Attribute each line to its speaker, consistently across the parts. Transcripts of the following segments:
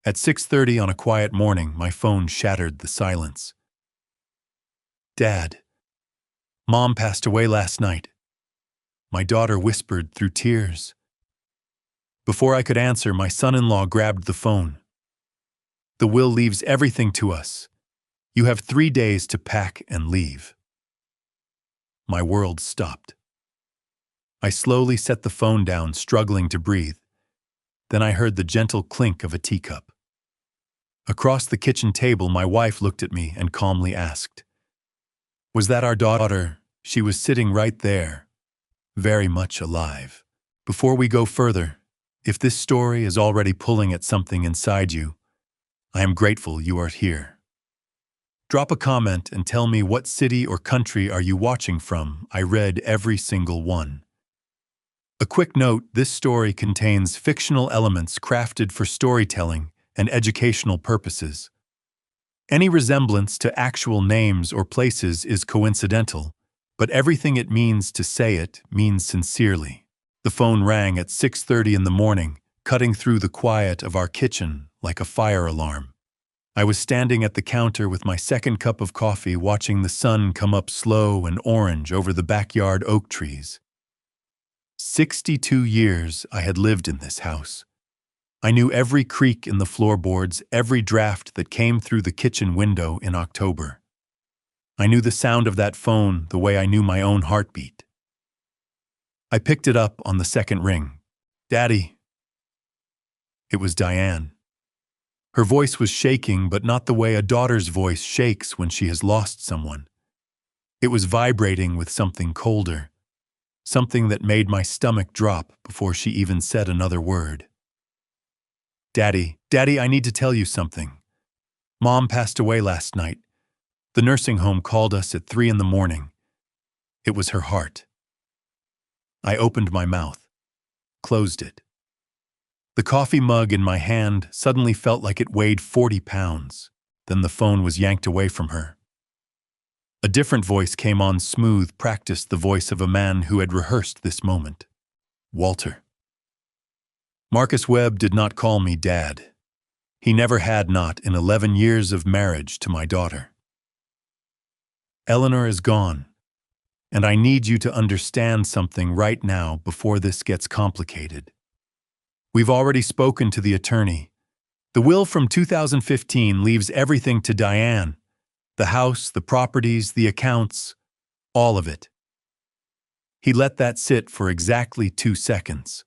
Speaker 1: At 6:30 on a quiet morning, my phone shattered the silence. "Dad, Mom passed away last night," my daughter whispered through tears. Before I could answer, my son-in-law grabbed the phone. "The will leaves everything to us. You have 3 days to pack and leave." My world stopped. I slowly set the phone down, struggling to breathe. Then I heard the gentle clink of a teacup. Across the kitchen table, my wife looked at me and calmly asked, "Was that our daughter?" She was sitting right there, very much alive. Before we go further, if this story is already pulling at something inside you, I am grateful you are here. Drop a comment and tell me what city or country are you watching from. I read every single one. A quick note, this story contains fictional elements crafted for storytelling and educational purposes. Any resemblance to actual names or places is coincidental, but everything it means to say it means sincerely. The phone rang at 6:30 in the morning, cutting through the quiet of our kitchen like a fire alarm. I was standing at the counter with my second cup of coffee, watching the sun come up slow and orange over the backyard oak trees. 62 years I had lived in this house. I knew every creak in the floorboards, every draft that came through the kitchen window in October. I knew the sound of that phone the way I knew my own heartbeat. I picked it up on the second ring. "Daddy." It was Diane. Her voice was shaking, but not the way a daughter's voice shakes when she has lost someone. It was vibrating with something colder, something that made my stomach drop before she even said another word. Daddy, I need to tell you something. Mom passed away last night. The nursing home called us at 3 in the morning. It was her heart." I opened my mouth, closed it. The coffee mug in my hand suddenly felt like it weighed 40 pounds. Then the phone was yanked away from her. A different voice came on, smooth, practiced, the voice of a man who had rehearsed this moment. "Walter." Marcus Webb did not call me Dad. He never had, not in 11 years of marriage to my daughter. "Eleanor is gone, and I need you to understand something right now before this gets complicated. We've already spoken to the attorney. The will from 2015 leaves everything to Diane. The house, the properties, the accounts, all of it." He let that sit for exactly 2 seconds.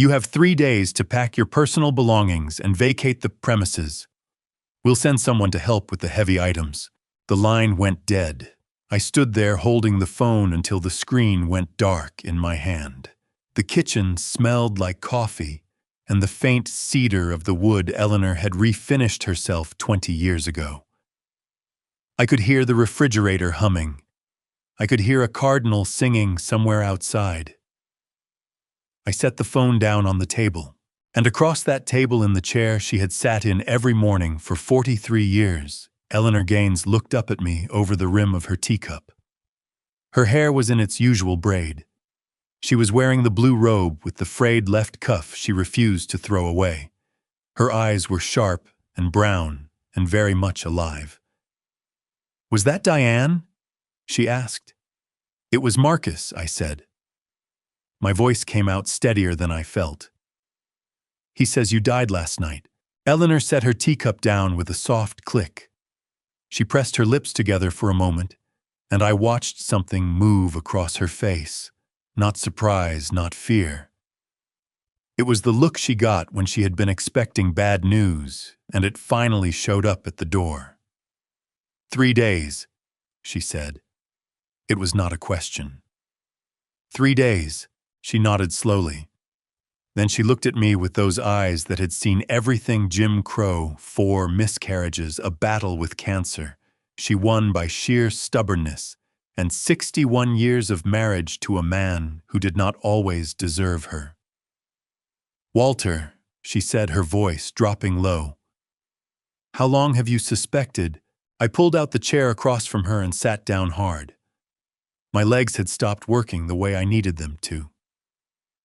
Speaker 1: "You have 3 days to pack your personal belongings and vacate the premises. We'll send someone to help with the heavy items." The line went dead. I stood there holding the phone until the screen went dark in my hand. The kitchen smelled like coffee and the faint cedar of the wood Eleanor had refinished herself 20 years ago. I could hear the refrigerator humming. I could hear a cardinal singing somewhere outside. I set the phone down on the table, and across that table in the chair she had sat in every morning for 43 years, Eleanor Gaines looked up at me over the rim of her teacup. Her hair was in its usual braid. She was wearing the blue robe with the frayed left cuff she refused to throw away. Her eyes were sharp and brown and very much alive. "Was that Diane?" she asked. "It was Marcus," I said. My voice came out steadier than I felt. "He says you died last night." Eleanor set her teacup down with a soft click. She pressed her lips together for a moment, and I watched something move across her face. Not surprise, not fear. It was the look she got when she had been expecting bad news, and it finally showed up at the door. 3 days, she said. It was not a question. 3 days, she nodded slowly. Then she looked at me with those eyes that had seen everything: Jim Crow, 4 miscarriages, a battle with cancer. She won by sheer stubbornness, and 61 years of marriage to a man who did not always deserve her. "Walter," she said, her voice dropping low. "How long have you suspected?" I pulled out the chair across from her and sat down hard. My legs had stopped working the way I needed them to.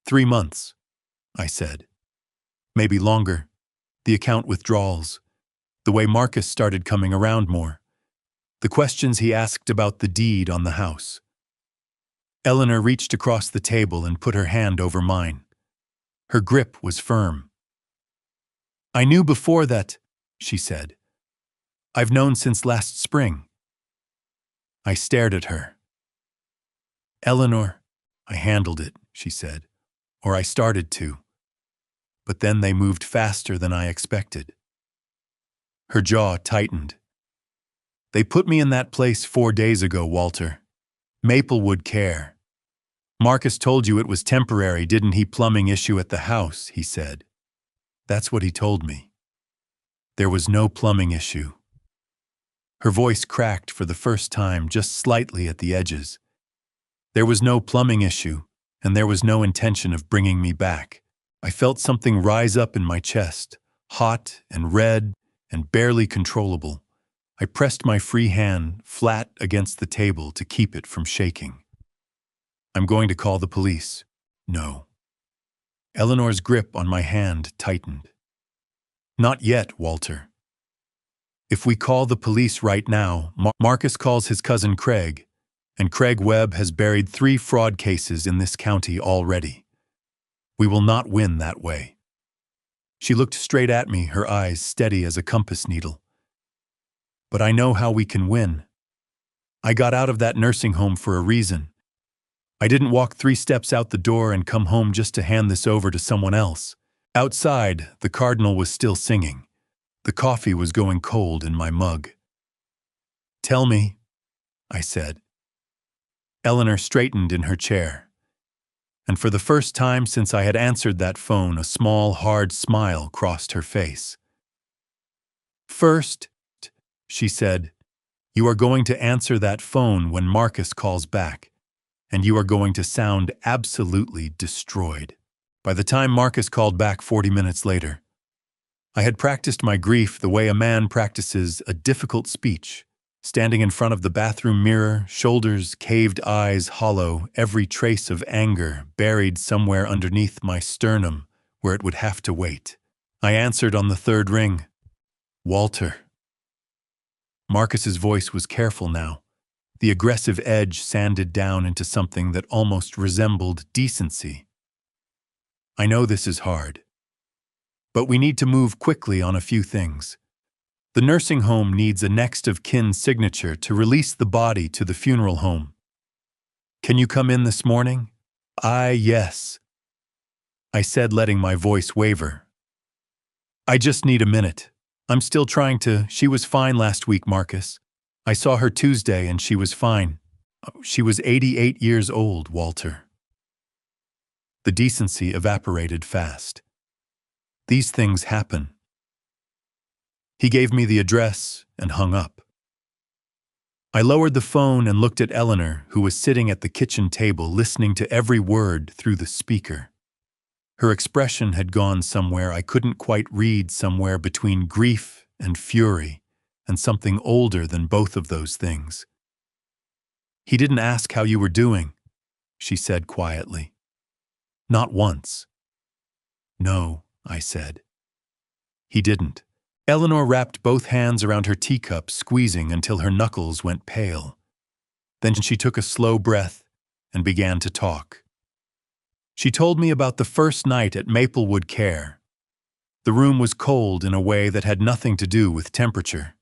Speaker 1: 3 months, I said. Maybe longer, The account withdrawals. The way Marcus started coming around more. The questions he asked about the deed on the house. Eleanor reached across the table and put her hand over mine. Her grip was firm. "I knew before that," she said. "I've known since last spring." I stared at her. "Eleanor, I handled it," she said, "or I started to. But then they moved faster than I expected." Her jaw tightened. "They put me in that place 4 days ago, Walter. Maplewood Care. Marcus told you it was temporary, didn't he? Plumbing issue at the house," he said. That's what he told me. There was no plumbing issue. Her voice cracked for the first time, just slightly at the edges. There was no plumbing issue, and there was no intention of bringing me back. I felt something rise up in my chest, hot and red and barely controllable. I pressed my free hand flat against the table to keep it from shaking. "I'm going to call the police." "No." Eleanor's grip on my hand tightened. "Not yet, Walter. If we call the police right now, Marcus calls his cousin Craig, and Craig Webb has buried 3 fraud cases in this county already. We will not win that way." She looked straight at me, her eyes steady as a compass needle. "But I know how we can win. I got out of that nursing home for a reason. I didn't walk 3 steps out the door and come home just to hand this over to someone else." Outside, the cardinal was still singing. The coffee was going cold in my mug. "Tell me," I said. Eleanor straightened in her chair. And for the first time since I had answered that phone, a small, hard smile crossed her face. "First," she said, "you are going to answer that phone when Marcus calls back, and you are going to sound absolutely destroyed." By the time Marcus called back 40 minutes later, I had practiced my grief the way a man practices a difficult speech, standing in front of the bathroom mirror, shoulders, caved eyes hollow, every trace of anger buried somewhere underneath my sternum where it would have to wait. I answered on the 3rd ring. "Walter." Marcus's voice was careful now, the aggressive edge sanded down into something that almost resembled decency. "I know this is hard, but we need to move quickly on a few things. The nursing home needs a next of kin signature to release the body to the funeral home. Can you come in this morning?" Yes," I said, letting my voice waver. "I just need a minute. I'm still trying to—" "She was fine last week, Marcus. I saw her Tuesday and she was fine. She was 88 years old, Walter." The decency evaporated fast. These things happen. He gave me the address and hung up. I lowered the phone and looked at Eleanor, who was sitting at the kitchen table listening to every word through the speaker. Her expression had gone somewhere I couldn't quite read, somewhere between grief and fury, and something older than both of those things. "He didn't ask how you were doing," she said quietly. "Not once." "No," I said. "He didn't." Eleanor wrapped both hands around her teacup, squeezing until her knuckles went pale. Then she took a slow breath and began to talk. She told me about the first night at Maplewood Care. The room was cold in a way that had nothing to do with temperature.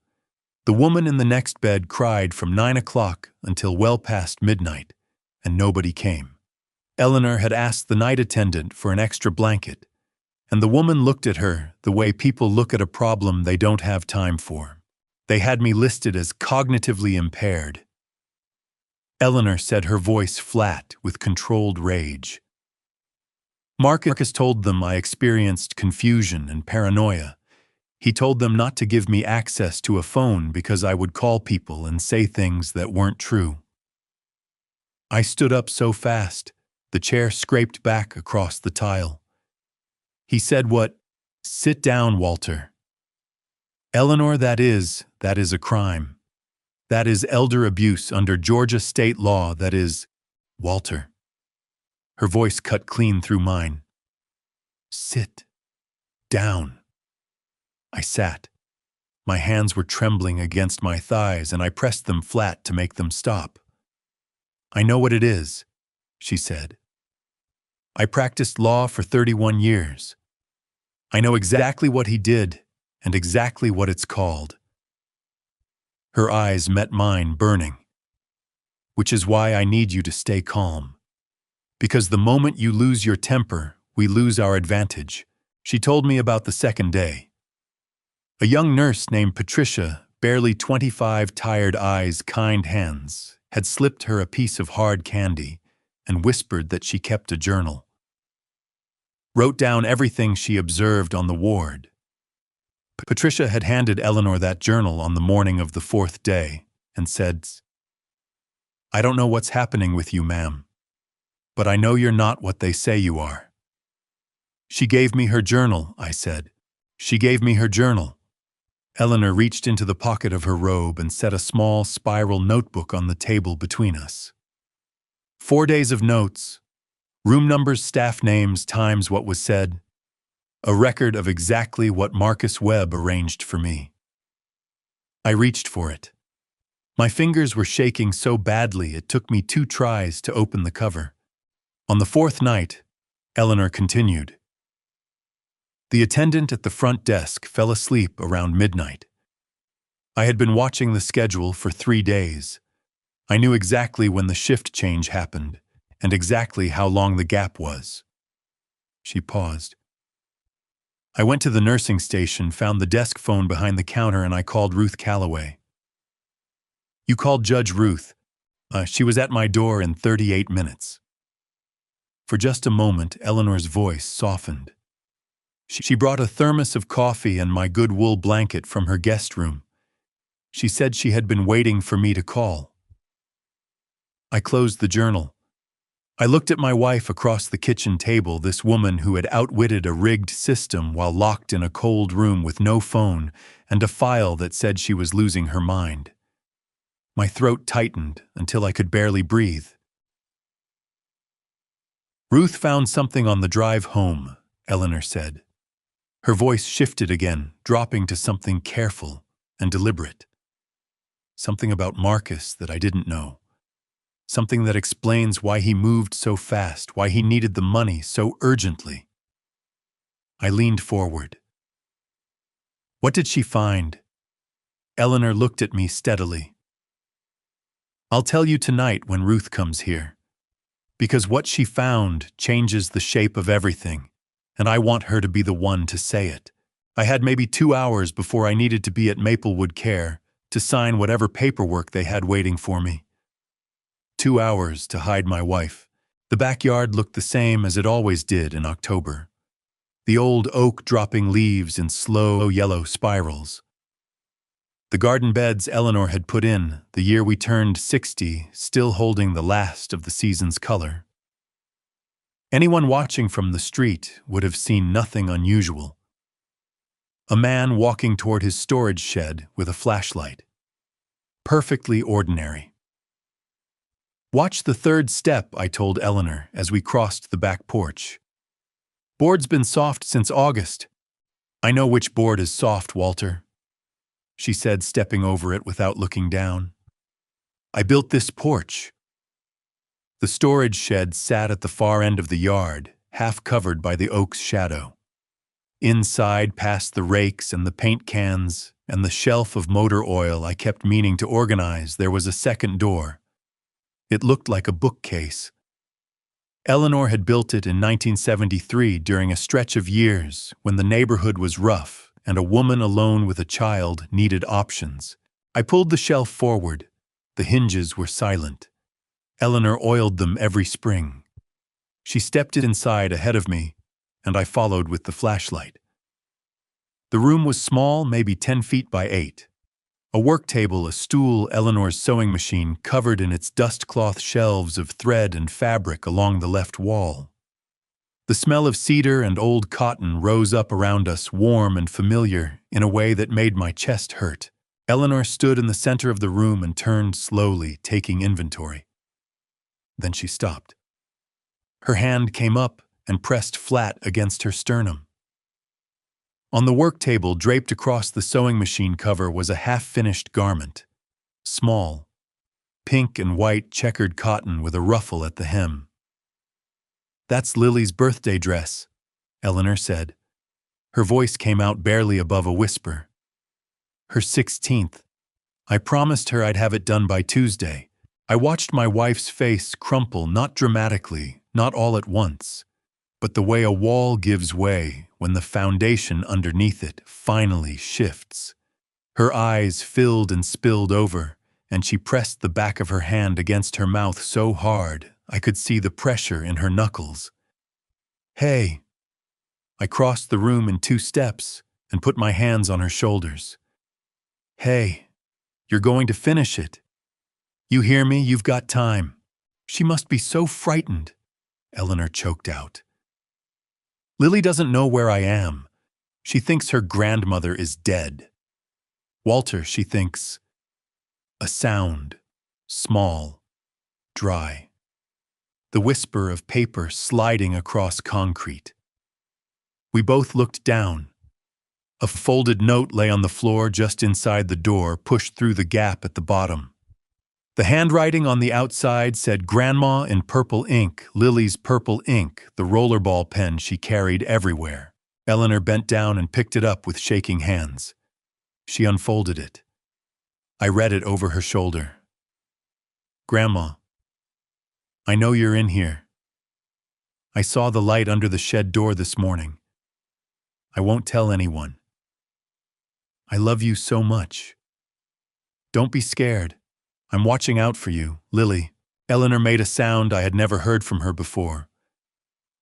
Speaker 1: The woman in the next bed cried from 9 o'clock until well past midnight, and nobody came. Eleanor had asked the night attendant for an extra blanket, and the woman looked at her the way people look at a problem they don't have time for. They had me listed as cognitively impaired. Eleanor said, her voice flat with controlled rage. Marcus told them I experienced confusion and paranoia. He told them not to give me access to a phone because I would call people and say things that weren't true. I stood up so fast, the chair scraped back across the tile. He said, "What? Sit down, Walter." "Eleanor, that is a crime. That is elder abuse under Georgia state law. That is—" "Walter." Her voice cut clean through mine. "Sit down." I sat. My hands were trembling against my thighs, and I pressed them flat to make them stop. "I know what it is," she said. "I practiced law for 31 years. I know exactly what he did and exactly what it's called." Her eyes met mine, burning. "Which is why I need you to stay calm. Because the moment you lose your temper, we lose our advantage." She told me about the second day. A young nurse named Patricia, barely 25, tired eyes, kind hands, had slipped her a piece of hard candy and whispered that she kept a journal. Wrote down everything she observed on the ward. Patricia had handed Eleanor that journal on the morning of the fourth day and said, "I don't know what's happening with you, ma'am, but I know you're not what they say you are." "She gave me her journal," I said. "She gave me her journal." Eleanor reached into the pocket of her robe and set a small spiral notebook on the table between us. 4 days of notes, room numbers, staff names, times what was said, a record of exactly what Marcus Webb arranged for me. I reached for it. My fingers were shaking so badly it took me 2 tries to open the cover. On the 4th night, Eleanor continued. The attendant at the front desk fell asleep around midnight. I had been watching the schedule for 3 days. I knew exactly when the shift change happened and exactly how long the gap was. She paused. I went to the nursing station, found the desk phone behind the counter, and I called Ruth Calloway. "You called Judge Ruth. She was at my door in 38 minutes. For just a moment, Eleanor's voice softened. She brought a thermos of coffee and my good wool blanket from her guest room. She said she had been waiting for me to call. I closed the journal. I looked at my wife across the kitchen table, this woman who had outwitted a rigged system while locked in a cold room with no phone and a file that said she was losing her mind. My throat tightened until I could barely breathe. "Ruth found something on the drive home," Eleanor said. Her voice shifted again, dropping to something careful and deliberate. "Something about Marcus that I didn't know. Something that explains why he moved so fast, why he needed the money so urgently." I leaned forward. "What did she find?" Eleanor looked at me steadily. "I'll tell you tonight when Ruth comes here. Because what she found changes the shape of everything, and I want her to be the one to say it. I had maybe 2 hours before I needed to be at Maplewood Care to sign whatever paperwork they had waiting for me. 2 hours to hide my wife. The backyard looked the same as it always did in October. The old oak dropping leaves in slow yellow spirals. The garden beds Eleanor had put in the year we turned 60, still holding the last of the season's color. Anyone watching from the street would have seen nothing unusual. A man walking toward his storage shed with a flashlight. Perfectly ordinary. "Watch the 3rd step," I told Eleanor as we crossed the back porch. "Board's been soft since August." "I know which board is soft, Walter," she said, stepping over it without looking down. "I built this porch." The storage shed sat at the far end of the yard, half covered by the oak's shadow. Inside, past the rakes and the paint cans and the shelf of motor oil I kept meaning to organize, there was a second door. It looked like a bookcase. Eleanor had built it in 1973 during a stretch of years when the neighborhood was rough and a woman alone with a child needed options. I pulled the shelf forward. The hinges were silent. Eleanor oiled them every spring. She stepped inside ahead of me, and I followed with the flashlight. The room was small, maybe 10 feet by 8. A work table, a stool, Eleanor's sewing machine covered in its dust-cloth shelves of thread and fabric along the left wall. The smell of cedar and old cotton rose up around us, warm and familiar, in a way that made my chest hurt. Eleanor stood in the center of the room and turned slowly, taking inventory. Then she stopped. Her hand came up and pressed flat against her sternum. On the work table, draped across the sewing machine cover, was a half-finished garment. Small, pink and white checkered cotton with a ruffle at the hem. "That's Lily's birthday dress," Eleanor said. Her voice came out barely above a whisper. "Her 16th. I promised her I'd have it done by Tuesday." I watched my wife's face crumple, not dramatically, not all at once, but the way a wall gives way when the foundation underneath it finally shifts. Her eyes filled and spilled over, and she pressed the back of her hand against her mouth so hard I could see the pressure in her knuckles. "Hey." I crossed the room in 2 steps and put my hands on her shoulders. "Hey, you're going to finish it. You hear me? You've got time." "She must be so frightened," Eleanor choked out. "Lily doesn't know where I am. She thinks her grandmother is dead. Walter, she thinks." A sound, small, dry. The whisper of paper sliding across concrete. We both looked down. A folded note lay on the floor just inside the door, pushed through the gap at the bottom. The handwriting on the outside said Grandma in purple ink, Lily's purple ink, the rollerball pen she carried everywhere. Eleanor bent down and picked it up with shaking hands. She unfolded it. I read it over her shoulder. "Grandma, I know you're in here. I saw the light under the shed door this morning. I won't tell anyone. I love you so much. Don't be scared. I'm watching out for you, Lily." Eleanor made a sound I had never heard from her before.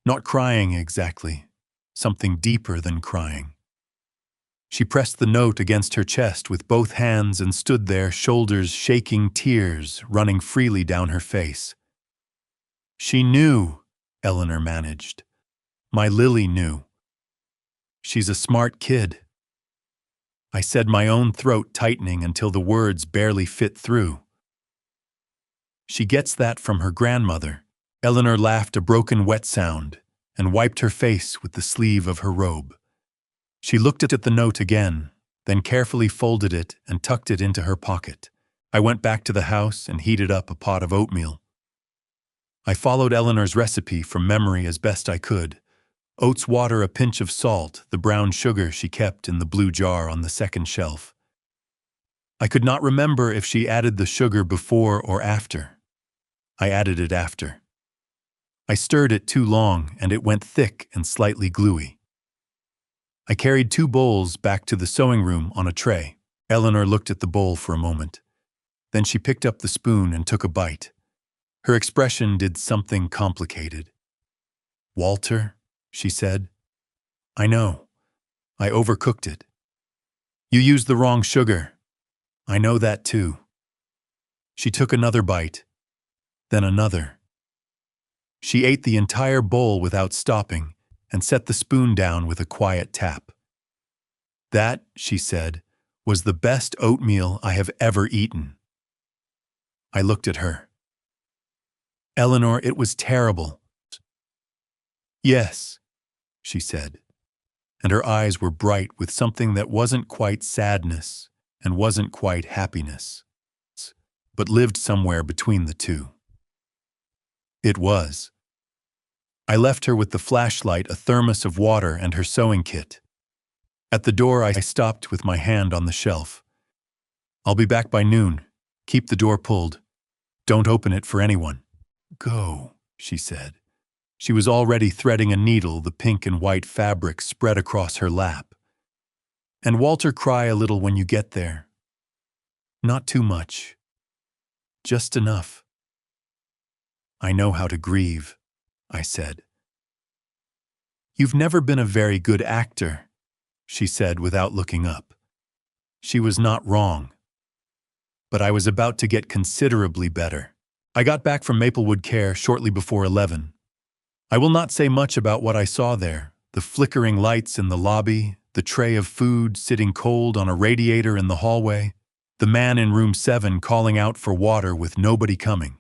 Speaker 1: Not crying exactly, something deeper than crying. She pressed the note against her chest with both hands and stood there, shoulders shaking, tears running freely down her face. "She knew," Eleanor managed. "My Lily knew. She's a smart kid." I said, my own throat tightening until the words barely fit through. "She gets that from her grandmother." Eleanor laughed a broken, wet sound and wiped her face with the sleeve of her robe. She looked at the note again, then carefully folded it and tucked it into her pocket. I went back to the house and heated up a pot of oatmeal. I followed Eleanor's recipe from memory as best I could. Oats water, a pinch of salt, the brown sugar she kept in the blue jar on the second shelf. I could not remember if she added the sugar before or after. I added it after. I stirred it too long and it went thick and slightly gluey. I carried 2 bowls back to the sewing room on a tray. Eleanor looked at the bowl for a moment. Then she picked up the spoon and took a bite. Her expression did something complicated. "Walter," she said. "I know. I overcooked it. You used the wrong sugar. I know that too." She took another bite, then another. She ate the entire bowl without stopping and set the spoon down with a quiet tap. "That," she said, "was the best oatmeal I have ever eaten." I looked at her. "Eleanor, it was terrible." "Yes," she said, and her eyes were bright with something that wasn't quite sadness and wasn't quite happiness, but lived somewhere between the two. It was. I left her with the flashlight, a thermos of water, and her sewing kit. At the door, I stopped with my hand on the shelf. "I'll be back by noon. Keep the door pulled. Don't open it for anyone." "Go," she said. She was already threading a needle, the pink and white fabric spread across her lap. "And Walter, cry a little when you get there. Not too much. Just enough." "I know how to grieve," I said. "You've never been a very good actor," she said without looking up. She was not wrong. But I was about to get considerably better. I got back from Maplewood Care shortly before 11. I will not say much about what I saw there, the flickering lights in the lobby, the tray of food sitting cold on a radiator in the hallway, the man in room 7 calling out for water with nobody coming.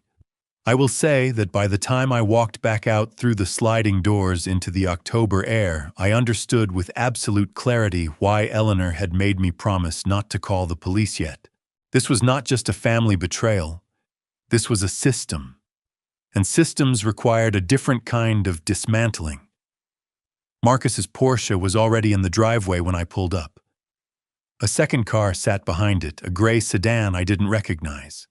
Speaker 1: I will say that by the time I walked back out through the sliding doors into the October air, I understood with absolute clarity why Eleanor had made me promise not to call the police yet. This was not just a family betrayal. This was a system. And systems required a different kind of dismantling. Marcus's Porsche was already in the driveway when I pulled up. A second car sat behind it, a gray sedan I didn't recognize.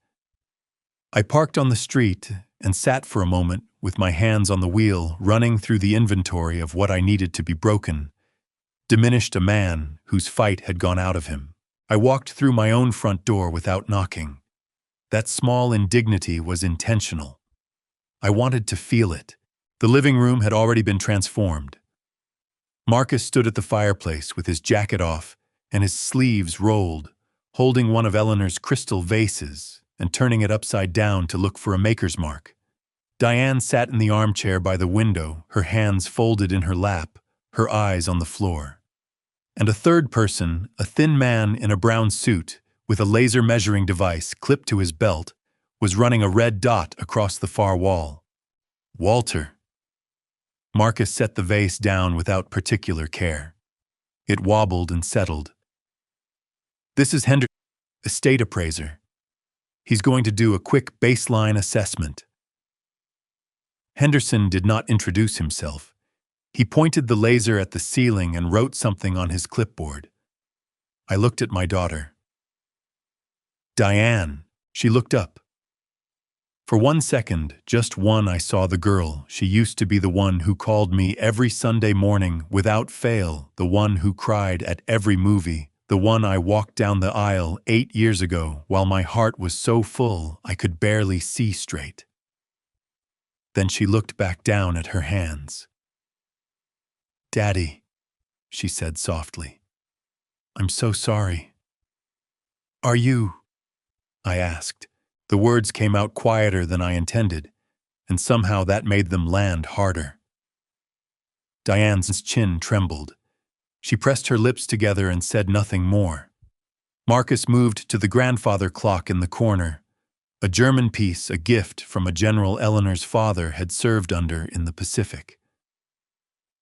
Speaker 1: I parked on the street and sat for a moment with my hands on the wheel, running through the inventory of what I needed to be broken, diminished a man whose fight had gone out of him. I walked through my own front door without knocking. That small indignity was intentional. I wanted to feel it. The living room had already been transformed. Marcus stood at the fireplace with his jacket off and his sleeves rolled, holding one of Eleanor's crystal vases and turning it upside down to look for a maker's mark. Diane sat in the armchair by the window, her hands folded in her lap, her eyes on the floor. And a third person, a thin man in a brown suit with a laser measuring device clipped to his belt, was running a red dot across the far wall. Walter. Marcus set the vase down without particular care. It wobbled and settled. This is Henderson, estate appraiser. He's going to do a quick baseline assessment. Henderson did not introduce himself. He pointed the laser at the ceiling and wrote something on his clipboard. I looked at my daughter. Diane. She looked up. For 1 second, just one, I saw the girl. She used to be the one who called me every Sunday morning without fail, the one who cried at every movie, the one I walked down the aisle 8 years ago while my heart was so full I could barely see straight. Then she looked back down at her hands. Daddy, she said softly. I'm so sorry. Are you? I asked. The words came out quieter than I intended, and somehow that made them land harder. Diane's chin trembled. She pressed her lips together and said nothing more. Marcus moved to the grandfather clock in the corner, a German piece, a gift from a general Eleanor's father had served under in the Pacific.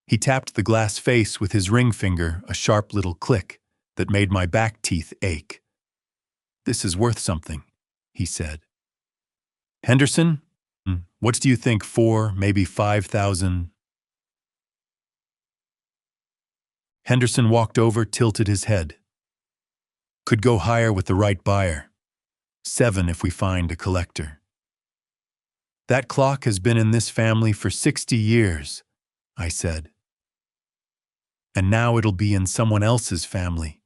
Speaker 1: He tapped the glass face with his ring finger, a sharp little click that made my back teeth ache. This is worth something, he said. Henderson, what do you think, 4, maybe 5,000? Henderson walked over, tilted his head. Could go higher with the right buyer. 7 if we find a collector. That clock has been in this family for 60 years, I said. And now it'll be in someone else's family,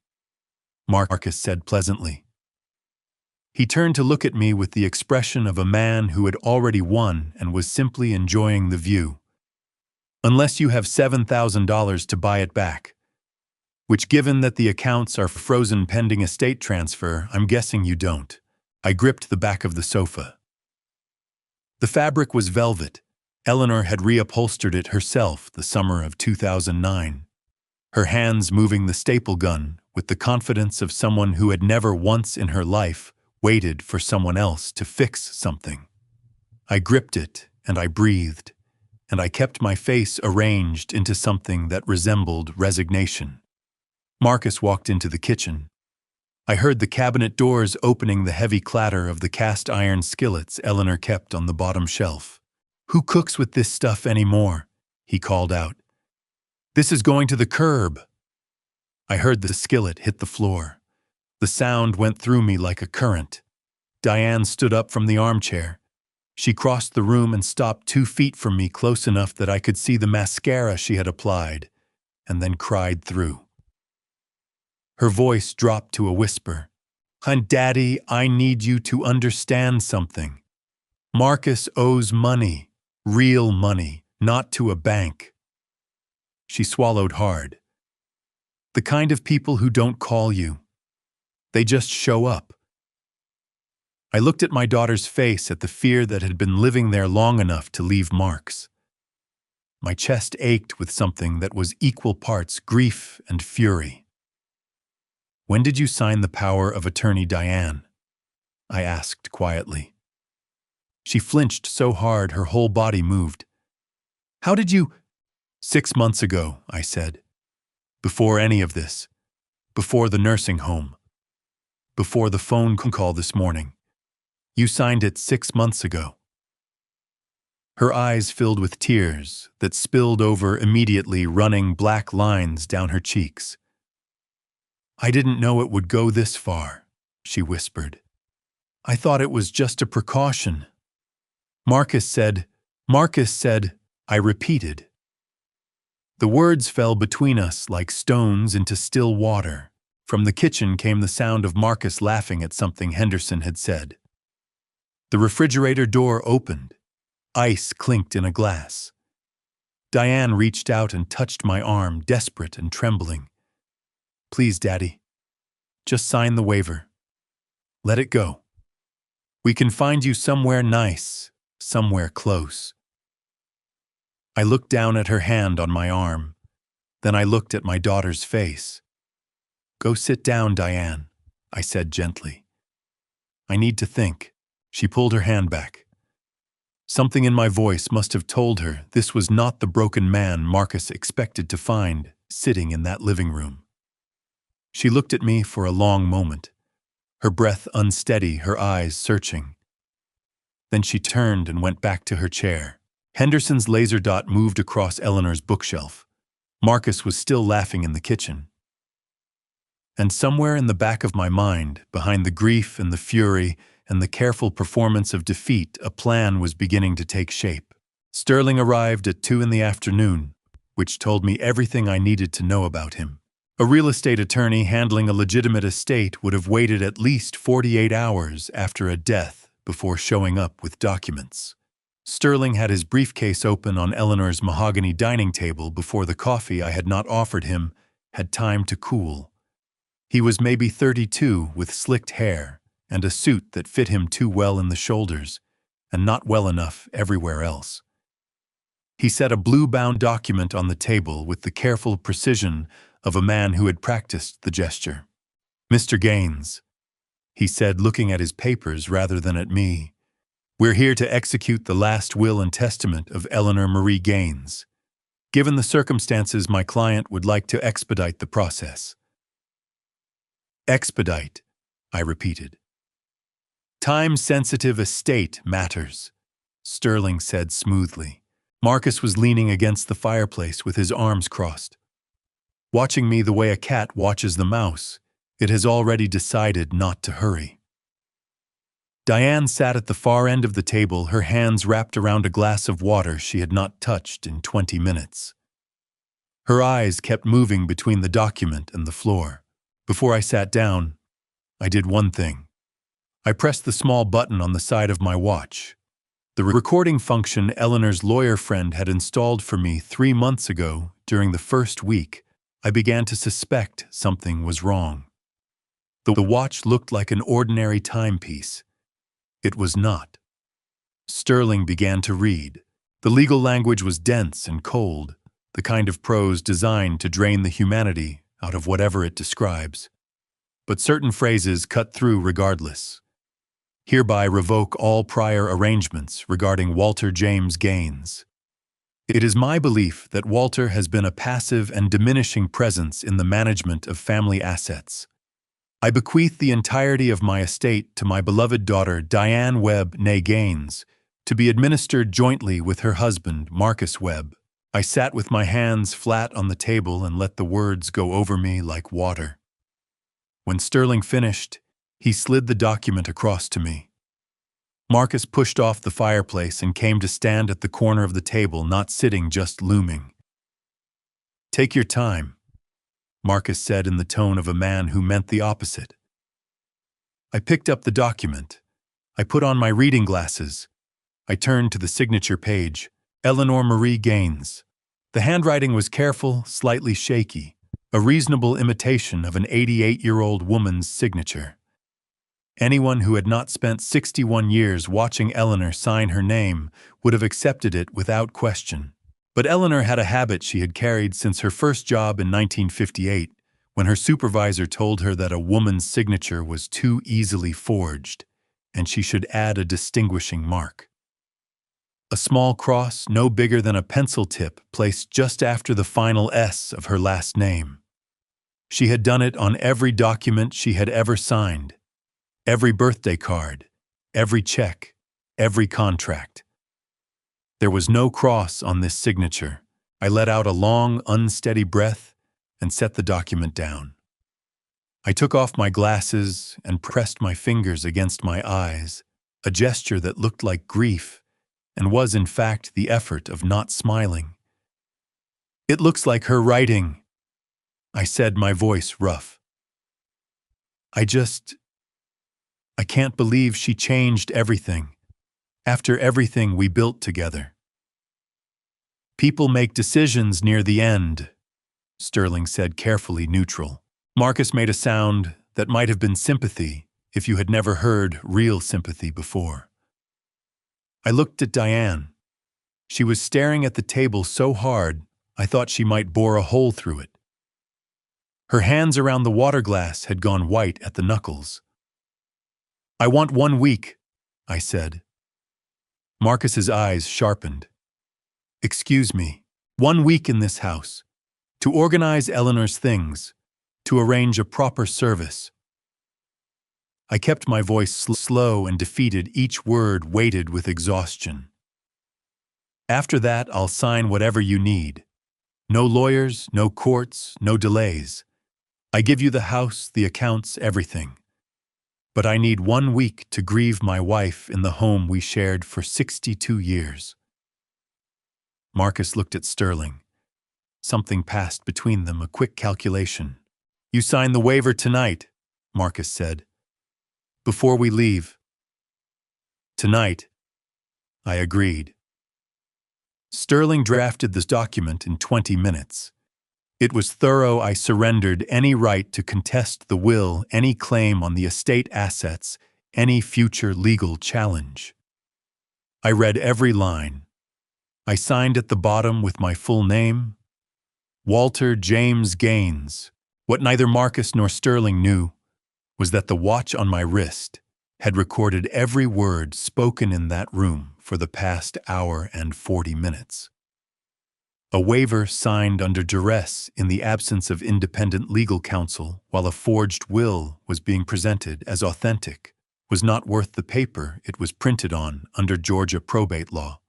Speaker 1: Marcus said pleasantly. He turned to look at me with the expression of a man who had already won and was simply enjoying the view. Unless you have $7,000 to buy it back, which, given that the accounts are frozen pending estate transfer, I'm guessing you don't. I gripped the back of the sofa. The fabric was velvet. Eleanor had reupholstered it herself the summer of 2009. Her hands moving the staple gun with the confidence of someone who had never once in her life waited for someone else to fix something. I gripped it and I breathed, and I kept my face arranged into something that resembled resignation. Marcus walked into the kitchen. I heard the cabinet doors opening, the heavy clatter of the cast iron skillets Eleanor kept on the bottom shelf. Who cooks with this stuff anymore? He called out. This is going to the curb. I heard the skillet hit the floor. The sound went through me like a current. Diane stood up from the armchair. She crossed the room and stopped 2 feet from me, close enough that I could see the mascara she had applied, and then cried through. Her voice dropped to a whisper. Daddy, I need you to understand something. Marcus owes money, real money, not to a bank. She swallowed hard. The kind of people who don't call you. They just show up. I looked at my daughter's face, at the fear that had been living there long enough to leave marks. My chest ached with something that was equal parts grief and fury. When did you sign the power of attorney, Diane? I asked quietly. She flinched so hard her whole body moved. How did you— 6 months ago, I said. Before any of this. Before the nursing home. Before the phone call this morning. You signed it 6 months ago. Her eyes filled with tears that spilled over immediately, running black lines down her cheeks. I didn't know it would go this far, she whispered. I thought it was just a precaution. Marcus said, I repeated. The words fell between us like stones into still water. From the kitchen came the sound of Marcus laughing at something Henderson had said. The refrigerator door opened. Ice clinked in a glass. Diane reached out and touched my arm, desperate and trembling. Please, Daddy. Just sign the waiver. Let it go. We can find you somewhere nice, somewhere close. I looked down at her hand on my arm. Then I looked at my daughter's face. Go sit down, Diane, I said gently. I need to think. She pulled her hand back. Something in my voice must have told her this was not the broken man Marcus expected to find sitting in that living room. She looked at me for a long moment, her breath unsteady, her eyes searching. Then she turned and went back to her chair. Henderson's laser dot moved across Eleanor's bookshelf. Marcus was still laughing in the kitchen. And somewhere in the back of my mind, behind the grief and the fury and the careful performance of defeat, a plan was beginning to take shape. Sterling arrived at 2 p.m, which told me everything I needed to know about him. A real estate attorney handling a legitimate estate would have waited at least 48 hours after a death before showing up with documents. Sterling had his briefcase open on Eleanor's mahogany dining table before the coffee I had not offered him had time to cool. He was maybe 32, with slicked hair and a suit that fit him too well in the shoulders and not well enough everywhere else. He set a blue-bound document on the table with the careful precision of a man who had practiced the gesture. Mr. Gaines, he said, looking at his papers rather than at me, we're here to execute the last will and testament of Eleanor Marie Gaines. Given the circumstances, my client would like to expedite the process. Expedite, I repeated. Time-sensitive estate matters, Sterling said smoothly. Marcus was leaning against the fireplace with his arms crossed. Watching me the way a cat watches the mouse, it has already decided not to hurry. Diane sat at the far end of the table, her hands wrapped around a glass of water she had not touched in 20 minutes. Her eyes kept moving between the document and the floor. Before I sat down, I did one thing. I pressed the small button on the side of my watch. The recording function Eleanor's lawyer friend had installed for me 3 months ago. During the first week, I began to suspect something was wrong. The watch looked like an ordinary timepiece. It was not. Sterling began to read. The legal language was dense and cold, the kind of prose designed to drain the humanity out of whatever it describes. But certain phrases cut through regardless. Hereby revoke all prior arrangements regarding Walter James Gaines. It is my belief that Walter has been a passive and diminishing presence in the management of family assets. I bequeath the entirety of my estate to my beloved daughter Diane Webb née Gaines, to be administered jointly with her husband Marcus Webb. I sat with my hands flat on the table and let the words go over me like water. When Sterling finished, he slid the document across to me. Marcus pushed off the fireplace and came to stand at the corner of the table, not sitting, just looming. Take your time, Marcus said in the tone of a man who meant the opposite. I picked up the document. I put on my reading glasses. I turned to the signature page, Eleanor Marie Gaines. The handwriting was careful, slightly shaky, a reasonable imitation of an 88-year-old woman's signature. Anyone who had not spent 61 years watching Eleanor sign her name would have accepted it without question. But Eleanor had a habit she had carried since her first job in 1958, when her supervisor told her that a woman's signature was too easily forged, and she should add a distinguishing mark. a small cross no bigger than a pencil tip placed just after the final S of her last name. She had done it on every document she had ever signed, every birthday card, every check, every contract. There was no cross on this signature. I let out a long, unsteady breath and set the document down. I took off my glasses and pressed my fingers against my eyes, a gesture that looked like grief and was in fact the effort of not smiling. "It looks like her writing," I said, my voice rough. I can't believe she changed everything, after everything we built together." "People make decisions near the end," Sterling said, carefully neutral. Marcus made a sound that might have been sympathy if you had never heard real sympathy before. I looked at Diane. She was staring at the table so hard I thought she might bore a hole through it. Her hands around the water glass had gone white at the knuckles. "I want 1 week," I said. Marcus's eyes sharpened. "Excuse me, 1 week in this house, to organize Eleanor's things, to arrange a proper service." I kept my voice slow and defeated, each word weighted with exhaustion. "After that, I'll sign whatever you need. No lawyers, no courts, no delays. I give you the house, the accounts, everything. But I need 1 week to grieve my wife in the home we shared for 62 years. Marcus looked at Sterling. Something passed between them, a quick calculation. "You sign the waiver tonight," Marcus said. "Before we leave." "Tonight," I agreed. Sterling drafted this document in 20 minutes. It was thorough. I surrendered any right to contest the will, any claim on the estate assets, any future legal challenge. I read every line. I signed at the bottom with my full name, Walter James Gaines. What neither Marcus nor Sterling knew was that the watch on my wrist had recorded every word spoken in that room for the past hour and 40 minutes. A waiver signed under duress in the absence of independent legal counsel while a forged will was being presented as authentic was not worth the paper it was printed on under Georgia probate law.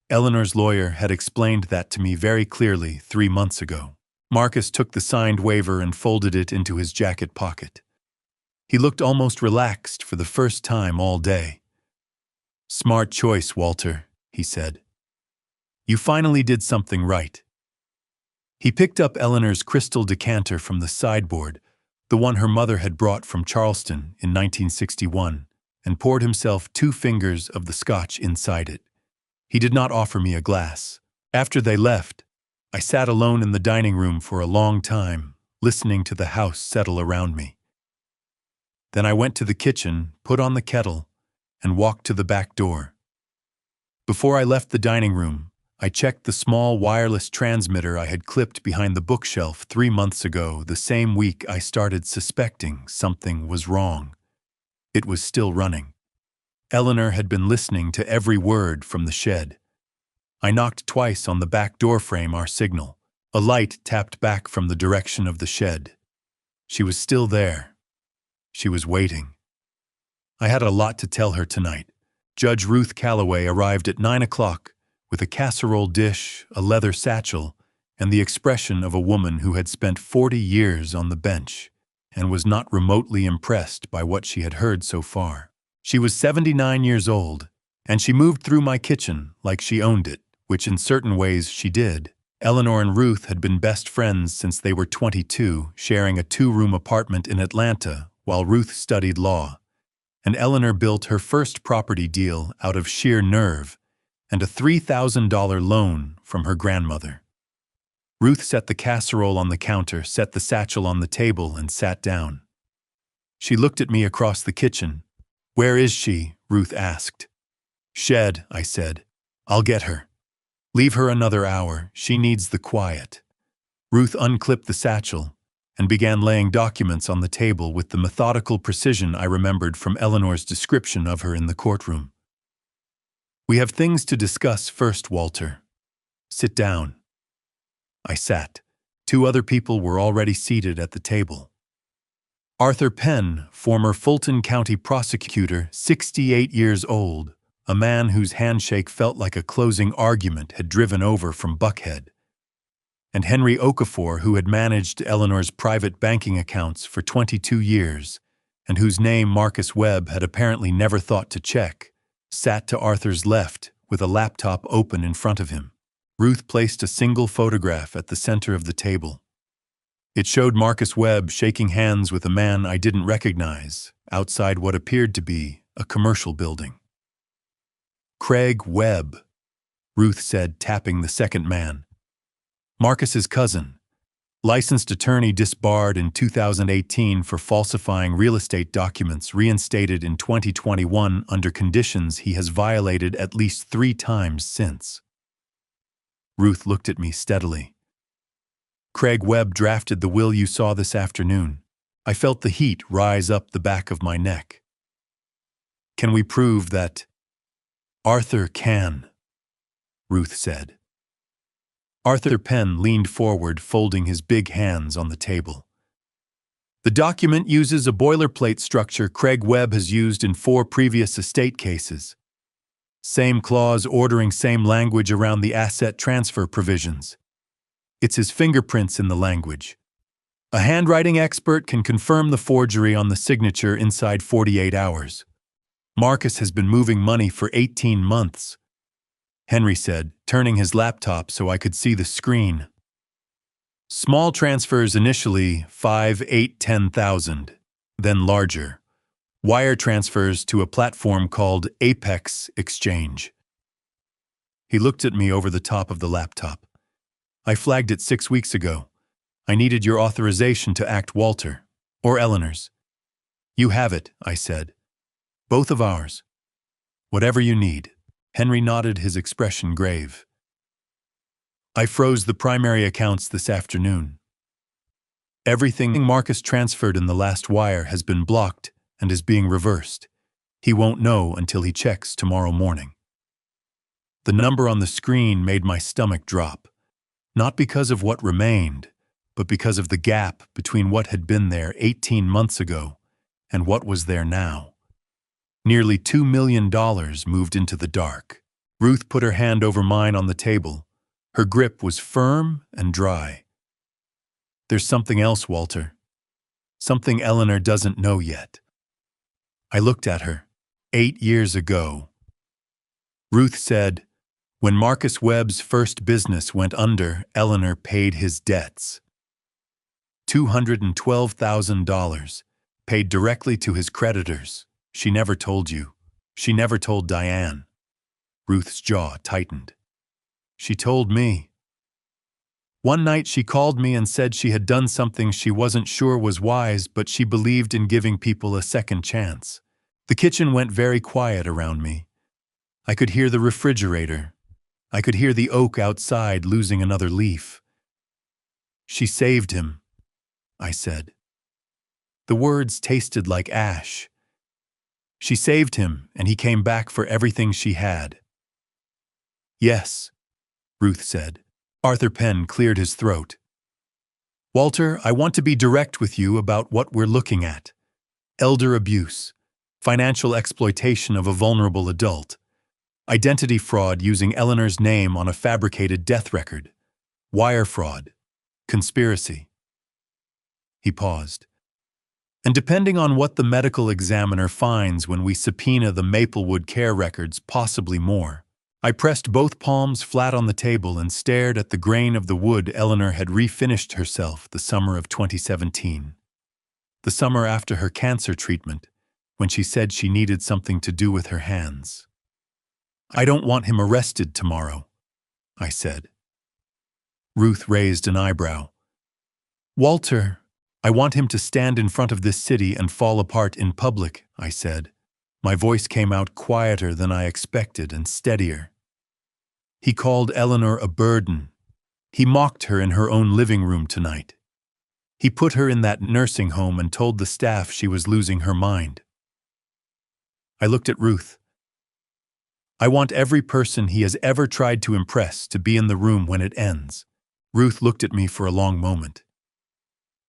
Speaker 1: Eleanor's lawyer had explained that to me very clearly 3 months ago. Marcus took the signed waiver and folded it into his jacket pocket. He looked almost relaxed for the first time all day. "Smart choice, Walter," he said. "You finally did something right." He picked up Eleanor's crystal decanter from the sideboard, the one her mother had brought from Charleston in 1961, and poured himself 2 fingers of the scotch inside it. He did not offer me a glass. After they left, I sat alone in the dining room for a long time, listening to the house settle around me. Then I went to the kitchen, put on the kettle, and walked to the back door. Before I left the dining room, I checked the small wireless transmitter I had clipped behind the bookshelf 3 months ago, the same week I started suspecting something was wrong. It was still running. Eleanor had been listening to every word from the shed. I knocked twice on the back door frame, our signal. A light tapped back from the direction of the shed. She was still there. She was waiting. I had a lot to tell her tonight. Judge Ruth Calloway arrived at 9 o'clock with a casserole dish, a leather satchel, and the expression of a woman who had spent 40 years on the bench and was not remotely impressed by what she had heard so far. She was 79 years old, and she moved through my kitchen like she owned it, which in certain ways she did. Eleanor and Ruth had been best friends since they were 22, sharing a 2-room apartment in Atlanta while Ruth studied law, and Eleanor built her first property deal out of sheer nerve and a $3,000 loan from her grandmother. Ruth set the casserole on the counter, set the satchel on the table, and sat down. She looked at me across the kitchen. "Where is she?" Ruth asked. "Shed," I said. "I'll get her. Leave her another hour. She needs the quiet." Ruth unclipped the satchel and began laying documents on the table with the methodical precision I remembered from Eleanor's description of her in the courtroom. We have things to discuss first, Walter. Sit down. I sat. Two other people were already seated at the table. Arthur Penn, former Fulton County prosecutor, 68 years old, a man whose handshake felt like a closing argument had driven over from Buckhead. And Henry Okafor, who had managed Eleanor's private banking accounts for 22 years, and whose name Marcus Webb had apparently never thought to check, sat to Arthur's left with a laptop open in front of him. Ruth placed a single photograph at the center of the table. It showed Marcus Webb shaking hands with a man I didn't recognize outside what appeared to be a commercial building. Craig Webb, Ruth said, tapping the second man. Marcus's cousin, licensed attorney disbarred in 2018 for falsifying real estate documents, reinstated in 2021 under conditions he has violated at least 3 times since. Ruth looked at me steadily. Craig Webb drafted the will you saw this afternoon. I felt the heat rise up the back of my neck. Can we prove that? Arthur can, Ruth said. Arthur Penn leaned forward, folding his big hands on the table. The document uses a boilerplate structure Craig Webb has used in 4 previous estate cases. Same clause ordering, same language around the asset transfer provisions. It's his fingerprints in the language. A handwriting expert can confirm the forgery on the signature inside 48 hours. Marcus has been moving money for 18 months, Henry said, turning his laptop so I could see the screen. Small transfers initially, 5, 8, 10,000, then larger. Wire transfers to a platform called Apex Exchange. He looked at me over the top of the laptop. I flagged it 6 weeks ago. I needed your authorization to act, Walter, or Eleanor's. You have it, I said. Both of ours. Whatever you need. Henry nodded, his expression grave. I froze the primary accounts this afternoon. Everything Marcus transferred in the last wire has been blocked and is being reversed. He won't know until he checks tomorrow morning. The number on the screen made my stomach drop, not because of what remained, but because of the gap between what had been there 18 months ago and what was there now. Nearly $2 million moved into the dark. Ruth put her hand over mine on the table. Her grip was firm and dry. There's something else, Walter. Something Eleanor doesn't know yet. I looked at her. 8 years ago. Ruth said, when Marcus Webb's first business went under, Eleanor paid his debts. $212,000, paid directly to his creditors. She never told you. She never told Diane. Ruth's jaw tightened. She told me. One night she called me and said she had done something she wasn't sure was wise, but she believed in giving people a second chance. The kitchen went very quiet around me. I could hear the refrigerator. I could hear the oak outside losing another leaf. She saved him, I said. The words tasted like ash. She saved him, and he came back for everything she had. Yes, Ruth said. Arthur Penn cleared his throat. Walter, I want to be direct with you about what we're looking at. Elder abuse, financial exploitation of a vulnerable adult, identity fraud using Eleanor's name on a fabricated death record, wire fraud, conspiracy. He paused. And depending on what the medical examiner finds when we subpoena the Maplewood care records, possibly more. I pressed both palms flat on the table and stared at the grain of the wood Eleanor had refinished herself the summer of 2017. The summer after her cancer treatment, when she said she needed something to do with her hands. I don't want him arrested tomorrow, I said. Ruth raised an eyebrow. Walter, I want him to stand in front of this city and fall apart in public, I said. My voice came out quieter than I expected and steadier. He called Eleanor a burden. He mocked her in her own living room tonight. He put her in that nursing home and told the staff she was losing her mind. I looked at Ruth. I want every person he has ever tried to impress to be in the room when it ends." Ruth looked at me for a long moment.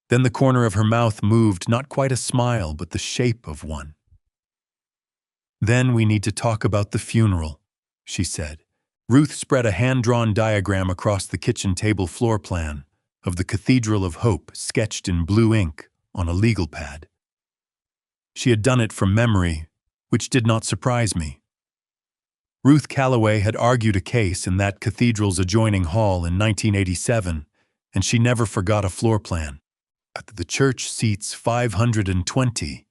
Speaker 1: Then the corner of her mouth moved, not quite a smile, but the shape of one. "Then we need to talk about the funeral," she said. Ruth spread a hand-drawn diagram across the kitchen table floor plan of the Cathedral of Hope sketched in blue ink on a legal pad. She had done it from memory, which did not surprise me. Ruth Calloway had argued a case in that cathedral's adjoining hall in 1987, and she never forgot a floor plan. "The church seats 520,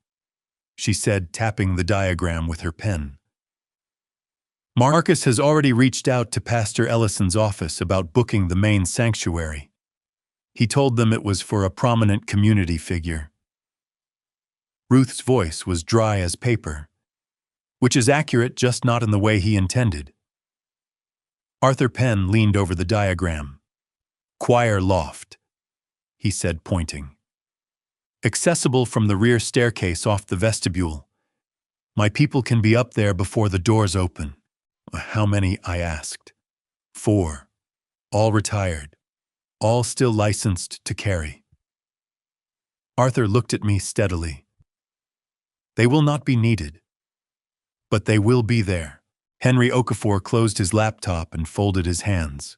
Speaker 1: she said, tapping the diagram with her pen. "Marcus has already reached out to Pastor Ellison's office about booking the main sanctuary. He told them it was for a prominent community figure." Ruth's voice was dry as paper, which is accurate, just not in the way he intended. Arthur Penn leaned over the diagram. "Choir loft," he said, pointing. "Accessible from the rear staircase off the vestibule. My people can be up there before the doors open." "How many?" I asked. "4. All retired. All still licensed to carry." Arthur looked at me steadily. "They will not be needed, but they will be there." Henry Okafor closed his laptop and folded his hands.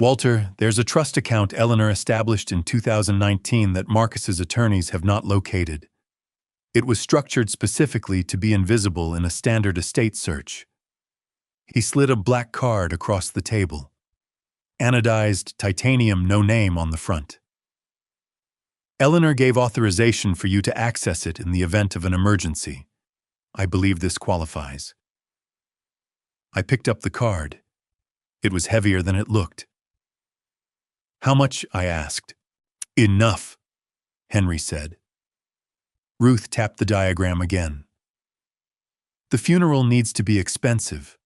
Speaker 1: "Walter, there's a trust account Eleanor established in 2019 that Marcus's attorneys have not located. It was structured specifically to be invisible in a standard estate search." He slid a black card across the table. "Anodized titanium, no name on the front. Eleanor gave authorization for you to access it in the event of an emergency. I believe this qualifies." I picked up the card. It was heavier than it looked. "How much?" I asked. "Enough," Henry said. Ruth tapped the diagram again. "The funeral needs to be expensive,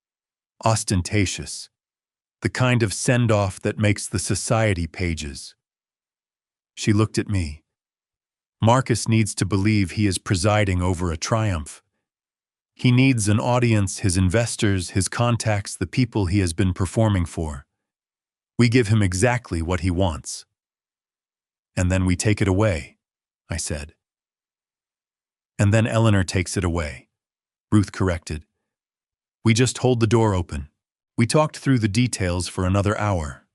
Speaker 1: ostentatious, the kind of send-off that makes the society pages." She looked at me. "Marcus needs to believe he is presiding over a triumph. He needs an audience, his investors, his contacts, the people he has been performing for. We give him exactly what he wants. And then we take it away," I said. "And then Eleanor takes it away," Ruth corrected. "We just hold the door open." We talked through the details for another hour.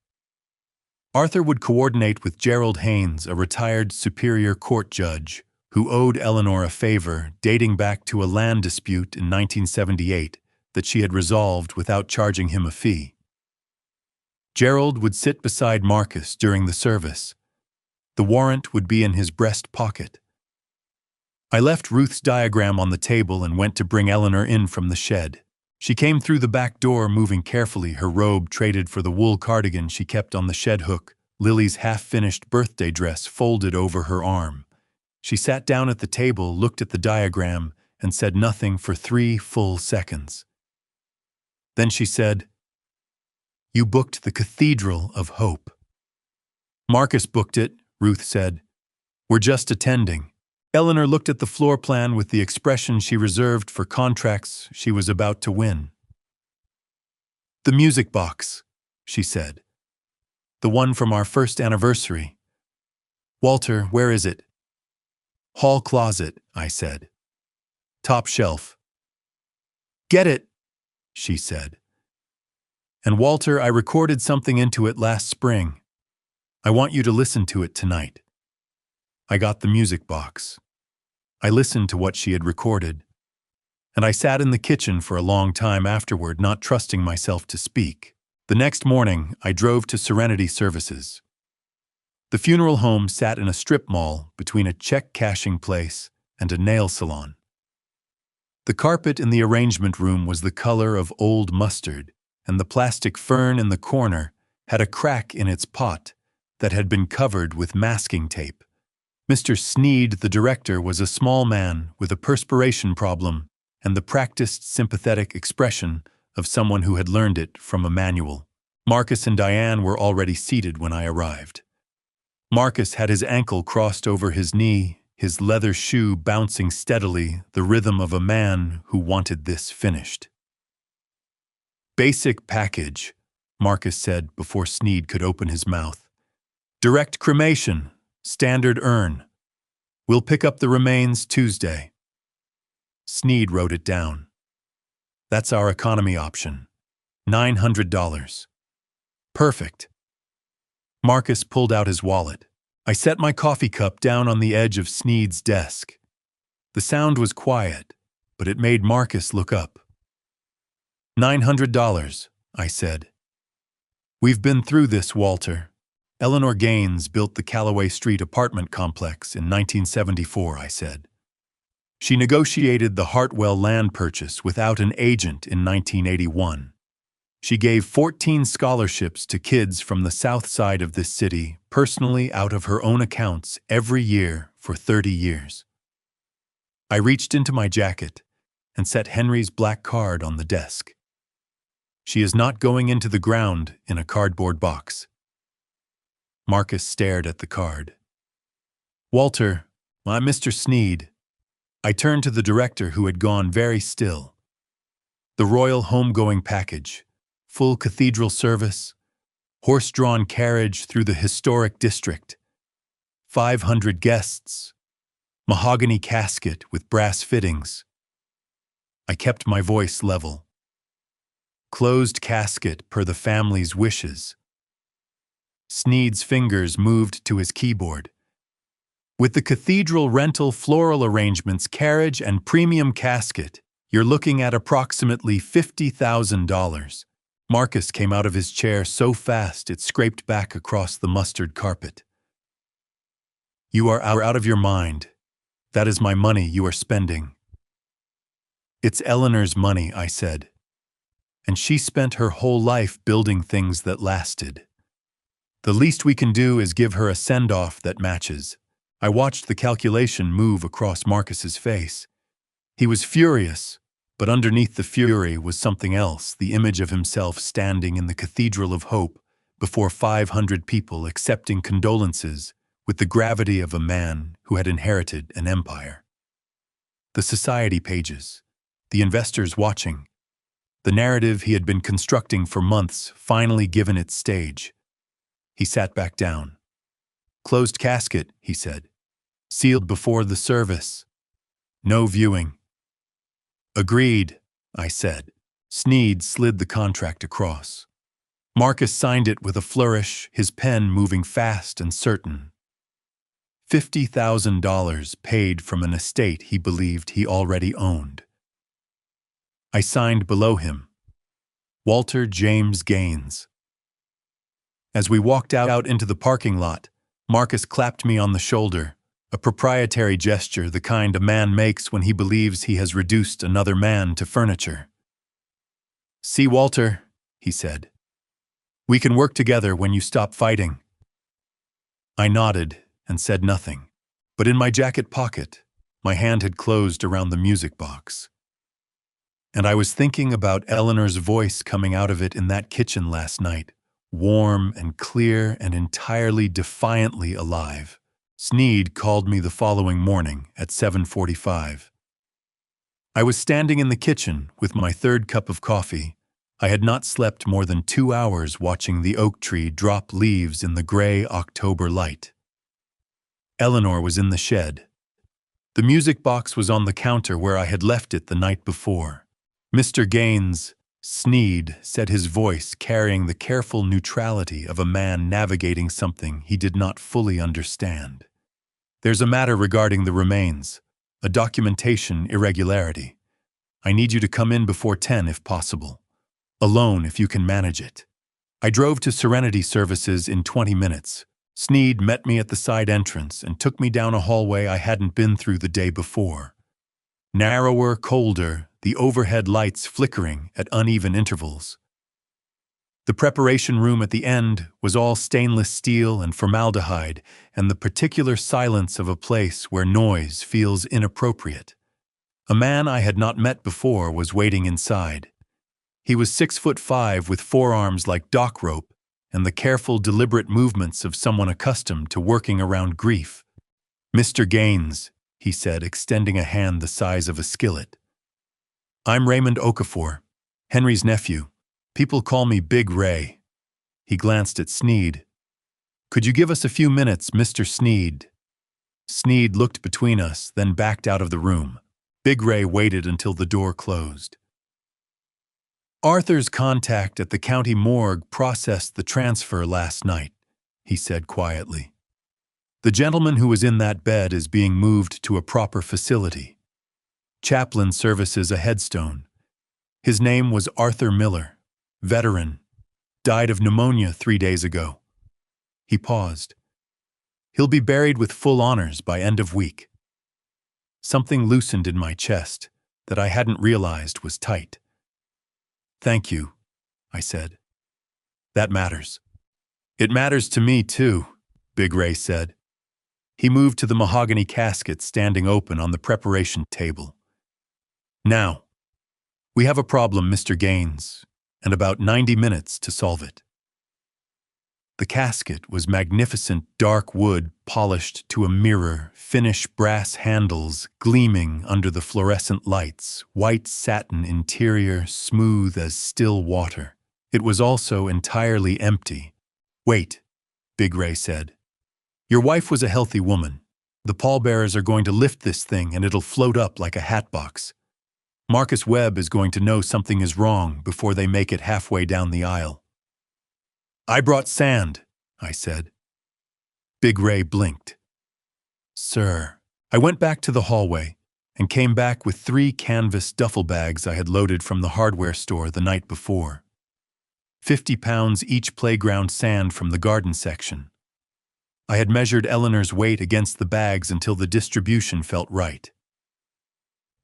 Speaker 1: Arthur would coordinate with Gerald Haynes, a retired Superior Court judge, who owed Eleanor a favor dating back to a land dispute in 1978 that she had resolved without charging him a fee. Gerald would sit beside Marcus during the service. The warrant would be in his breast pocket. I left Ruth's diagram on the table and went to bring Eleanor in from the shed. She came through the back door, moving carefully, her robe traded for the wool cardigan she kept on the shed hook, Lily's half-finished birthday dress folded over her arm. She sat down at the table, looked at the diagram, and said nothing for 3 full seconds. Then she said, "You booked the Cathedral of Hope." "Marcus booked it," Ruth said. "We're just attending." Eleanor looked at the floor plan with the expression she reserved for contracts she was about to win. "The music box," she said. "The one from our first anniversary." "Walter, where is it?" "Hall closet," I said. "Top shelf." "Get it," she said. "And Walter, I recorded something into it last spring. I want you to listen to it tonight." I got the music box. I listened to what she had recorded, and I sat in the kitchen for a long time afterward, not trusting myself to speak. The next morning, I drove to Serenity Services. The funeral home sat in a strip mall between a check-cashing place and a nail salon. The carpet in the arrangement room was the color of old mustard, and the plastic fern in the corner had a crack in its pot that had been covered with masking tape. Mr. Sneed, the director, was a small man with a perspiration problem and the practiced, sympathetic expression of someone who had learned it from a manual. Marcus and Diane were already seated when I arrived. Marcus had his ankle crossed over his knee, his leather shoe bouncing steadily, the rhythm of a man who wanted this finished. Basic package, Marcus said before Sneed could open his mouth. Direct cremation, standard urn. We'll pick up the remains Tuesday. Sneed wrote it down. That's our economy option. $900. Perfect. Marcus pulled out his wallet. I set my coffee cup down on the edge of Sneed's desk. The sound was quiet, but it made Marcus look up. $900, I said. We've been through this, Walter. Eleanor Gaines built the Callaway Street apartment complex in 1974, I said. She negotiated the Hartwell land purchase without an agent in 1981. She gave 14 scholarships to kids from the south side of this city, personally out of her own accounts every year for 30 years. I reached into my jacket and set Henry's black card on the desk. She is not going into the ground in a cardboard box. Marcus stared at the card. Walter, I'm Mr. Sneed. I turned to the director who had gone very still. The royal homegoing package, full cathedral service, horse-drawn carriage through the historic district, 500 guests, mahogany casket with brass fittings. I kept my voice level. Closed casket per the family's wishes. Sneed's fingers moved to his keyboard. With the cathedral rental floral arrangements, carriage, and premium casket, you're looking at approximately $50,000. Marcus came out of his chair so fast it scraped back across the mustard carpet. You are out of your mind. That is my money you are spending. It's Eleanor's money, I said. And she spent her whole life building things that lasted. The least we can do is give her a send-off that matches. I watched the calculation move across Marcus's face. He was furious, but underneath the fury was something else, the image of himself standing in the Cathedral of Hope before 500 people accepting condolences with the gravity of a man who had inherited an empire. The society pages, the investors watching, the narrative he had been constructing for months finally given its stage. He sat back down. Closed casket, he said. Sealed before the service. No viewing. Agreed, I said. Sneed slid the contract across. Marcus signed it with a flourish, his pen moving fast and certain. $50,000 paid from an estate he believed he already owned. I signed below him. Walter James Gaines. As we walked out into the parking lot, Marcus clapped me on the shoulder, a proprietary gesture, the kind a man makes when he believes he has reduced another man to furniture. See, Walter, he said. We can work together when you stop fighting. I nodded and said nothing, but in my jacket pocket, my hand had closed around the music box. And I was thinking about Eleanor's voice coming out of it in that kitchen last night, warm and clear and entirely defiantly alive. Sneed called me the following morning at 7:45. I was standing in the kitchen with my third cup of coffee. I had not slept more than 2 hours watching the oak tree drop leaves in the gray October light. Eleanor was in the shed. The music box was on the counter where I had left it the night before. Mr. Gaines, Sneed, said, his voice carrying the careful neutrality of a man navigating something he did not fully understand. There's a matter regarding the remains, a documentation irregularity. I need you to come in before 10 if possible. Alone if you can manage it. I drove to Serenity Services in 20 minutes. Sneed met me at the side entrance and took me down a hallway I hadn't been through the day before. Narrower, colder, the overhead lights flickering at uneven intervals. The preparation room at the end was all stainless steel and formaldehyde, and the particular silence of a place where noise feels inappropriate. A man I had not met before was waiting inside. He was 6'5" with forearms like dock rope and the careful, deliberate movements of someone accustomed to working around grief. Mr. Gaines, he said, extending a hand the size of a skillet. I'm Raymond Okafor, Henry's nephew. People call me Big Ray. He glanced at Sneed. Could you give us a few minutes, Mr. Sneed? Sneed looked between us, then backed out of the room. Big Ray waited until the door closed. Arthur's contact at the county morgue processed the transfer last night, he said quietly. The gentleman who was in that bed is being moved to a proper facility. Chaplain services a headstone. His name was Arthur Miller, veteran, died of pneumonia 3 days ago. He paused. He'll be buried with full honors by end of week. Something loosened in my chest that I hadn't realized was tight. Thank you, I said. That matters. It matters to me, too, Big Ray said. He moved to the mahogany casket standing open on the preparation table. Now, we have a problem, Mr. Gaines, and about 90 minutes to solve it. The casket was magnificent dark wood polished to a mirror, finished brass handles gleaming under the fluorescent lights, white satin interior smooth as still water. It was also entirely empty. Wait, Big Ray said. Your wife was a healthy woman. The pallbearers are going to lift this thing and it'll float up like a hatbox. Marcus Webb is going to know something is wrong before they make it halfway down the aisle. I brought sand, I said. Big Ray blinked. Sir, I went back to the hallway and came back with 3 canvas duffel bags I had loaded from the hardware store the night before. 50 pounds each playground sand from the garden section. I had measured Eleanor's weight against the bags until the distribution felt right.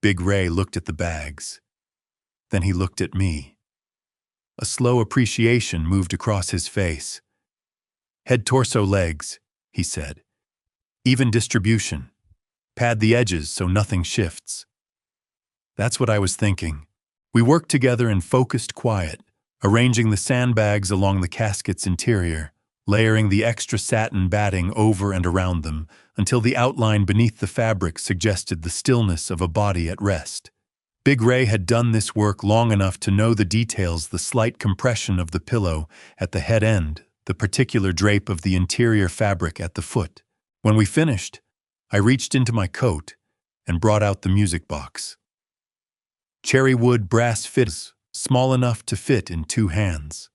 Speaker 1: Big Ray looked at the bags. Then he looked at me. A slow appreciation moved across his face. Head, torso, legs, he said. Even distribution. Pad the edges so nothing shifts. That's what I was thinking. We worked together in focused quiet, arranging the sandbags along the casket's interior, layering the extra satin batting over and around them until the outline beneath the fabric suggested the stillness of a body at rest. Big Ray had done this work long enough to know the details, the slight compression of the pillow at the head end, the particular drape of the interior fabric at the foot. When we finished, I reached into my coat and brought out the music box. Cherry wood brass fiddles, small enough to fit in 2 hands.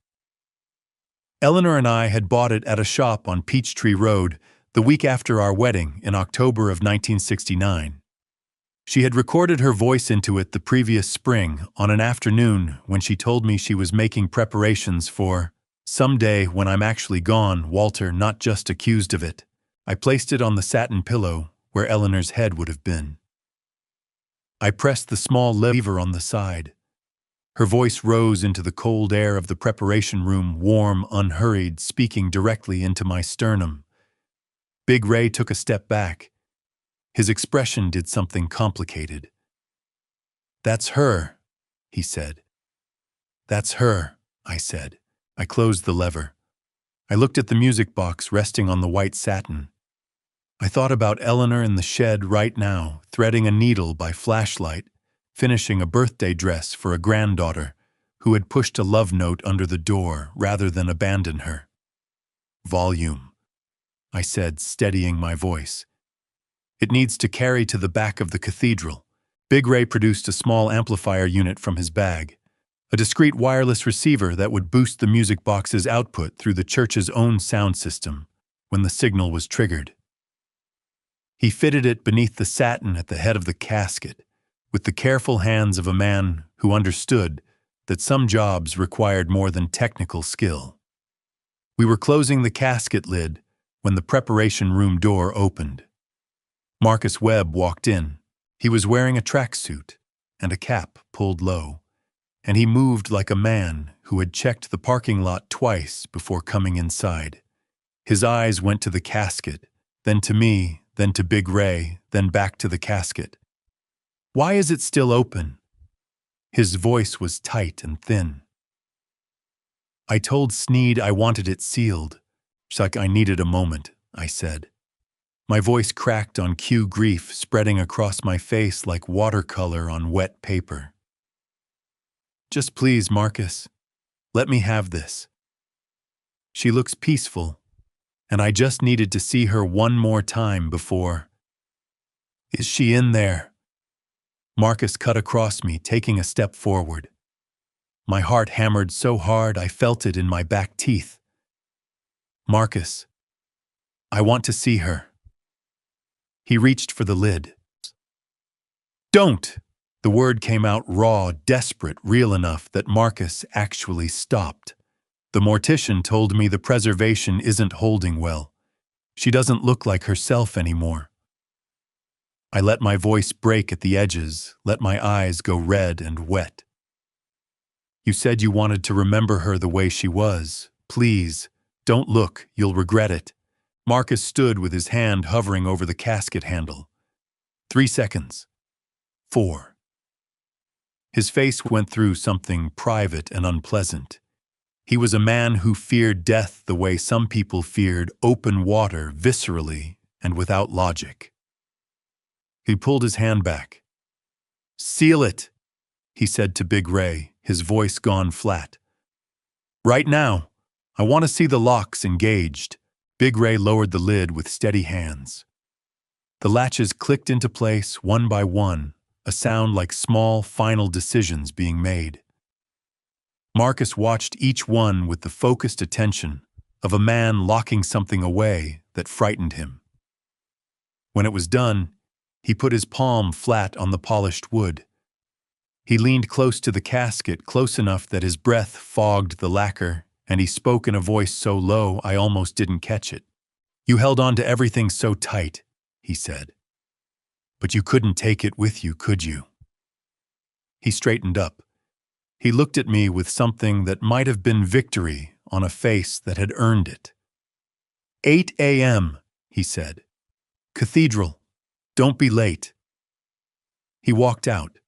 Speaker 1: Eleanor and I had bought it at a shop on Peachtree Road the week after our wedding in October of 1969. She had recorded her voice into it the previous spring on an afternoon when she told me she was making preparations for someday when I'm actually gone, Walter not just accused of it. I placed it on the satin pillow where Eleanor's head would have been. I pressed the small lever on the side. Her voice rose into the cold air of the preparation room, warm, unhurried, speaking directly into my sternum. Big Ray took a step back. His expression did something complicated. That's her, he said. That's her, I said. I closed the lever. I looked at the music box resting on the white satin. I thought about Eleanor in the shed right now, threading a needle by flashlight, finishing a birthday dress for a granddaughter who had pushed a love note under the door rather than abandon her. Volume, I said, steadying my voice. It needs to carry to the back of the cathedral. Big Ray produced a small amplifier unit from his bag, a discrete wireless receiver that would boost the music box's output through the church's own sound system when the signal was triggered. He fitted it beneath the satin at the head of the casket, with the careful hands of a man who understood that some jobs required more than technical skill. We were closing the casket lid when the preparation room door opened. Marcus Webb walked in. He was wearing a tracksuit and a cap pulled low, and he moved like a man who had checked the parking lot twice before coming inside. His eyes went to the casket, then to me, then to Big Ray, then back to the casket. Why is it still open? His voice was tight and thin. I told Sneed I wanted it sealed. It's like I needed a moment, I said. My voice cracked on cue, grief spreading across my face like watercolor on wet paper. Just please, Marcus, Let me have this. She looks peaceful, and I just needed to see her one more time before. Is she in there? Marcus cut across me, taking a step forward. My heart hammered so hard I felt it in my back teeth. Marcus, I want to see her. He reached for the lid. Don't! The word came out raw, desperate, real enough that Marcus actually stopped. The mortician told me the preservation isn't holding well. She doesn't look like herself anymore. I let my voice break at the edges, let my eyes go red and wet. You said you wanted to remember her the way she was. Please, don't look, you'll regret it. Marcus stood with his hand hovering over the casket handle. 3 seconds. 4. His face went through something private and unpleasant. He was a man who feared death the way some people feared open water, viscerally and without logic. He pulled his hand back. Seal it, he said to Big Ray, his voice gone flat. Right now, I want to see the locks engaged. Big Ray lowered the lid with steady hands. The latches clicked into place one by one, a sound like small, final decisions being made. Marcus watched each one with the focused attention of a man locking something away that frightened him. When it was done, he put his palm flat on the polished wood. He leaned close to the casket, close enough that his breath fogged the lacquer, and he spoke in a voice so low I almost didn't catch it. You held on to everything so tight, he said. But you couldn't take it with you, could you? He straightened up. He looked at me with something that might have been victory on a face that had earned it. 8 a.m., he said. Cathedral. Don't be late. He walked out.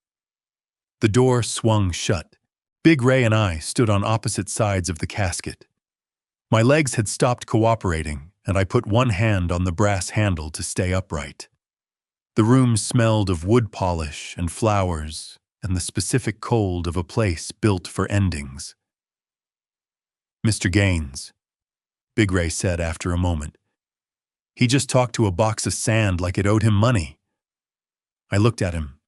Speaker 1: The door swung shut. Big Ray and I stood on opposite sides of the casket. My legs had stopped cooperating, and I put one hand on the brass handle to stay upright. The room smelled of wood polish and flowers and the specific cold of a place built for endings. Mr. Gaines, Big Ray said after a moment. He just talked to a box of sand like it owed him money. I looked at him.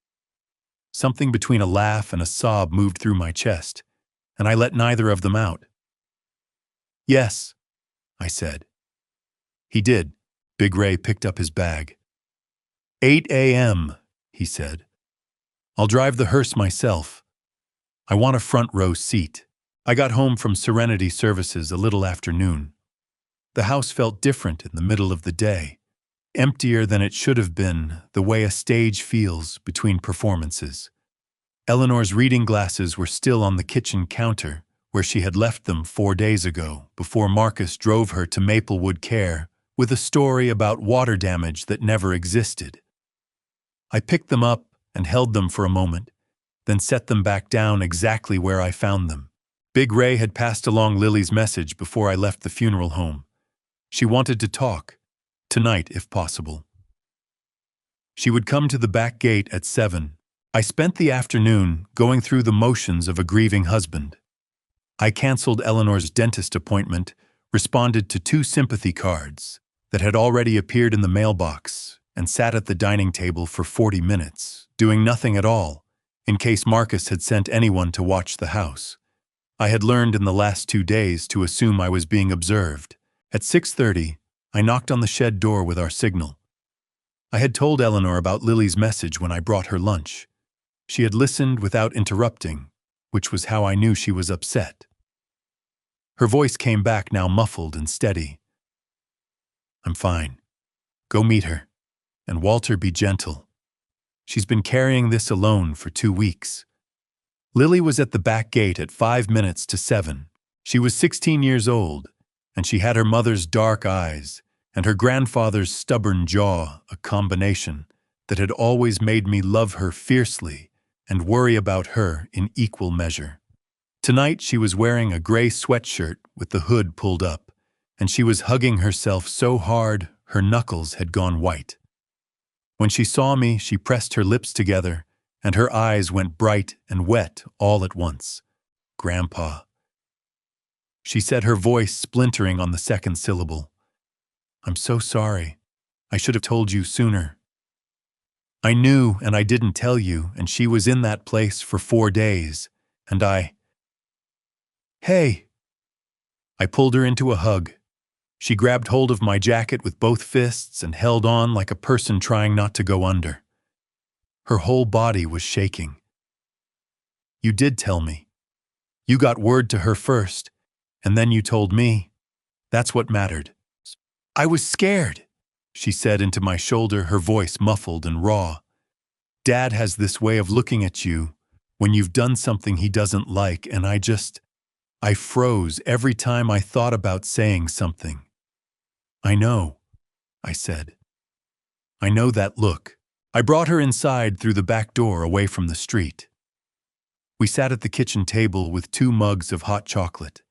Speaker 1: Something between a laugh and a sob moved through my chest, and I let neither of them out. Yes, I said. He did. Big Ray picked up his bag. 8 a.m., he said. I'll drive the hearse myself. I want a front row seat. I got home from Serenity Services a little after noon. The house felt different in the middle of the day, emptier than it should have been, the way a stage feels between performances. Eleanor's reading glasses were still on the kitchen counter, where she had left them 4 days ago, before Marcus drove her to Maplewood Care with a story about water damage that never existed. I picked them up and held them for a moment, then set them back down exactly where I found them. Big Ray had passed along Lily's message before I left the funeral home. She wanted to talk, tonight if possible. She would come to the back gate at 7. I spent the afternoon going through the motions of a grieving husband. I canceled Eleanor's dentist appointment, responded to 2 sympathy cards that had already appeared in the mailbox, and sat at the dining table for 40 minutes, doing nothing at all, in case Marcus had sent anyone to watch the house. I had learned in the last 2 days to assume I was being observed. At 6:30, I knocked on the shed door with our signal. I had told Eleanor about Lily's message when I brought her lunch. She had listened without interrupting, which was how I knew she was upset. Her voice came back, now muffled and steady. I'm fine. Go meet her. And Walter, be gentle. She's been carrying this alone for 2 weeks. Lily was at the back gate at 5 minutes to 7. She was 16 years old, and she had her mother's dark eyes and her grandfather's stubborn jaw, a combination that had always made me love her fiercely and worry about her in equal measure. Tonight she was wearing a gray sweatshirt with the hood pulled up, and she was hugging herself so hard her knuckles had gone white. When she saw me, she pressed her lips together, and her eyes went bright and wet all at once. Grandpa. she said, her voice splintering on the second syllable. I'm so sorry. I should have told you sooner. I knew and I didn't tell you, and she was in that place for 4 days, and Hey! I pulled her into a hug. She grabbed hold of my jacket with both fists and held on like a person trying not to go under. Her whole body was shaking. You did tell me. You got word to her first, and then you told me. That's what mattered. I was scared, she said into my shoulder, her voice muffled and raw. Dad has this way of looking at you when you've done something he doesn't like, and I froze every time I thought about saying something. I know, I said. I know that look. I brought her inside through the back door away from the street. We sat at the kitchen table with 2 mugs of hot chocolate.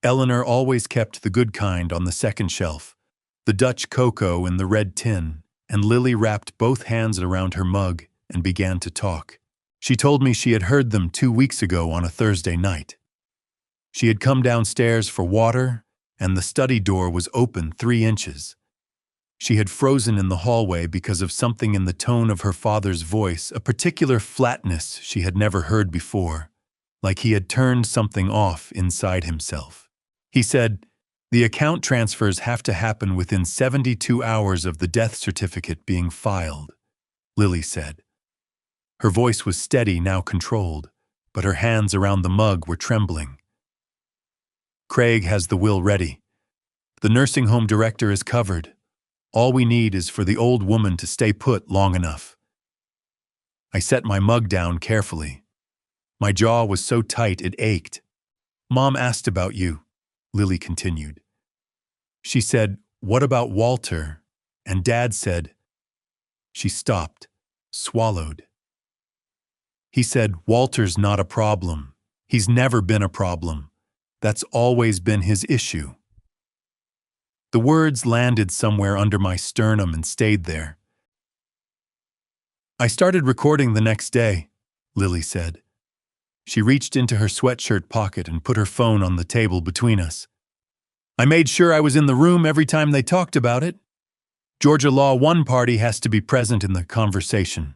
Speaker 1: Eleanor always kept the good kind on the second shelf, the Dutch cocoa in the red tin, and Lily wrapped both hands around her mug and began to talk. She told me she had heard them 2 weeks ago on a Thursday night. She had come downstairs for water, and the study door was open 3 inches. She had frozen in the hallway because of something in the tone of her father's voice, a particular flatness she had never heard before, like he had turned something off inside himself. He said, "The account transfers have to happen within 72 hours of the death certificate being filed," Lily said. Her voice was steady, now controlled, but her hands around the mug were trembling. Craig has the will ready. The nursing home director is covered. All we need is for the old woman to stay put long enough. I set my mug down carefully. My jaw was so tight it ached. Mom asked about you, Lily continued. She said, "What about Walter?" And Dad said. She stopped, swallowed. He said, "Walter's not a problem. He's never been a problem. That's always been his issue." The words landed somewhere under my sternum and stayed there. I started recording the next day, Lily said. She reached into her sweatshirt pocket and put her phone on the table between us. I made sure I was in the room every time they talked about it. Georgia Law 1 party has to be present in the conversation.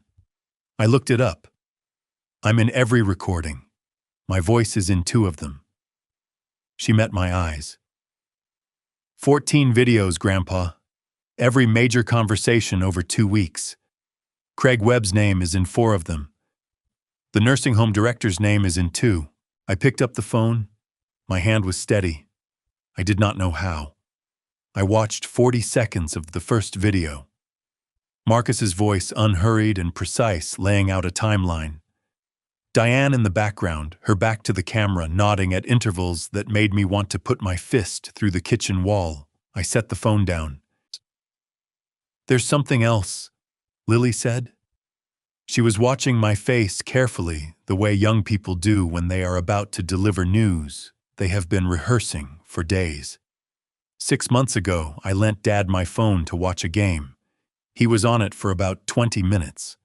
Speaker 1: I looked it up. I'm in every recording. My voice is in 2 of them. She met my eyes. 14 videos, Grandpa. Every major conversation over 2 weeks. Craig Webb's name is in 4 of them. The nursing home director's name is in 2. I picked up the phone. My hand was steady. I did not know how. I watched 40 seconds of the first video. Marcus's voice unhurried and precise, laying out a timeline. Diane in the background, her back to the camera, nodding at intervals that made me want to put my fist through the kitchen wall. I set the phone down. There's something else, Lily said. She was watching my face carefully, the way young people do when they are about to deliver news they have been rehearsing for days. 6 months ago, I lent Dad my phone to watch a game. He was on it for about 20 minutes.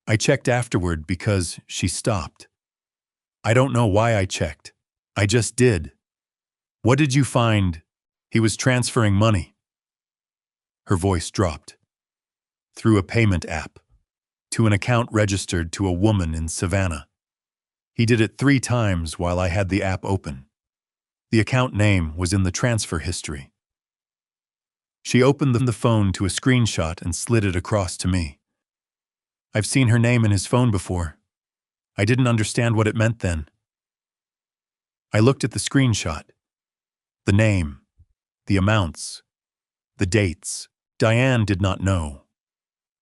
Speaker 1: I checked afterward because she stopped. I don't know why I checked. I just did. What did you find? He was transferring money. Her voice dropped. Through a payment app. To an account registered to a woman in Savannah. He did it 3 times while I had the app open. The account name was in the transfer history. She opened the phone to a screenshot and slid it across to me. I've seen her name in his phone before. I didn't understand what it meant then. I looked at the screenshot. The name, the amounts, the dates. Diane did not know.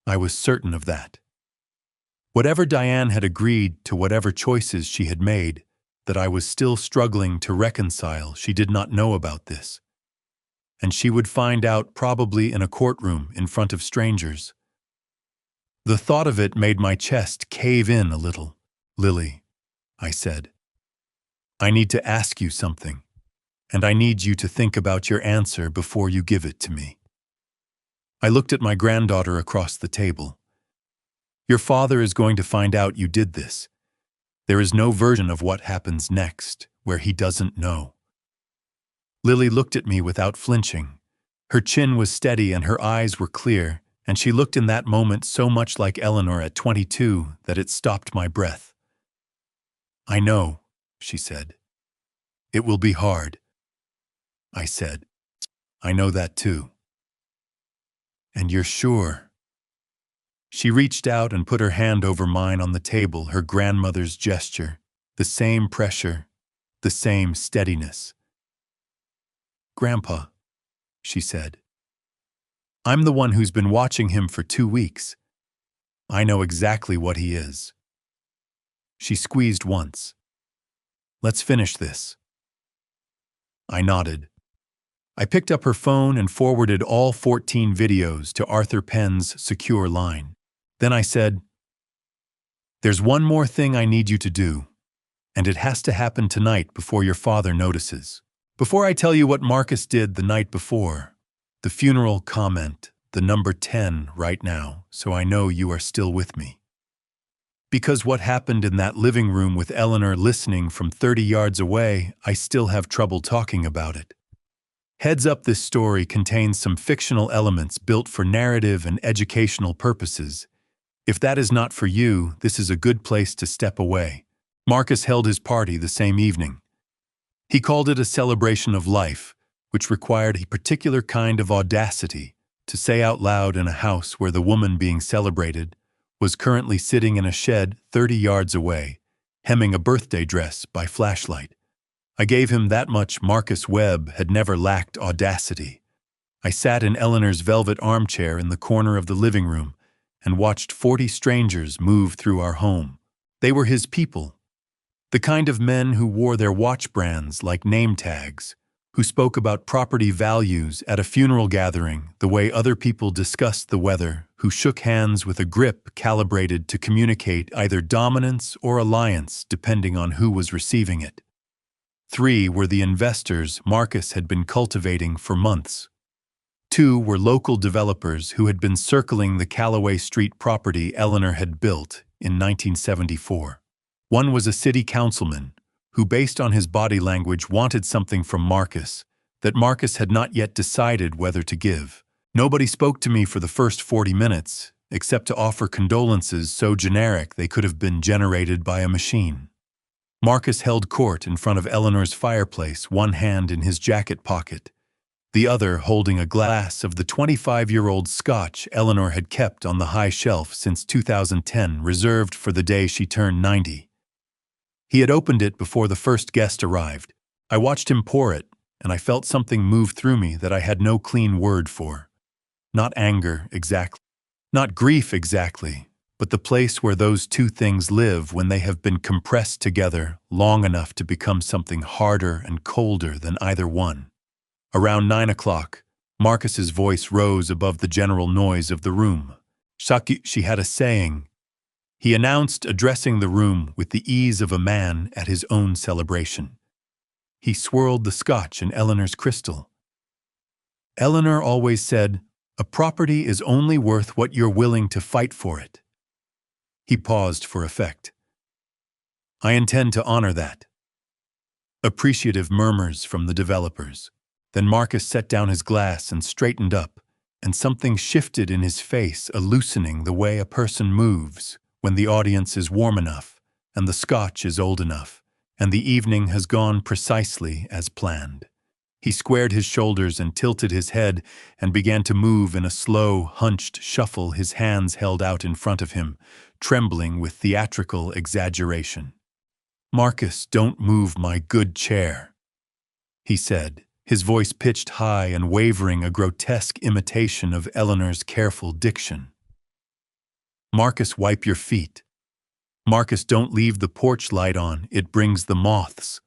Speaker 1: I was certain of that. Whatever Diane had agreed to, whatever choices she had made, that I was still struggling to reconcile, she did not know about this. And she would find out probably in a courtroom in front of strangers. The thought of it made my chest cave in a little. Lily, I said, I need to ask you something, and I need you to think about your answer before you give it to me. I looked at my granddaughter across the table. Your father is going to find out you did this. There is no version of what happens next where he doesn't know. Lily looked at me without flinching. Her chin was steady and her eyes were clear, and she looked in that moment so much like Eleanor at 22 that it stopped my breath. "I know," she said. "It will be hard." I said, "I know that too." "And you're sure?" She reached out and put her hand over mine on the table, her grandmother's gesture, the same pressure, the same steadiness. "Grandpa," she said, "I'm the one who's been watching him for 2 weeks. I know exactly what he is." She squeezed once. "Let's finish this." I nodded. I picked up her phone and forwarded all 14 videos to Arthur Penn's secure line. Then I said, "There's one more thing I need you to do, and it has to happen tonight before your father notices. Before I tell you what Marcus did the night before, the funeral comment, the number 10 right now, so I know you are still with me. Because what happened in that living room with Eleanor listening from 30 yards away, I still have trouble talking about it. Heads up, this story contains some fictional elements built for narrative and educational purposes. If that is not for you, this is a good place to step away." Marcus held his party the same evening. He called it a celebration of life, which required a particular kind of audacity to say out loud in a house where the woman being celebrated was currently sitting in a shed 30 yards away, hemming a birthday dress by flashlight. I gave him that much. Marcus Webb had never lacked audacity. I sat in Eleanor's velvet armchair in the corner of the living room and watched 40 strangers move through our home. They were his people, the kind of men who wore their watch brands like name tags, who spoke about property values at a funeral gathering the way other people discussed the weather, who shook hands with a grip calibrated to communicate either dominance or alliance depending on who was receiving it. 3 were the investors Marcus had been cultivating for months. 2 were local developers who had been circling the Callaway Street property Eleanor had built in 1974. 1 was a city councilman who, based on his body language, wanted something from Marcus that Marcus had not yet decided whether to give. Nobody spoke to me for the first 40 minutes, except to offer condolences so generic they could have been generated by a machine. Marcus held court in front of Eleanor's fireplace, one hand in his jacket pocket, the other holding a glass of the 25-year-old scotch Eleanor had kept on the high shelf since 2010, reserved for the day she turned 90. He had opened it before the first guest arrived. I watched him pour it, and I felt something move through me that I had no clean word for. Not anger exactly, not grief exactly, but the place where those two things live when they have been compressed together long enough to become something harder and colder than either one. Around 9 o'clock, Marcus's voice rose above the general noise of the room. She had a saying. He announced, addressing the room with the ease of a man at his own celebration. He swirled the scotch in Eleanor's crystal. Eleanor always said, "A property is only worth what you're willing to fight for it." He paused for effect. "I intend to honor that." Appreciative murmurs from the developers. Then Marcus set down his glass and straightened up, and something shifted in his face, a loosening the way a person moves when the audience is warm enough and the scotch is old enough, and the evening has gone precisely as planned. He squared his shoulders and tilted his head and began to move in a slow, hunched shuffle, his hands held out in front of him, trembling with theatrical exaggeration. "Marcus, don't move my good chair," he said, his voice pitched high and wavering, a grotesque imitation of Eleanor's careful diction. "Marcus, wipe your feet. Marcus, don't leave the porch light on, it brings the moths."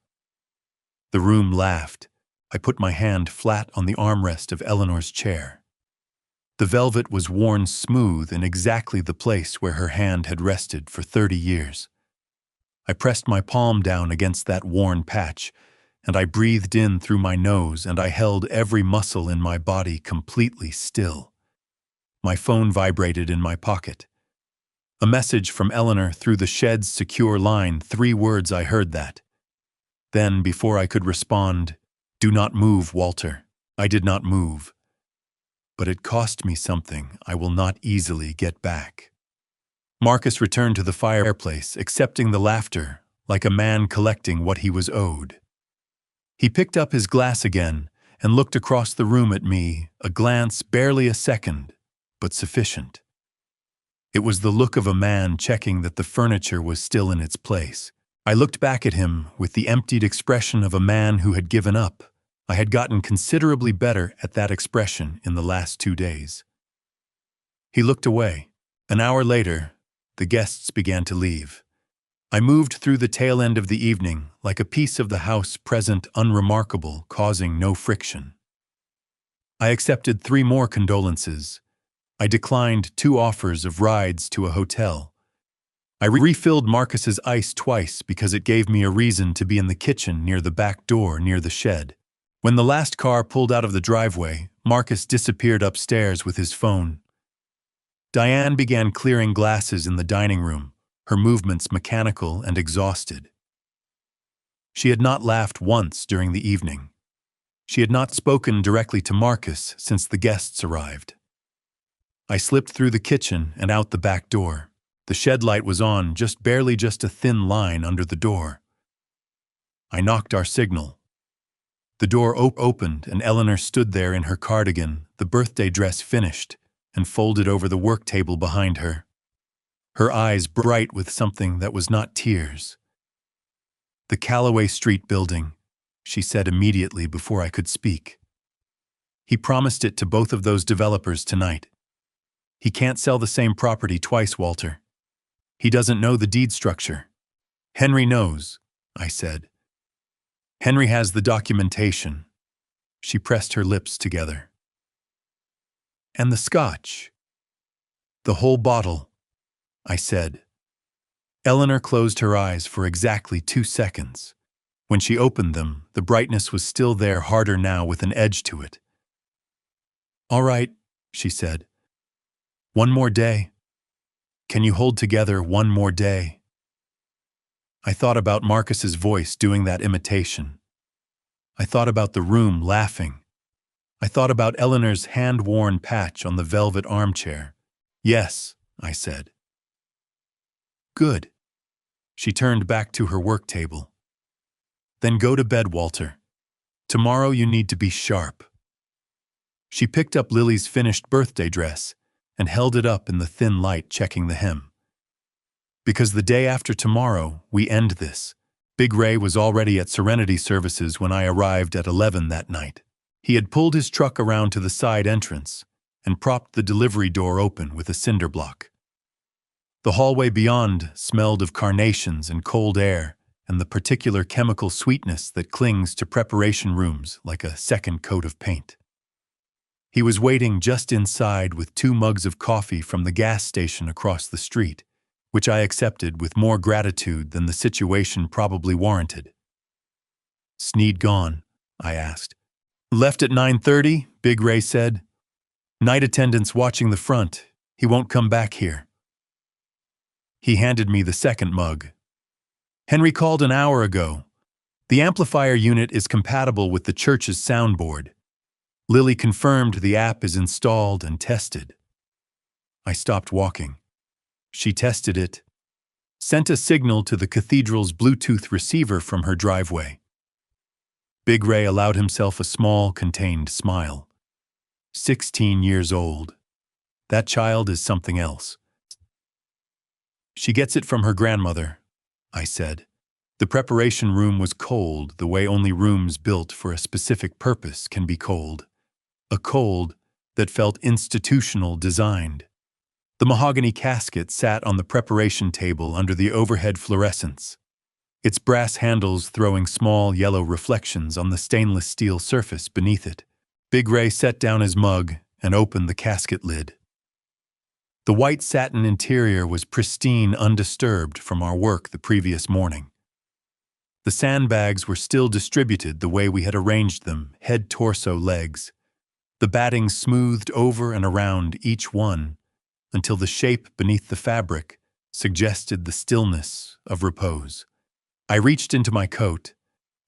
Speaker 1: The room laughed. I put my hand flat on the armrest of Eleanor's chair. The velvet was worn smooth in exactly the place where her hand had rested for 30 years. I pressed my palm down against that worn patch, and I breathed in through my nose, and I held every muscle in my body completely still. My phone vibrated in my pocket. A message from Eleanor through the shed's secure line, 3 words. I heard that. Then, before I could respond, Do not move, Walter. I did not move. But it cost me something I will not easily get back. Marcus returned to the fireplace, accepting the laughter, like a man collecting what he was owed. He picked up his glass again and looked across the room at me, a glance barely a second, but sufficient. It was the look of a man checking that the furniture was still in its place. I looked back at him with the emptied expression of a man who had given up. I had gotten considerably better at that expression in the last 2 days. He looked away. An hour later, the guests began to leave. I moved through the tail end of the evening like a piece of the house present unremarkable, causing no friction. I accepted 3 more condolences. I declined 2 offers of rides to a hotel. I refilled Marcus's ice twice because it gave me a reason to be in the kitchen near the back door near the shed. When the last car pulled out of the driveway, Marcus disappeared upstairs with his phone. Diane began clearing glasses in the dining room, her movements mechanical and exhausted. She had not laughed once during the evening. She had not spoken directly to Marcus since the guests arrived. I slipped through the kitchen and out the back door. The shed light was on, barely a thin line under the door. I knocked our signal. The door opened and Eleanor stood there in her cardigan, the birthday dress finished, and folded over the work table behind her. Her eyes bright with something that was not tears. "The Callaway Street building," she said immediately before I could speak. "He promised it to both of those developers tonight. He can't sell the same property twice, Walter. He doesn't know the deed structure." "Henry knows," I said. "Henry has the documentation." She pressed her lips together. "And the scotch?" "The whole bottle," I said. Eleanor closed her eyes for exactly 2 seconds. When she opened them, the brightness was still there, harder now with an edge to it. "All right," she said. "One more day. Can you hold together one more day?" I thought about Marcus's voice doing that imitation. I thought about the room laughing. I thought about Eleanor's hand-worn patch on the velvet armchair. "Yes," I said. "Good." She turned back to her work table. "Then go to bed, Walter. Tomorrow you need to be sharp." She picked up Lily's finished birthday dress and held it up in the thin light, checking the hem. "Because the day after tomorrow, we end this." Big Ray was already at Serenity Services when I arrived at 11 that night. He had pulled his truck around to the side entrance and propped the delivery door open with a cinder block. The hallway beyond smelled of carnations and cold air and the particular chemical sweetness that clings to preparation rooms like a second coat of paint. He was waiting just inside with 2 mugs of coffee from the gas station across the street, which I accepted with more gratitude than the situation probably warranted. "Sneed gone?" I asked. "Left at 9:30, Big Ray said. "Night attendants watching the front. He won't come back here." He handed me the second mug. "Henry called an hour ago. The amplifier unit is compatible with the church's soundboard. Lily confirmed the app is installed and tested." I stopped walking. She tested it, sent a signal to the cathedral's Bluetooth receiver from her driveway. Big Ray allowed himself a small, contained smile. 16 years old. That child is something else. "She gets it from her grandmother," I said. The preparation room was cold, the way only rooms built for a specific purpose can be cold. A cold that felt institutional, designed. The mahogany casket sat on the preparation table under the overhead fluorescence, its brass handles throwing small yellow reflections on the stainless steel surface beneath it. Big Ray set down his mug and opened the casket lid. The white satin interior was pristine, undisturbed from our work the previous morning. The sandbags were still distributed the way we had arranged them, head, torso, legs. The batting smoothed over and around each one until the shape beneath the fabric suggested the stillness of repose. I reached into my coat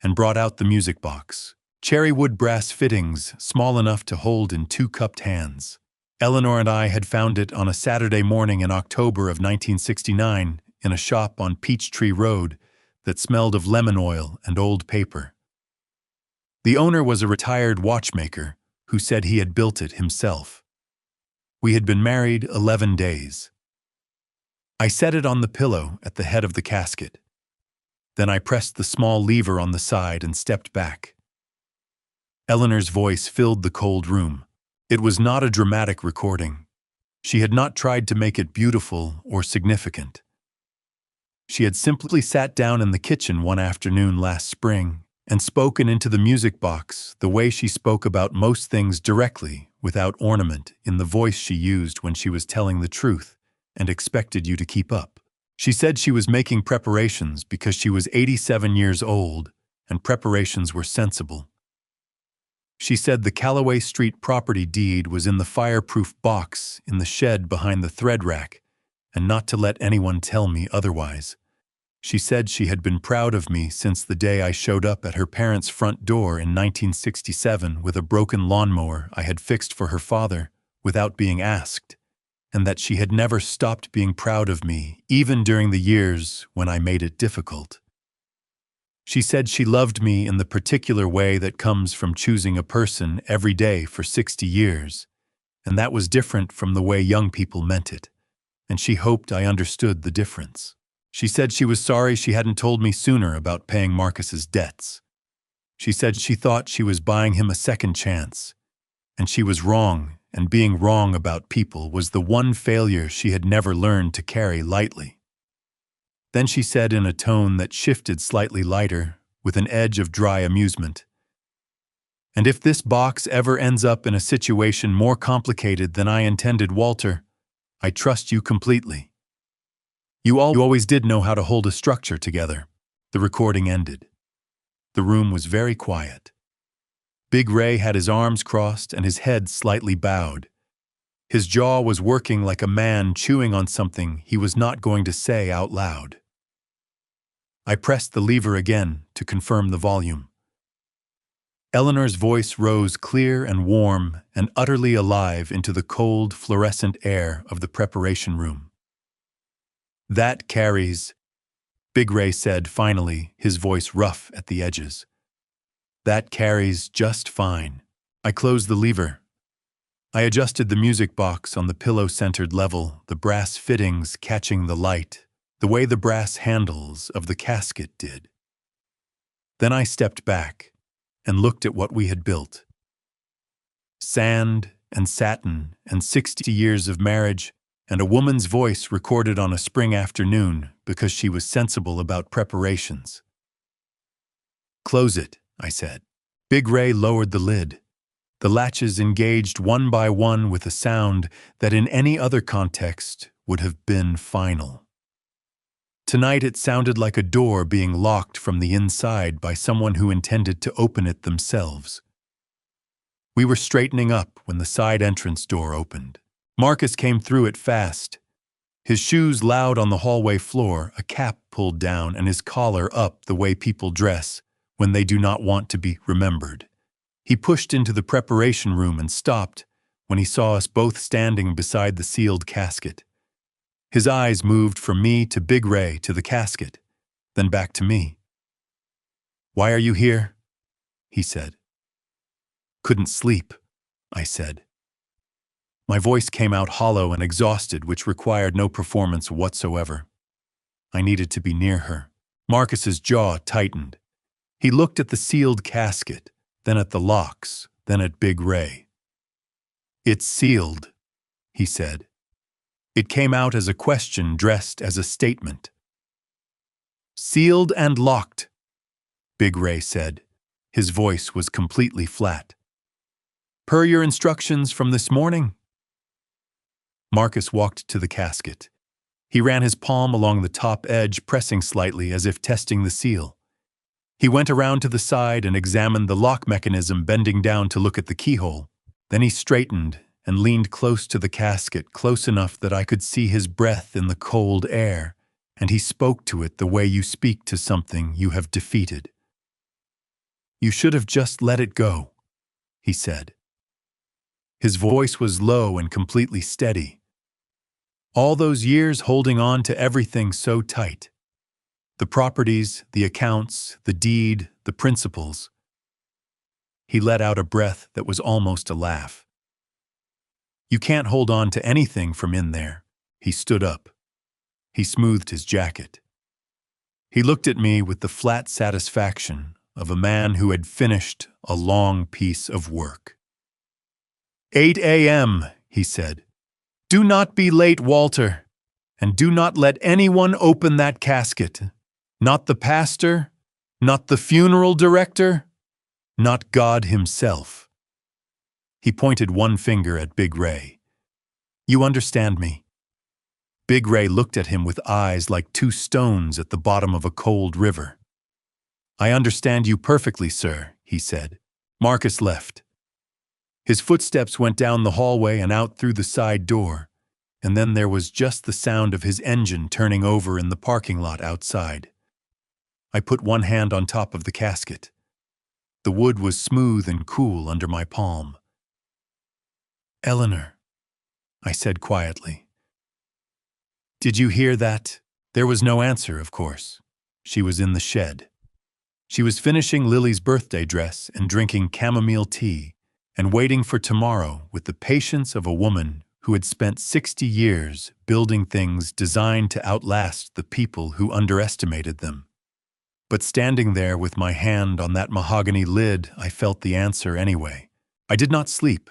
Speaker 1: and brought out the music box. Cherry wood brass fittings, small enough to hold in two cupped hands. Eleanor and I had found it on a Saturday morning in October of 1969 in a shop on Peachtree Road that smelled of lemon oil and old paper. The owner was a retired watchmaker who said he had built it himself. We had been married 11 days. I set it on the pillow at the head of the casket. Then I pressed the small lever on the side and stepped back. Eleanor's voice filled the cold room. It was not a dramatic recording. She had not tried to make it beautiful or significant. She had simply sat down in the kitchen one afternoon last spring and spoken into the music box the way she spoke about most things directly, without ornament, in the voice she used when she was telling the truth and expected you to keep up. She said she was making preparations because she was 87 years old and preparations were sensible. She said the Callaway Street property deed was in the fireproof box in the shed behind the thread rack, and not to let anyone tell me otherwise. She said she had been proud of me since the day I showed up at her parents' front door in 1967 with a broken lawnmower I had fixed for her father without being asked, and that she had never stopped being proud of me, even during the years when I made it difficult. She said she loved me in the particular way that comes from choosing a person every day for 60 years, and that was different from the way young people meant it, and she hoped I understood the difference. She said she was sorry she hadn't told me sooner about paying Marcus's debts. She said she thought she was buying him a second chance, and she was wrong, and being wrong about people was the one failure she had never learned to carry lightly. Then she said in a tone that shifted slightly lighter, with an edge of dry amusement, "And if this box ever ends up in a situation more complicated than I intended, Walter, I trust you completely. You always did know how to hold a structure together." The recording ended. The room was very quiet. Big Ray had his arms crossed and his head slightly bowed. His jaw was working like a man chewing on something he was not going to say out loud. I pressed the lever again to confirm the volume. Eleanor's voice rose clear and warm and utterly alive into the cold, fluorescent air of the preparation room. "That carries," Big Ray said finally, his voice rough at the edges. "That carries just fine." I closed the lever. I adjusted the music box on the pillow-centered level, the brass fittings catching the light, the way the brass handles of the casket did. Then I stepped back and looked at what we had built. Sand and satin and 60 years of marriage and a woman's voice recorded on a spring afternoon because she was sensible about preparations. "Close it," I said. Big Ray lowered the lid. The latches engaged one by one with a sound that in any other context would have been final. Tonight it sounded like a door being locked from the inside by someone who intended to open it themselves. We were straightening up when the side entrance door opened. Marcus came through it fast, his shoes loud on the hallway floor, a cap pulled down and his collar up the way people dress when they do not want to be remembered. He pushed into the preparation room and stopped when he saw us both standing beside the sealed casket. His eyes moved from me to Big Ray to the casket, then back to me. "Why are you here?" he said. "Couldn't sleep," I said. My voice came out hollow and exhausted, which required no performance whatsoever. I needed to be near her. Marcus's jaw tightened. He looked at the sealed casket, then at the locks, then at Big Ray. "It's sealed," he said. It came out as a question dressed as a statement. "Sealed and locked," Big Ray said. His voice was completely flat. "Per your instructions from this morning." Marcus walked to the casket. He ran his palm along the top edge, pressing slightly as if testing the seal. He went around to the side and examined the lock mechanism, bending down to look at the keyhole. Then he straightened and leaned close to the casket, close enough that I could see his breath in the cold air, and he spoke to it the way you speak to something you have defeated. "You should have just let it go," he said. His voice was low and completely steady. All those years holding on to everything so tight. The properties, the accounts, the deed, the principles. He let out a breath that was almost a laugh. "You can't hold on to anything from in there." He stood up. He smoothed his jacket. He looked at me with the flat satisfaction of a man who had finished a long piece of work. 8 a.m., he said. "Do not be late, Walter, and do not let anyone open that casket. Not the pastor, not the funeral director, not God himself." He pointed one finger at Big Ray. "You understand me?" Big Ray looked at him with eyes like two stones at the bottom of a cold river. "I understand you perfectly, sir," he said. Marcus left. His footsteps went down the hallway and out through the side door, and then there was just the sound of his engine turning over in the parking lot outside. I put one hand on top of the casket. The wood was smooth and cool under my palm. "Eleanor," I said quietly. "Did you hear that?" There was no answer, of course. She was in the shed. She was finishing Lily's birthday dress and drinking chamomile tea and waiting for tomorrow with the patience of a woman who had spent 60 years building things designed to outlast the people who underestimated them. But standing there with my hand on that mahogany lid, I felt the answer anyway. I did not sleep.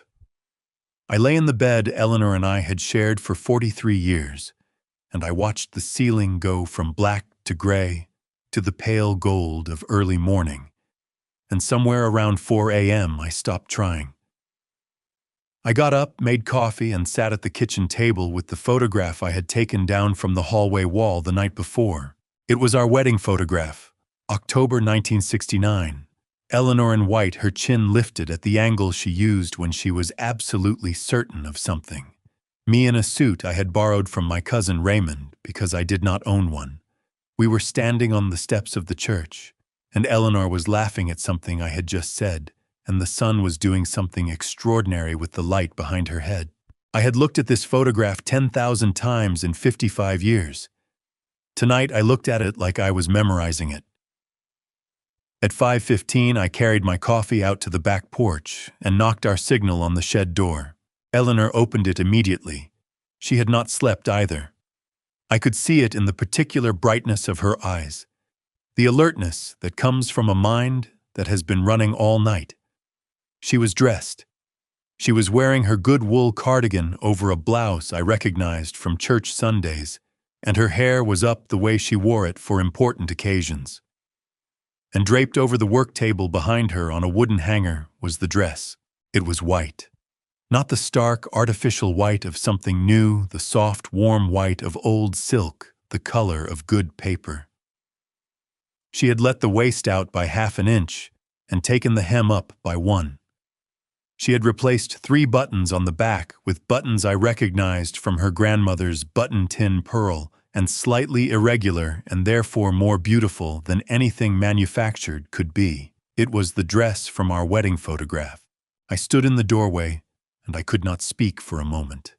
Speaker 1: I lay in the bed Eleanor and I had shared for 43 years, and I watched the ceiling go from black to gray to the pale gold of early morning, and somewhere around 4 a.m. I stopped trying. I got up, made coffee, and sat at the kitchen table with the photograph I had taken down from the hallway wall the night before. It was our wedding photograph, October 1969. Eleanor in white, her chin lifted at the angle she used when she was absolutely certain of something. Me in a suit I had borrowed from my cousin Raymond because I did not own one. We were standing on the steps of the church, and Eleanor was laughing at something I had just said, and the sun was doing something extraordinary with the light behind her head. I had looked at this photograph 10,000 times in 55 years. Tonight I looked at it like I was memorizing it. At 5:15, I carried my coffee out to the back porch and knocked our signal on the shed door. Eleanor opened it immediately. She had not slept either. I could see it in the particular brightness of her eyes, the alertness that comes from a mind that has been running all night. She was dressed. She was wearing her good wool cardigan over a blouse I recognized from church Sundays, and her hair was up the way she wore it for important occasions. And draped over the work table behind her on a wooden hanger was the dress. It was white. Not the stark, artificial white of something new, the soft, warm white of old silk, the color of good paper. She had let the waist out by 1/2 inch and taken the hem up by 1. She had replaced 3 buttons on the back with buttons I recognized from her grandmother's button-tin pearl, and slightly irregular and therefore more beautiful than anything manufactured could be. It was the dress from our wedding photograph. I stood in the doorway, and I could not speak for a moment.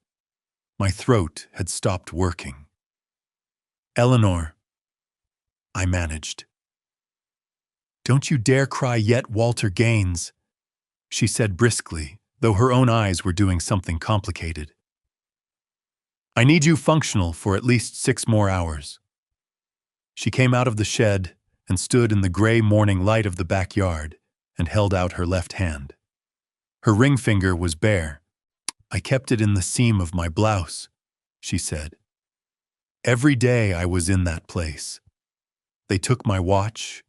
Speaker 1: My throat had stopped working. "Eleanor," I managed. "Don't you dare cry yet, Walter Gaines," she said briskly, though her own eyes were doing something complicated. "I need you functional for at least 6 more hours." She came out of the shed and stood in the gray morning light of the backyard and held out her left hand. Her ring finger was bare. "I kept it in the seam of my blouse," she said. "Every day I was in that place. They took my watch,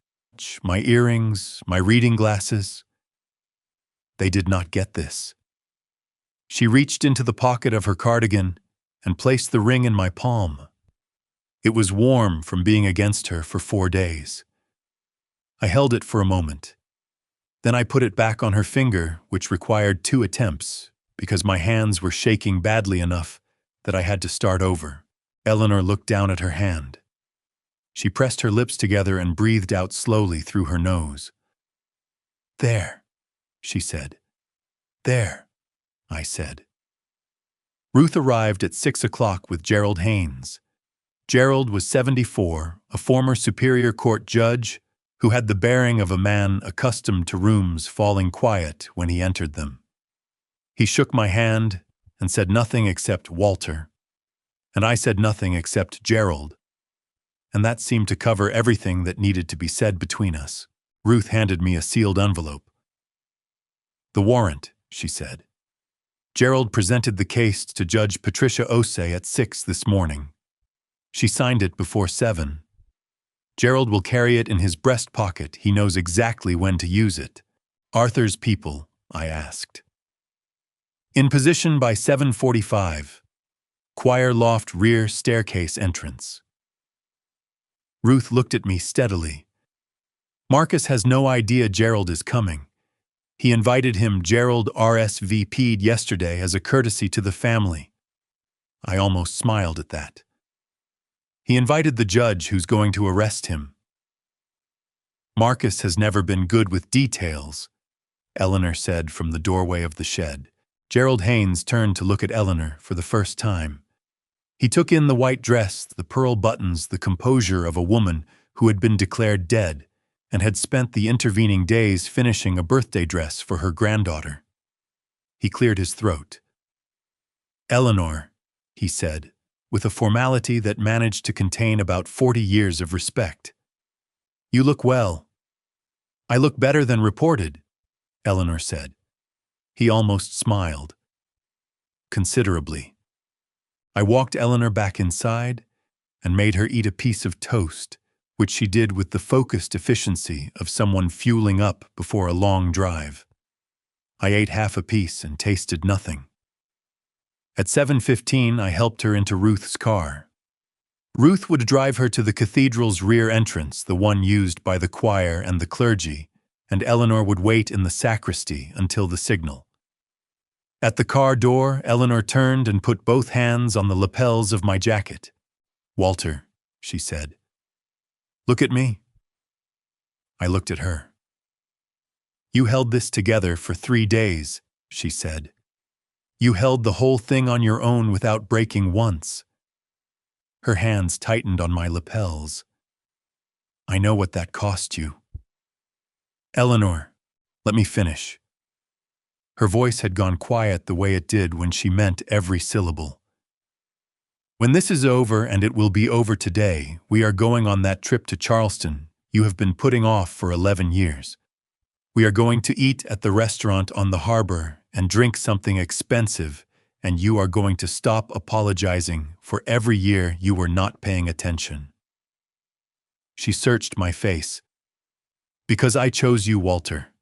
Speaker 1: my earrings, my reading glasses. They did not get this." She reached into the pocket of her cardigan and placed the ring in my palm. It was warm from being against her for 4 days. I held it for a moment. Then I put it back on her finger, which required 2 attempts, because my hands were shaking badly enough that I had to start over. Eleanor looked down at her hand. She pressed her lips together and breathed out slowly through her nose. There, she said. There, I said. Ruth arrived at 6 o'clock with Gerald Haynes. Gerald was 74, a former Superior Court judge who had the bearing of a man accustomed to rooms falling quiet when he entered them. He shook my hand and said nothing except Walter, and I said nothing except Gerald, and that seemed to cover everything that needed to be said between us. Ruth handed me a sealed envelope. The warrant, she said. Gerald presented the case to Judge Patricia Osei at 6 this morning. She signed it before 7. Gerald will carry it in his breast pocket. He knows exactly when to use it. Arthur's people, I asked. In position by 7:45. Choir loft rear staircase entrance. Ruth looked at me steadily. Marcus has no idea Gerald is coming. He invited him. Gerald RSVP'd yesterday as a courtesy to the family. I almost smiled at that. He invited the judge who's going to arrest him. Marcus has never been good with details, Eleanor said from the doorway of the shed. Gerald Haynes turned to look at Eleanor for the first time. He took in the white dress, the pearl buttons, the composure of a woman who had been declared dead and had spent the intervening days finishing a birthday dress for her granddaughter. He cleared his throat. Eleanor, he said, with a formality that managed to contain about 40 years of respect. You look well. I look better than reported, Eleanor said. He almost smiled. Considerably. I walked Eleanor back inside and made her eat a piece of toast, which she did with the focused efficiency of someone fueling up before a long drive. I ate half a piece and tasted nothing. At 7:15, I helped her into Ruth's car. Ruth would drive her to the cathedral's rear entrance, the one used by the choir and the clergy, and Eleanor would wait in the sacristy until the signal. At the car door, Eleanor turned and put both hands on the lapels of my jacket. Walter, she said. Look at me. I looked at her. You held this together for 3 days, she said. You held the whole thing on your own without breaking once. Her hands tightened on my lapels. I know what that cost you. Eleanor, let me finish. Her voice had gone quiet the way it did when she meant every syllable. When this is over, and it will be over today, we are going on that trip to Charleston you have been putting off for 11 years. We are going to eat at the restaurant on the harbor and drink something expensive, and you are going to stop apologizing for every year you were not paying attention. She searched my face. Because I chose you, Walter.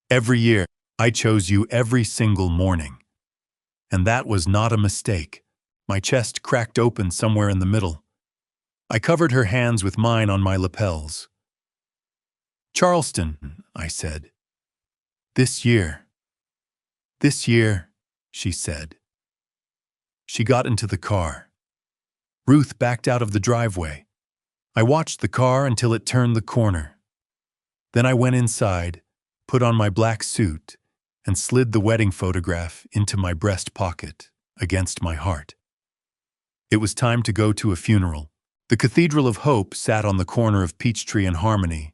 Speaker 1: Every year, I chose you every single morning. And that was not a mistake. My chest cracked open somewhere in the middle. I covered her hands with mine on my lapels. Charleston, I said. This year, she said. She got into the car. Ruth backed out of the driveway. I watched the car until it turned the corner. Then I went inside, put on my black suit, and slid the wedding photograph into my breast pocket, against my heart. It was time to go to a funeral. The Cathedral of Hope sat on the corner of Peachtree and Harmony,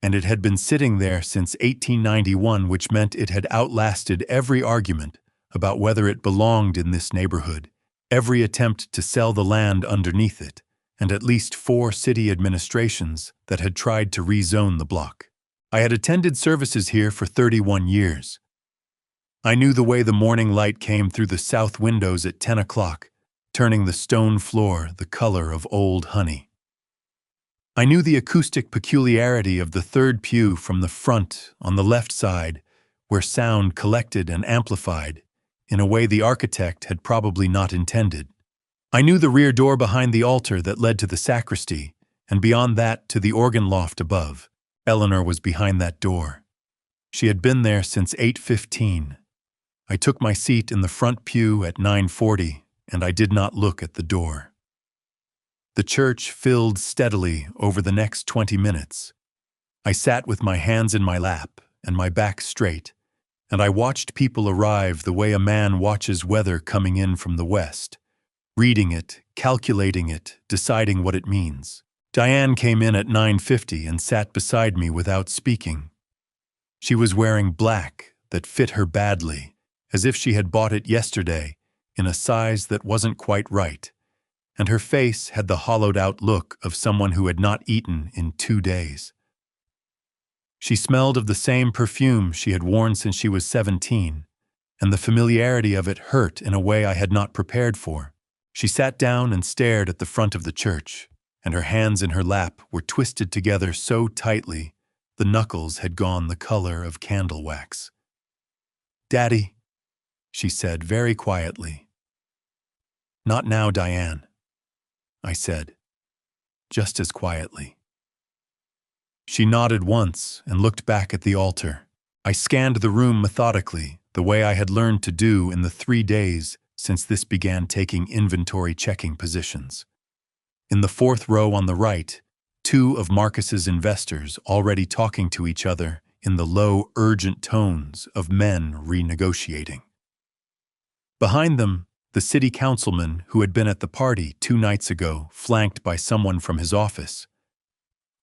Speaker 1: and it had been sitting there since 1891, which meant it had outlasted every argument about whether it belonged in this neighborhood, every attempt to sell the land underneath it, and at least 4 city administrations that had tried to rezone the block. I had attended services here for 31 years. I knew the way the morning light came through the south windows at 10 o'clock, turning the stone floor the color of old honey. I knew the acoustic peculiarity of the third pew from the front on the left side, where sound collected and amplified in a way the architect had probably not intended. I knew the rear door behind the altar that led to the sacristy, and beyond that to the organ loft above. Eleanor was behind that door. She had been there since 8:15. I took my seat in the front pew at 9:40, and I did not look at the door. The church filled steadily over the next 20 minutes. I sat with my hands in my lap and my back straight, and I watched people arrive the way a man watches weather coming in from the west, reading it, calculating it, deciding what it means. Diane came in at 9:50 and sat beside me without speaking. She was wearing black that fit her badly, as if she had bought it yesterday in a size that wasn't quite right, and her face had the hollowed-out look of someone who had not eaten in 2 days. She smelled of the same perfume she had worn since she was 17, and the familiarity of it hurt in a way I had not prepared for. She sat down and stared at the front of the church, and her hands in her lap were twisted together so tightly the knuckles had gone the color of candle wax. "Daddy," she said very quietly. "Not now, Diane," I said, just as quietly. She nodded once and looked back at the altar. I scanned the room methodically, the way I had learned to do in the 3 days since this began taking inventory checking positions. In the 4th row on the right, 2 of Marcus's investors already talking to each other in the low, urgent tones of men renegotiating. Behind them, the city councilman who had been at the party 2 nights ago, flanked by someone from his office.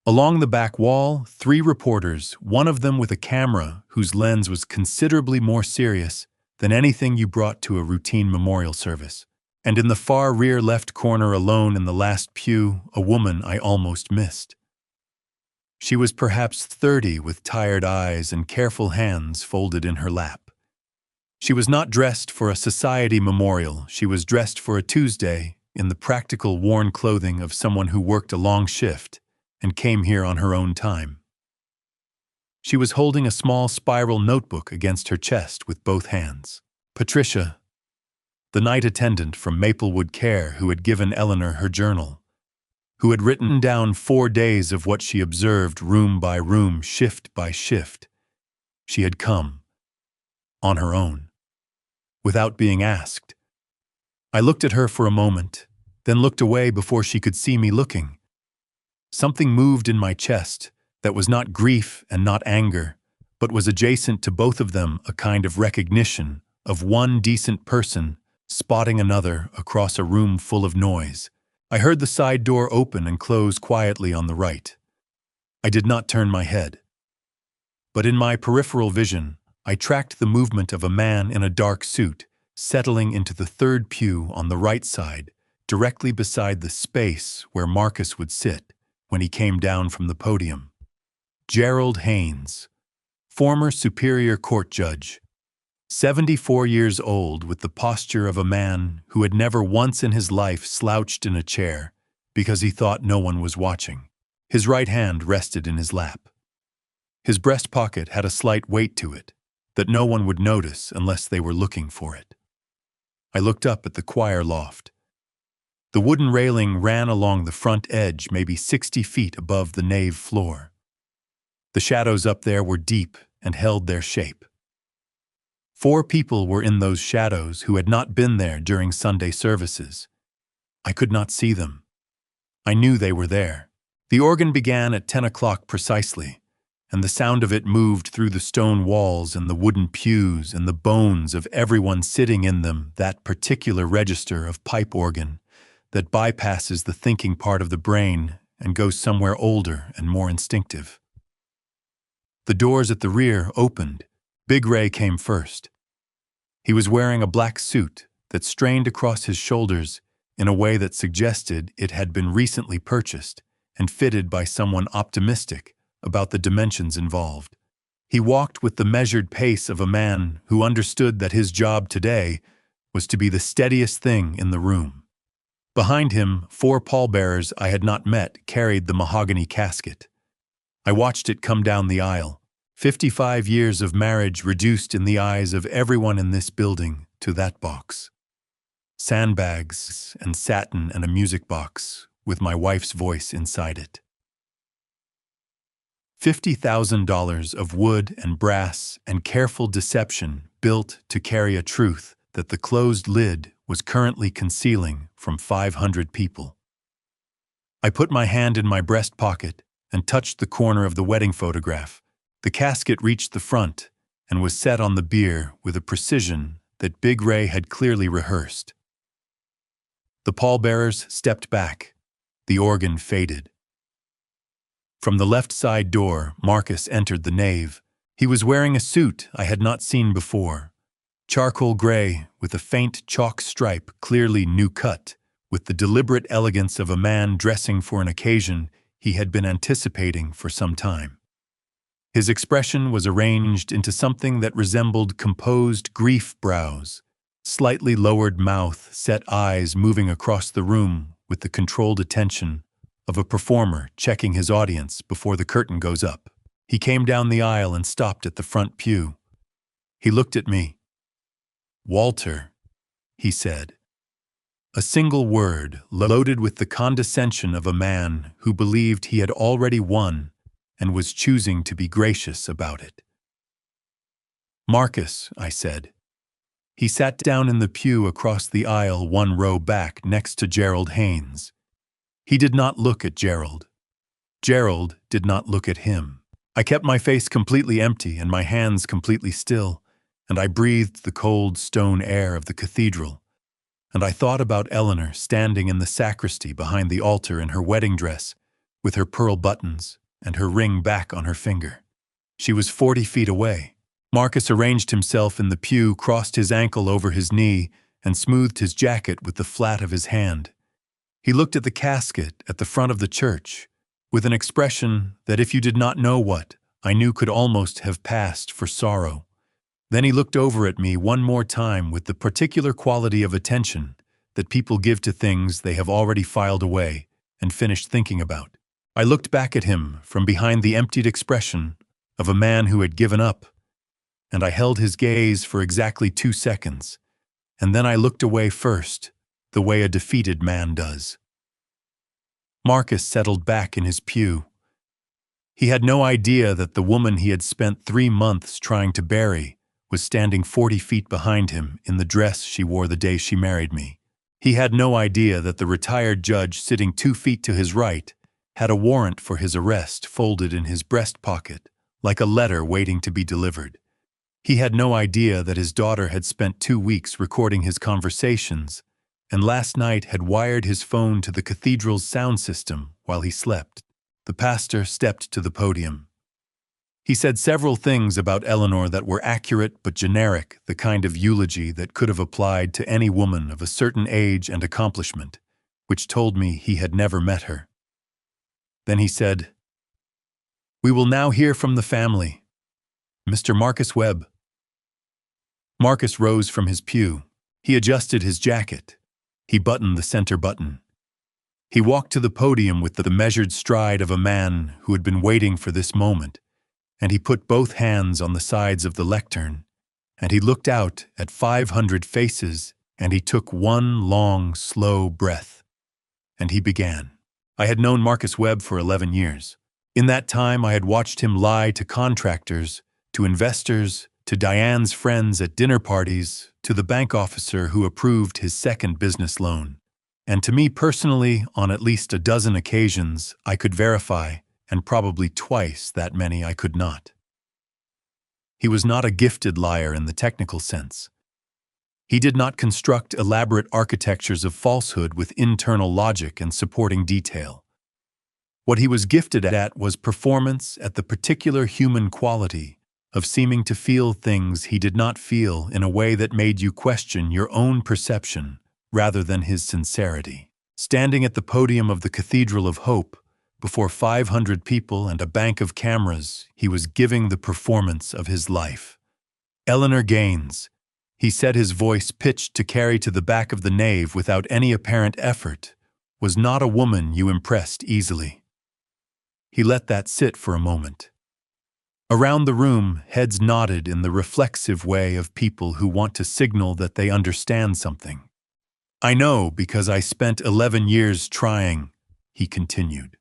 Speaker 1: Along the back wall, 3 reporters, one of them with a camera whose lens was considerably more serious than anything you brought to a routine memorial service. And in the far rear left corner alone in the last pew, a woman I almost missed. She was perhaps 30 with tired eyes and careful hands folded in her lap. She was not dressed for a society memorial, she was dressed for a Tuesday in the practical worn clothing of someone who worked a long shift and came here on her own time. She was holding a small spiral notebook against her chest with both hands. Patricia, the night attendant from Maplewood Care who had given Eleanor her journal, who had written down 4 days of what she observed room by room, shift by shift. She had come, on her own, without being asked. I looked at her for a moment, then looked away before she could see me looking. Something moved in my chest that was not grief and not anger, but was adjacent to both of them, a kind of recognition of one decent person spotting another across a room full of noise. I heard the side door open and close quietly on the right. I did not turn my head. But in my peripheral vision, I tracked the movement of a man in a dark suit, settling into the 3rd pew on the right side, directly beside the space where Marcus would sit when he came down from the podium. Gerald Haynes, former Superior Court judge, 74 years old, with the posture of a man who had never once in his life slouched in a chair because he thought no one was watching. His right hand rested in his lap. His breast pocket had a slight weight to it that no one would notice unless they were looking for it. I looked up at the choir loft. The wooden railing ran along the front edge, maybe 60 feet above the nave floor. The shadows up there were deep and held their shape. 4 people were in those shadows who had not been there during Sunday services. I could not see them. I knew they were there. The organ began at 10 o'clock precisely, and the sound of it moved through the stone walls and the wooden pews and the bones of everyone sitting in them, that particular register of pipe organ that bypasses the thinking part of the brain and goes somewhere older and more instinctive. The doors at the rear opened. Big Ray came first. He was wearing a black suit that strained across his shoulders in a way that suggested it had been recently purchased and fitted by someone optimistic about the dimensions involved. He walked with the measured pace of a man who understood that his job today was to be the steadiest thing in the room. Behind him, 4 pallbearers I had not met carried the mahogany casket. I watched it come down the aisle. 55 years of marriage reduced in the eyes of everyone in this building to that box. Sandbags and satin and a music box with my wife's voice inside it. $50,000 of wood and brass and careful deception built to carry a truth that the closed lid was currently concealing from 500 people. I put my hand in my breast pocket and touched the corner of the wedding photograph, The casket reached the front and was set on the bier with a precision that Big Ray had clearly rehearsed. The pallbearers stepped back. The organ faded. From the left side door, Marcus entered the nave. He was wearing a suit I had not seen before. Charcoal gray, with a faint chalk stripe, clearly new cut, with the deliberate elegance of a man dressing for an occasion he had been anticipating for some time. His expression was arranged into something that resembled composed grief brows, slightly lowered mouth, set eyes moving across the room with the controlled attention of a performer checking his audience before the curtain goes up. He came down the aisle and stopped at the front pew. He looked at me. "Walter," he said. A single word loaded with the condescension of a man who believed he had already won and was choosing to be gracious about it. "Marcus," I said. He sat down in the pew across the aisle, one row back, next to Gerald Haynes. He did not look at Gerald. Gerald did not look at him. I kept my face completely empty and my hands completely still, and I breathed the cold stone air of the cathedral. And I thought about Eleanor standing in the sacristy behind the altar in her wedding dress, with her pearl buttons and her ring back on her finger. She was 40 feet away. Marcus arranged himself in the pew, crossed his ankle over his knee, and smoothed his jacket with the flat of his hand. He looked at the casket at the front of the church, with an expression that, if you did not know what, I knew could almost have passed for sorrow. Then he looked over at me one more time with the particular quality of attention that people give to things they have already filed away and finished thinking about. I looked back at him from behind the emptied expression of a man who had given up, and I held his gaze for exactly 2 seconds, and then I looked away first, the way a defeated man does. Marcus settled back in his pew. He had no idea that the woman he had spent 3 months trying to bury was standing 40 feet behind him in the dress she wore the day she married me. He had no idea that the retired judge sitting 2 feet to his right had a warrant for his arrest folded in his breast pocket, like a letter waiting to be delivered. He had no idea that his daughter had spent 2 weeks recording his conversations, and last night had wired his phone to the cathedral's sound system while he slept. The pastor stepped to the podium. He said several things about Eleanor that were accurate but generic, the kind of eulogy that could have applied to any woman of a certain age and accomplishment, which told me he had never met her. Then he said, "We will now hear from the family. Mr. Marcus Webb." Marcus rose from his pew. He adjusted his jacket. He buttoned the center button. He walked to the podium with the measured stride of a man who had been waiting for this moment, and he put both hands on the sides of the lectern, and he looked out at 500 faces, and he took one long, slow breath. And he began. I had known Marcus Webb for 11 years. In that time, I had watched him lie to contractors, to investors, to Diane's friends at dinner parties, to the bank officer who approved his second business loan. And to me personally, on at least a dozen occasions, I could verify, and probably twice that many I could not. He was not a gifted liar in the technical sense. He did not construct elaborate architectures of falsehood with internal logic and supporting detail. What he was gifted at was performance at the particular human quality of seeming to feel things he did not feel in a way that made you question your own perception rather than his sincerity. Standing at the podium of the Cathedral of Hope, before 500 people and a bank of cameras, he was giving the performance of his life. Eleanor Gaines, he said, his voice pitched to carry to the back of the nave without any apparent effort, was not a woman you impressed easily. He let that sit for a moment. Around the room, heads nodded in the reflexive way of people who want to signal that they understand something. I know because I spent 11 years trying, he continued.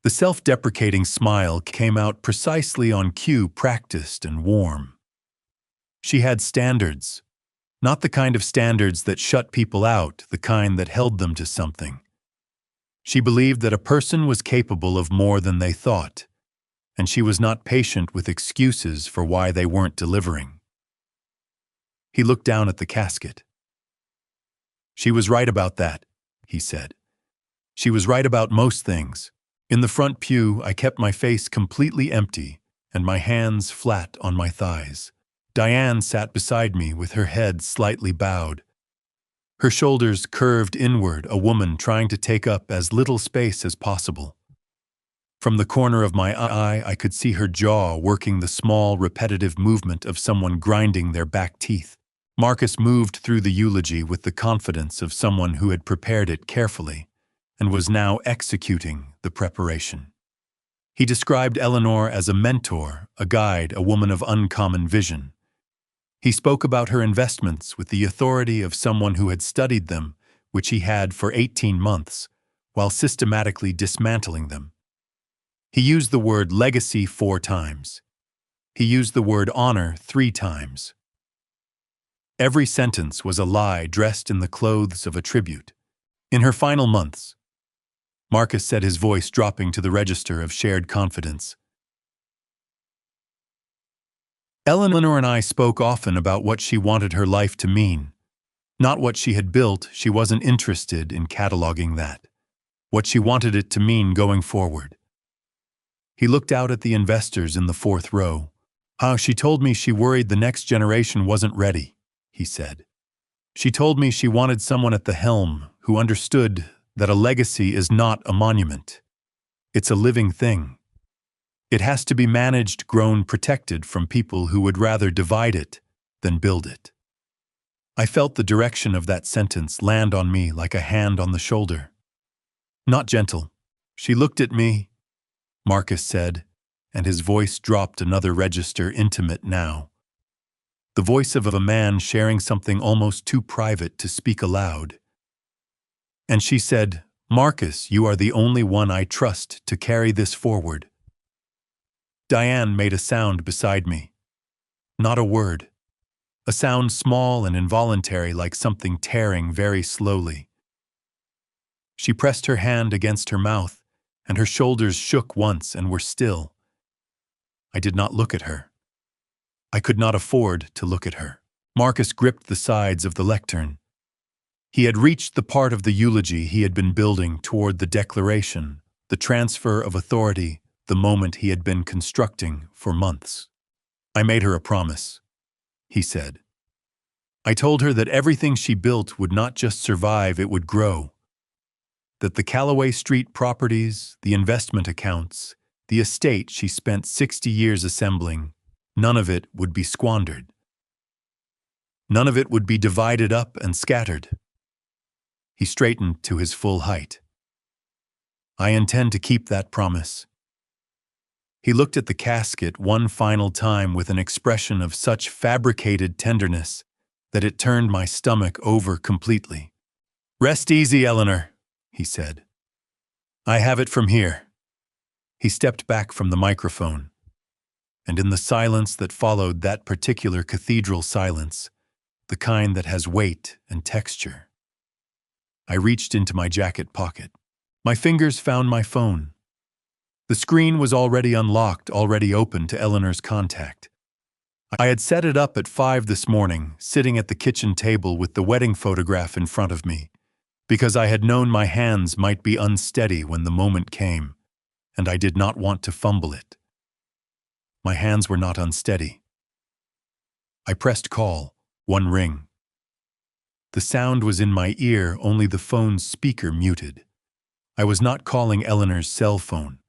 Speaker 1: The self-deprecating smile came out precisely on cue, practiced and warm. She had standards, not the kind of standards that shut people out, the kind that held them to something. She believed that a person was capable of more than they thought, and she was not patient with excuses for why they weren't delivering. He looked down at the casket. "She was right about that," he said. "She was right about most things." In the front pew, I kept my face completely empty and my hands flat on my thighs. Diane sat beside me with her head slightly bowed. Her shoulders curved inward, a woman trying to take up as little space as possible. From the corner of my eye, I could see her jaw working the small, repetitive movement of someone grinding their back teeth. Marcus moved through the eulogy with the confidence of someone who had prepared it carefully and was now executing the preparation. He described Eleanor as a mentor, a guide, a woman of uncommon vision. He spoke about her investments with the authority of someone who had studied them, which he had for 18 months, while systematically dismantling them. He used the word legacy 4 times. He used the word honor 3 times. Every sentence was a lie dressed in the clothes of a tribute. In her final months, Marcus said, his voice dropping to the register of shared confidence, "Eleanor and I spoke often about what she wanted her life to mean. Not what she had built, she wasn't interested in cataloging that. What she wanted it to mean going forward." He looked out at the investors in the 4th row. "How she told me she worried the next generation wasn't ready," he said. "She told me she wanted someone at the helm who understood that a legacy is not a monument. It's a living thing. It has to be managed, grown, protected from people who would rather divide it than build it." I felt the direction of that sentence land on me like a hand on the shoulder. Not gentle. "She looked at me," Marcus said, and his voice dropped another register, intimate now. The voice of a man sharing something almost too private to speak aloud. "And she said, 'Marcus, you are the only one I trust to carry this forward.'" Diane made a sound beside me. Not a word. A sound small and involuntary, like something tearing very slowly. She pressed her hand against her mouth, and her shoulders shook once and were still. I did not look at her. I could not afford to look at her. Marcus gripped the sides of the lectern. He had reached the part of the eulogy he had been building toward, the declaration, the transfer of authority, the moment he had been constructing for months. "I made her a promise," he said. "I told her that everything she built would not just survive, it would grow. That the Callaway Street properties, the investment accounts, the estate she spent 60 years assembling, none of it would be squandered. None of it would be divided up and scattered." He straightened to his full height. "I intend to keep that promise." He looked at the casket one final time with an expression of such fabricated tenderness that it turned my stomach over completely. "Rest easy, Eleanor," he said. "I have it from here." He stepped back from the microphone, and in the silence that followed, that particular cathedral silence, the kind that has weight and texture, I reached into my jacket pocket. My fingers found my phone. The screen was already unlocked, already open to Eleanor's contact. I had set it up at 5 this morning, sitting at the kitchen table with the wedding photograph in front of me, because I had known my hands might be unsteady when the moment came, and I did not want to fumble it. My hands were not unsteady. I pressed call, 1 ring. The sound was in my ear, only the phone's speaker muted. I was not calling Eleanor's cell phone.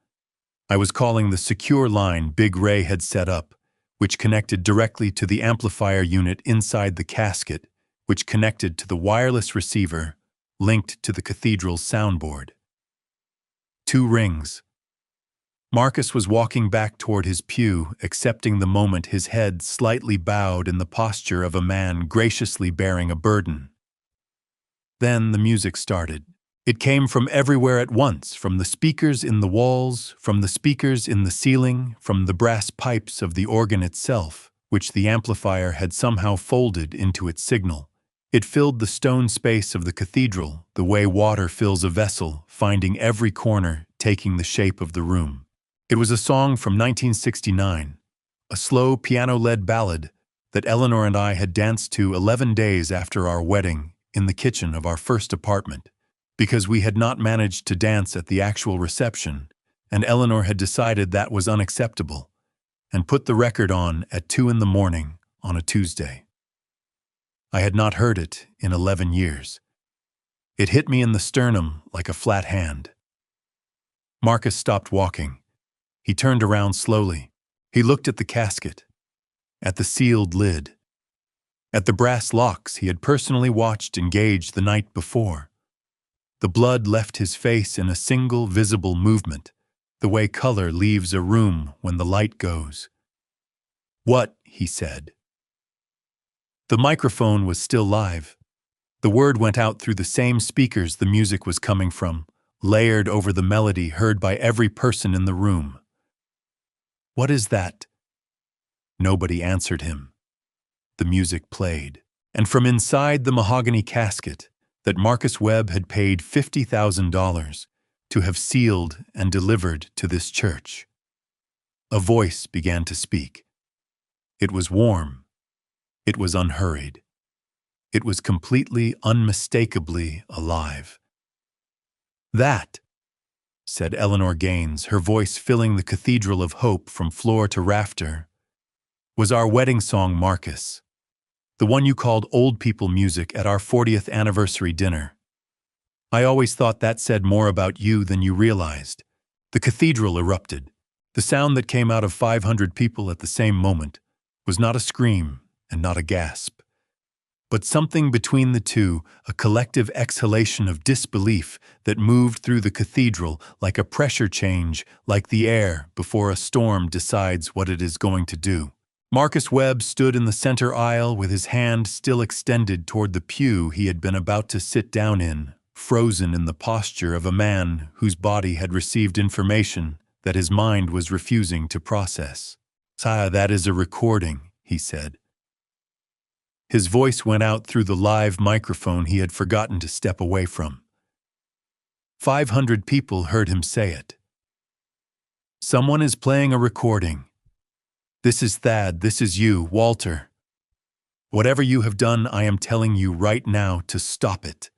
Speaker 1: I was calling the secure line Big Ray had set up, which connected directly to the amplifier unit inside the casket, which connected to the wireless receiver linked to the cathedral's soundboard. 2 rings. Marcus was walking back toward his pew, accepting the moment, his head slightly bowed in the posture of a man graciously bearing a burden. Then the music started. It came from everywhere at once, from the speakers in the walls, from the speakers in the ceiling, from the brass pipes of the organ itself, which the amplifier had somehow folded into its signal. It filled the stone space of the cathedral, the way water fills a vessel, finding every corner, taking the shape of the room. It was a song from 1969, a slow piano-led ballad that Eleanor and I had danced to 11 days after our wedding in the kitchen of our first apartment, because we had not managed to dance at the actual reception, and Eleanor had decided that was unacceptable, and put the record on at 2 in the morning on a Tuesday. I had not heard it in 11 years. It hit me in the sternum like a flat hand. Marcus stopped walking. He turned around slowly. He looked at the casket, at the sealed lid, at the brass locks he had personally watched engage the night before. The blood left his face in a single visible movement, the way color leaves a room when the light goes. "What?" he said. The microphone was still live. The word went out through the same speakers the music was coming from, layered over the melody heard by every person in the room. "What is that?" Nobody answered him. The music played, and from inside the mahogany casket that Marcus Webb had paid $50,000 to have sealed and delivered to this church, a voice began to speak. It was warm. It was unhurried. It was completely, unmistakably alive. "That," said Eleanor Gaines, her voice filling the Cathedral of Hope from floor to rafter, "was our wedding song, Marcus. The one you called old people music at our 40th anniversary dinner. I always thought that said more about you than you realized." The cathedral erupted. The sound that came out of 500 people at the same moment was not a scream and not a gasp, but something between the two, a collective exhalation of disbelief that moved through the cathedral like a pressure change, like the air before a storm decides what it is going to do. Marcus Webb stood in the center aisle with his hand still extended toward the pew he had been about to sit down in, frozen in the posture of a man whose body had received information that his mind was refusing to process. "Sire, that is a recording," he said. His voice went out through the live microphone he had forgotten to step away from. 500 people heard him say it. "Someone is playing a recording. This is Thad, this is you, Walter. Whatever you have done, I am telling you right now to stop it."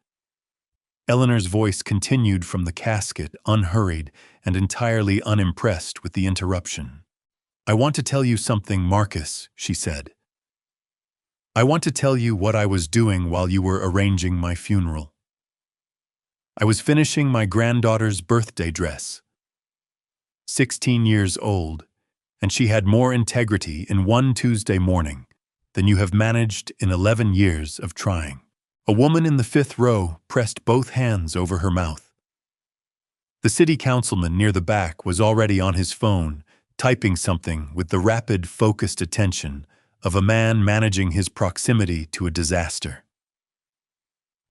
Speaker 1: Eleanor's voice continued from the casket, unhurried and entirely unimpressed with the interruption. "I want to tell you something, Marcus," she said. "I want to tell you what I was doing while you were arranging my funeral. I was finishing my granddaughter's birthday dress. 16 years old, and she had more integrity in one Tuesday morning than you have managed in 11 years of trying." A woman in the 5th row pressed both hands over her mouth. The city councilman near the back was already on his phone, typing something with the rapid, focused attention of a man managing his proximity to a disaster.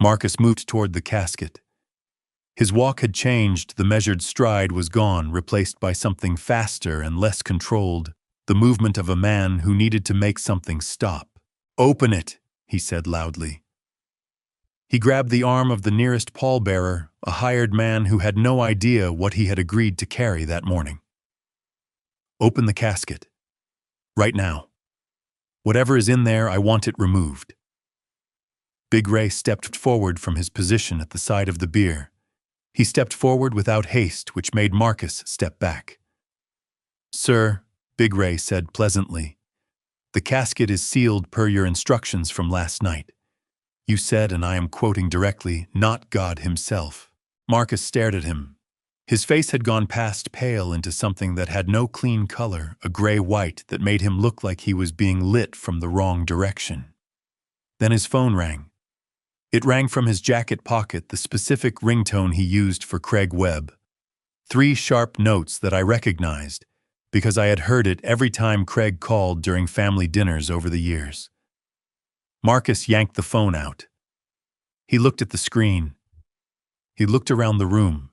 Speaker 1: Marcus moved toward the casket. His walk had changed, the measured stride was gone, replaced by something faster and less controlled, the movement of a man who needed to make something stop. "Open it," he said loudly. He grabbed the arm of the nearest pallbearer, a hired man who had no idea what he had agreed to carry that morning. "Open the casket. Right now. Whatever is in there, I want it removed." Big Ray stepped forward from his position at the side of the bier. He stepped forward without haste, which made Marcus step back. "Sir," Big Ray said pleasantly, "the casket is sealed per your instructions from last night. You said, and I am quoting directly, not God himself." Marcus stared at him. His face had gone past pale into something that had no clean color, a gray-white that made him look like he was being lit from the wrong direction. Then his phone rang. It rang from his jacket pocket, the specific ringtone he used for Craig Webb. 3 sharp notes that I recognized, because I had heard it every time Craig called during family dinners over the years. Marcus yanked the phone out. He looked at the screen. He looked around the room.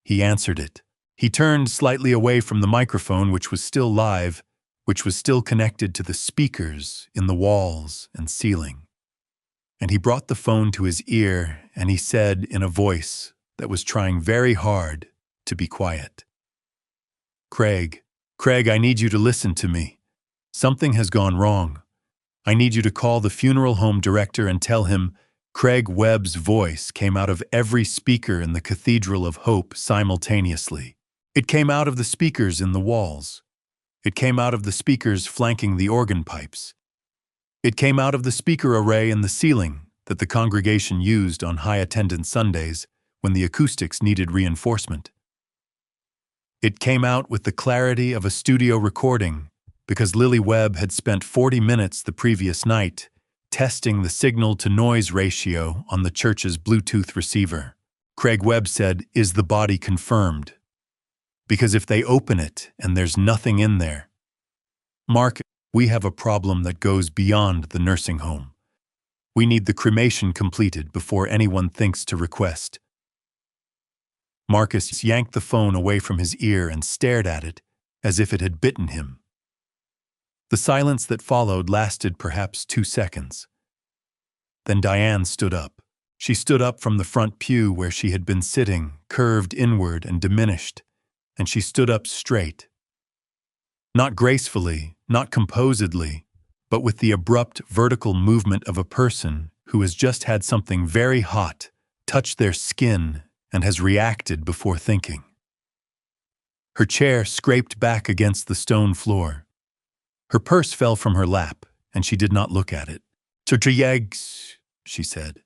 Speaker 1: He answered it. He turned slightly away from the microphone, which was still live, which was still connected to the speakers in the walls and ceiling. And he brought the phone to his ear, and he said in a voice that was trying very hard to be quiet, Craig, Craig, I need you to listen to me. Something has gone wrong. I need you to call the funeral home director and tell him. Craig Webb's voice came out of every speaker in the Cathedral of Hope simultaneously. It came out of the speakers in the walls. It came out of the speakers flanking the organ pipes. It came out of the speaker array in the ceiling that the congregation used on high-attendance Sundays when the acoustics needed reinforcement. It came out with the clarity of a studio recording because Lily Webb had spent 40 minutes the previous night testing the signal-to-noise ratio on the church's Bluetooth receiver. Craig Webb said, "Is the body confirmed? Because if they open it and there's nothing in there, Mark, we have a problem that goes beyond the nursing home. We need the cremation completed before anyone thinks to request." Marcus yanked the phone away from his ear and stared at it as if it had bitten him. The silence that followed lasted perhaps 2 seconds. Then Diane stood up. She stood up from the front pew where she had been sitting, curved inward and diminished, and she stood up straight. Not gracefully, not composedly, but with the abrupt vertical movement of a person who has just had something very hot touch their skin and has reacted before thinking. Her chair scraped back against the stone floor. Her purse fell from her lap, and she did not look at it. "Turtleeggs," she said.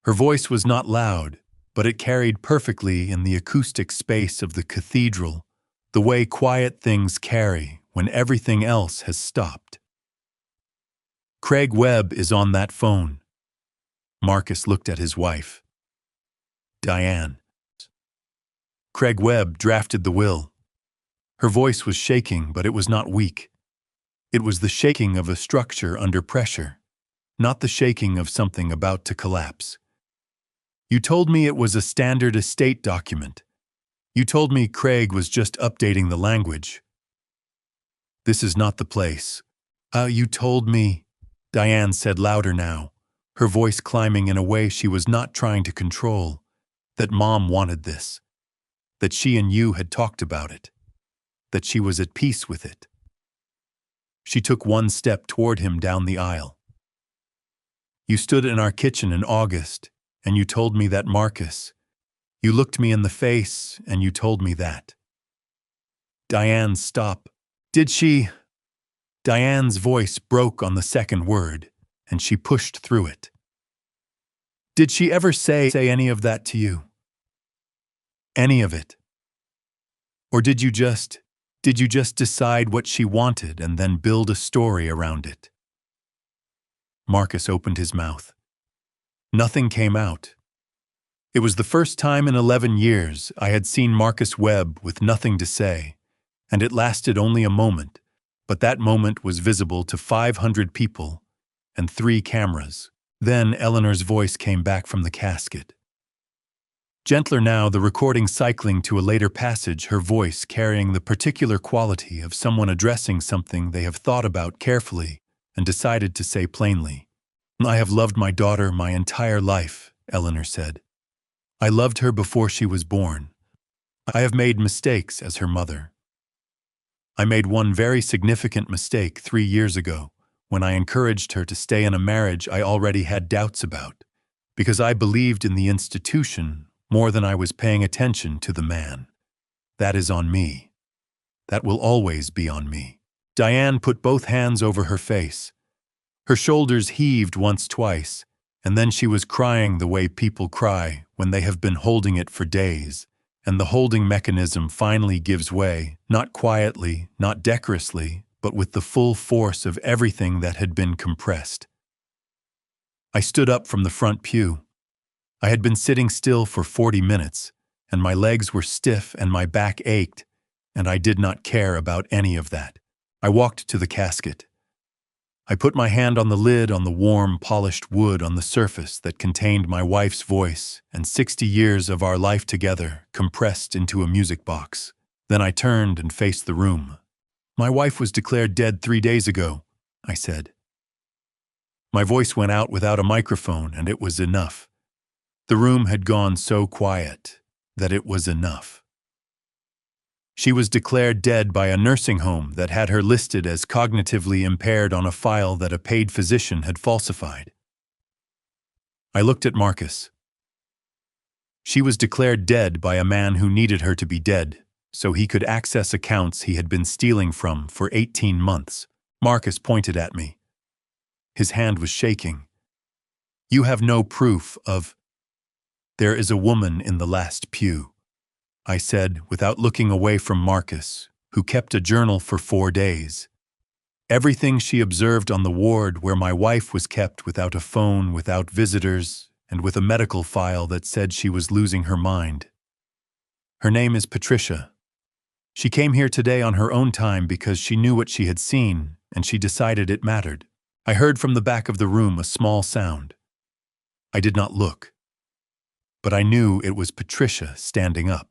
Speaker 1: Her voice was not loud, but it carried perfectly in the acoustic space of the cathedral, the way quiet things carry when everything else has stopped. "Craig Webb is on that phone." Marcus looked at his wife. "Diane." "Craig Webb drafted the will." Her voice was shaking, but it was not weak. It was the shaking of a structure under pressure, not the shaking of something about to collapse. "You told me it was a standard estate document. You told me Craig was just updating the language." "This is not the place." You told me," Diane said louder now, her voice climbing in a way she was not trying to control, "that Mom wanted this, that she and you had talked about it, that she was at peace with it." She took one step toward him down the aisle. "You stood in our kitchen in August, and you told me that, Marcus. You looked me in the face, and you told me that." Diane, stop. "Did she?" Diane's voice broke on the second word, and she pushed through it. "Did she ever say any of that to you? Any of it? Or did you just decide what she wanted and then build a story around it?" Marcus opened his mouth. Nothing came out. It was the first time in 11 years I had seen Marcus Webb with nothing to say, and it lasted only a moment, but that moment was visible to 500 people and 3 cameras. Then Eleanor's voice came back from the casket. Gentler now, the recording cycling to a later passage, her voice carrying the particular quality of someone addressing something they have thought about carefully and decided to say plainly. "I have loved my daughter my entire life," Eleanor said. "I loved her before she was born. I have made mistakes as her mother. I made one very significant mistake 3 years ago when I encouraged her to stay in a marriage I already had doubts about, because I believed in the institution more than I was paying attention to the man. That is on me. That will always be on me." Diane put both hands over her face. Her shoulders heaved once, twice, and then she was crying the way people cry when they have been holding it for days, and the holding mechanism finally gives way, not quietly, not decorously, but with the full force of everything that had been compressed. I stood up from the front pew. I had been sitting still for 40 minutes, and my legs were stiff and my back ached, and I did not care about any of that. I walked to the casket. I put my hand on the lid on the warm, polished wood on the surface that contained my wife's voice and 60 years of our life together compressed into a music box. Then I turned and faced the room. "My wife was declared dead 3 days ago," I said. My voice went out without a microphone, and it was enough. The room had gone so quiet that it was enough. She was declared dead by a nursing home that had her listed as cognitively impaired on a file that a paid physician had falsified. I looked at Marcus. She was declared dead by a man who needed her to be dead, so he could access accounts he had been stealing from for 18 months. Marcus pointed at me. His hand was shaking. You have no proof of... There is a woman in the last pew, I said without looking away from Marcus, who kept a journal for 4 days. Everything she observed on the ward where my wife was kept without a phone, without visitors, and with a medical file that said she was losing her mind. Her name is Patricia. She came here today on her own time because she knew what she had seen, and she decided it mattered. I heard from the back of the room a small sound. I did not look, but I knew it was Patricia standing up.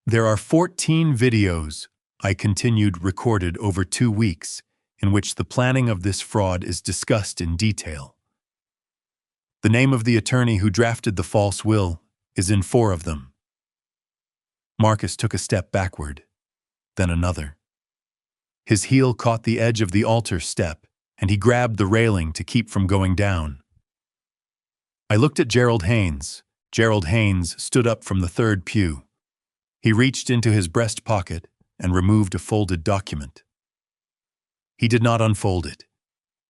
Speaker 1: There are 14 videos, I continued, recorded over 2 weeks, in which the planning of this fraud is discussed in detail. The name of the attorney who drafted the false will is in 4 of them. Marcus took a step backward, then another. His heel caught the edge of the altar step, and he grabbed the railing to keep from going down. I looked at Gerald Haynes. Gerald Haynes stood up from the 3rd pew. He reached into his breast pocket and removed a folded document. He did not unfold it.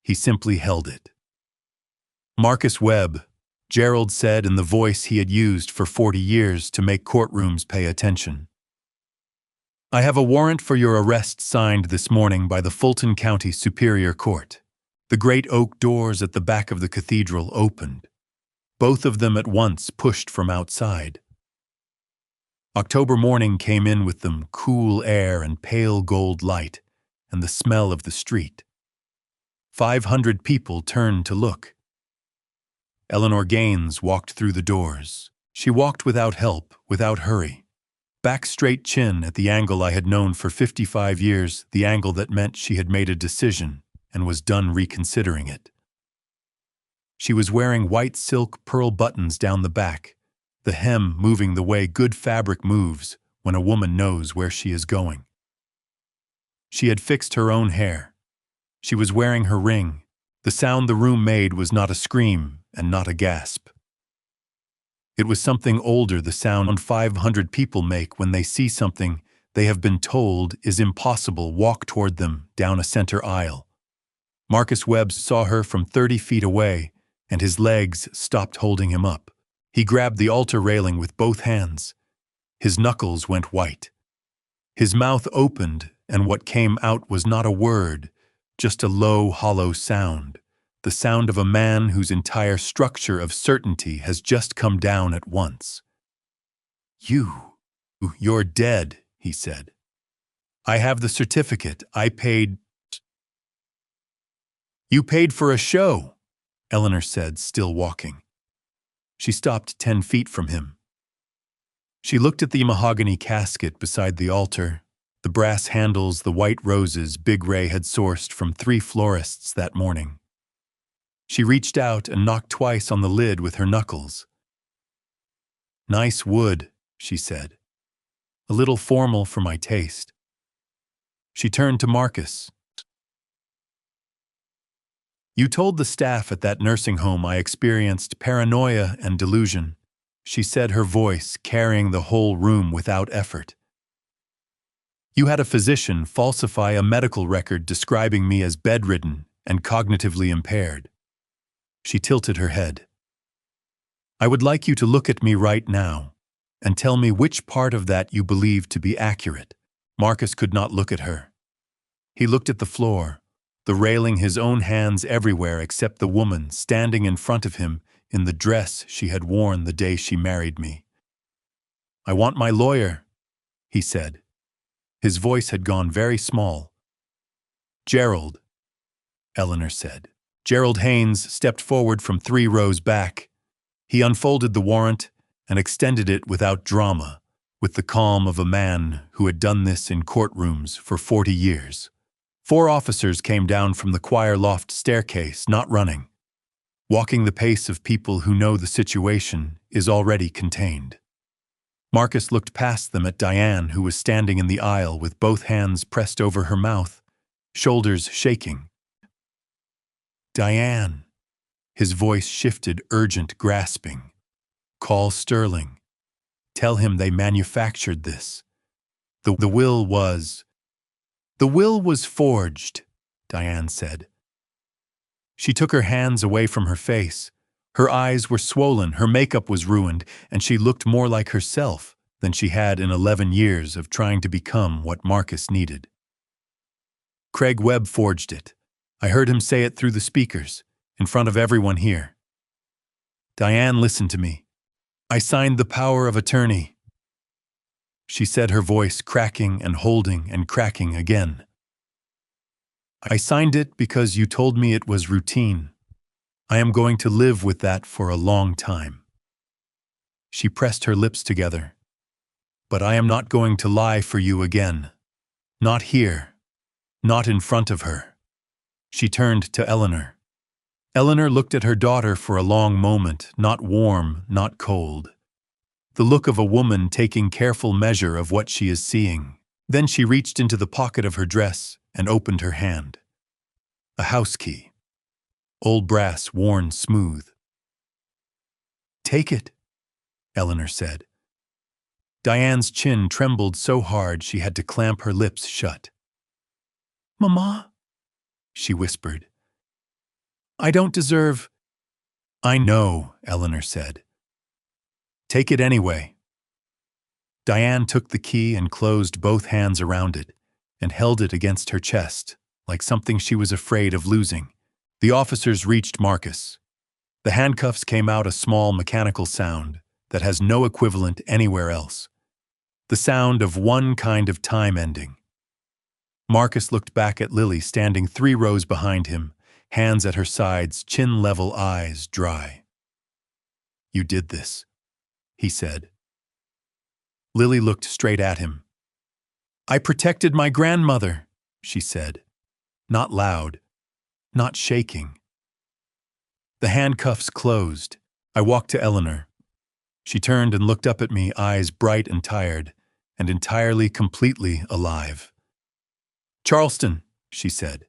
Speaker 1: He simply held it. Marcus Webb, Gerald said in the voice he had used for 40 years to make courtrooms pay attention. I have a warrant for your arrest signed this morning by the Fulton County Superior Court. The great oak doors at the back of the cathedral opened. Both of them at once pushed from outside. October morning came in with them, cool air and pale gold light, and the smell of the street. 500 people turned to look. Eleanor Gaines walked through the doors. She walked without help, without hurry. Back straight chin at the angle I had known for 55 years, the angle that meant she had made a decision and was done reconsidering it. She was wearing white silk pearl buttons down the back, the hem moving the way good fabric moves when a woman knows where she is going. She had fixed her own hair. She was wearing her ring. The sound the room made was not a scream and not a gasp. It was something older, the sound 500 people make when they see something they have been told is impossible walk toward them down a center aisle. Marcus Webb saw her from 30 feet away, and his legs stopped holding him up. He grabbed the altar railing with both hands. His knuckles went white. His mouth opened, and what came out was not a word, just a low, hollow sound. The sound of a man whose entire structure of certainty has just come down at once. You're dead, he said. I have the certificate. I paid... You paid for a show, Eleanor said, still walking. She stopped 10 feet from him. She looked at the mahogany casket beside the altar, the brass handles, the white roses Big Ray had sourced from 3 florists that morning. She reached out and knocked twice on the lid with her knuckles. Nice wood, she said. A little formal for my taste. She turned to Marcus. You told the staff at that nursing home I experienced paranoia and delusion, she said, her voice carrying the whole room without effort. You had a physician falsify a medical record describing me as bedridden and cognitively impaired. She tilted her head. I would like you to look at me right now and tell me which part of that you believe to be accurate. Marcus could not look at her. He looked at the floor, the railing, his own hands everywhere except the woman standing in front of him in the dress she had worn the day she married me. I want my lawyer, he said. His voice had gone very small. Gerald, Eleanor said. Gerald Haynes stepped forward from 3 rows back. He unfolded the warrant and extended it without drama, with the calm of a man who had done this in courtrooms for 40 years. 4 officers came down from the choir loft staircase, not running, walking the pace of people who know the situation is already contained. Marcus looked past them at Diane, who was standing in the aisle with both hands pressed over her mouth, shoulders shaking. "Diane." His voice shifted, urgent, grasping. "Call Sterling. Tell him they manufactured this. The will was—" "The will was forged," Diane said. She took her hands away from her face. Her eyes were swollen, her makeup was ruined, and she looked more like herself than she had in 11 years of trying to become what Marcus needed. "Craig Webb forged it. I heard him say it through the speakers, in front of everyone here. Diane, listen to me. I signed the power of attorney," she said, her voice cracking and holding and cracking again. "I signed it because you told me it was routine. I am going to live with that for a long time." She pressed her lips together. "But I am not going to lie for you again. Not here. Not in front of her." She turned to Eleanor. Eleanor looked at her daughter for a long moment, not warm, not cold. The look of a woman taking careful measure of what she is seeing. Then she reached into the pocket of her dress and opened her hand. A house key. Old brass, worn smooth. "Take it," Eleanor said. Diane's chin trembled so hard she had to clamp her lips shut. "Mama," she whispered. "I don't deserve—" "I know," Eleanor said. "Take it anyway." Diane took the key and closed both hands around it and held it against her chest, like something she was afraid of losing. The officers reached Marcus. The handcuffs came out a small mechanical sound that has no equivalent anywhere else. The sound of one kind of time ending. Marcus looked back at Lily standing 3 rows behind him, hands at her sides, chin-level eyes dry. "You did this," he said. Lily looked straight at him. "I protected my grandmother," she said. Not loud, not shaking. The handcuffs closed. I walked to Eleanor. She turned and looked up at me, eyes bright and tired, and entirely, completely alive. "Charleston," she said.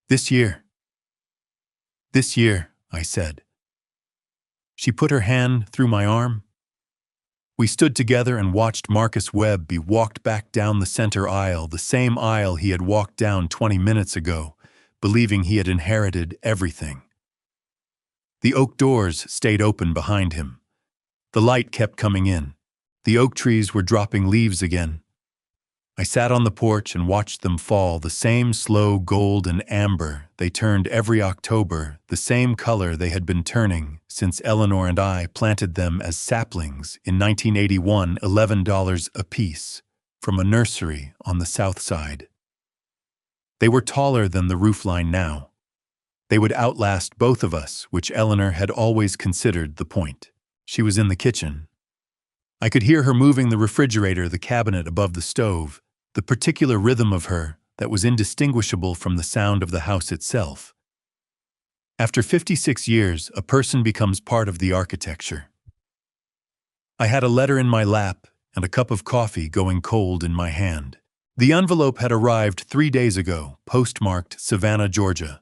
Speaker 1: "This year." "This year," I said. She put her hand through my arm. We stood together and watched Marcus Webb be walked back down the center aisle, the same aisle he had walked down 20 minutes ago, believing he had inherited everything. The oak doors stayed open behind him. The light kept coming in. The oak trees were dropping leaves again. I sat on the porch and watched them fall, the same slow gold and amber they turned every October, the same color they had been turning since Eleanor and I planted them as saplings in 1981, $11 apiece, from a nursery on the south side. They were taller than the roofline now. They would outlast both of us, which Eleanor had always considered the point. She was in the kitchen. I could hear her moving the refrigerator, the cabinet above the stove, the particular rhythm of her that was indistinguishable from the sound of the house itself. After 56 years, a person becomes part of the architecture. I had a letter in my lap and a cup of coffee going cold in my hand. The envelope had arrived 3 days ago, postmarked Savannah, Georgia.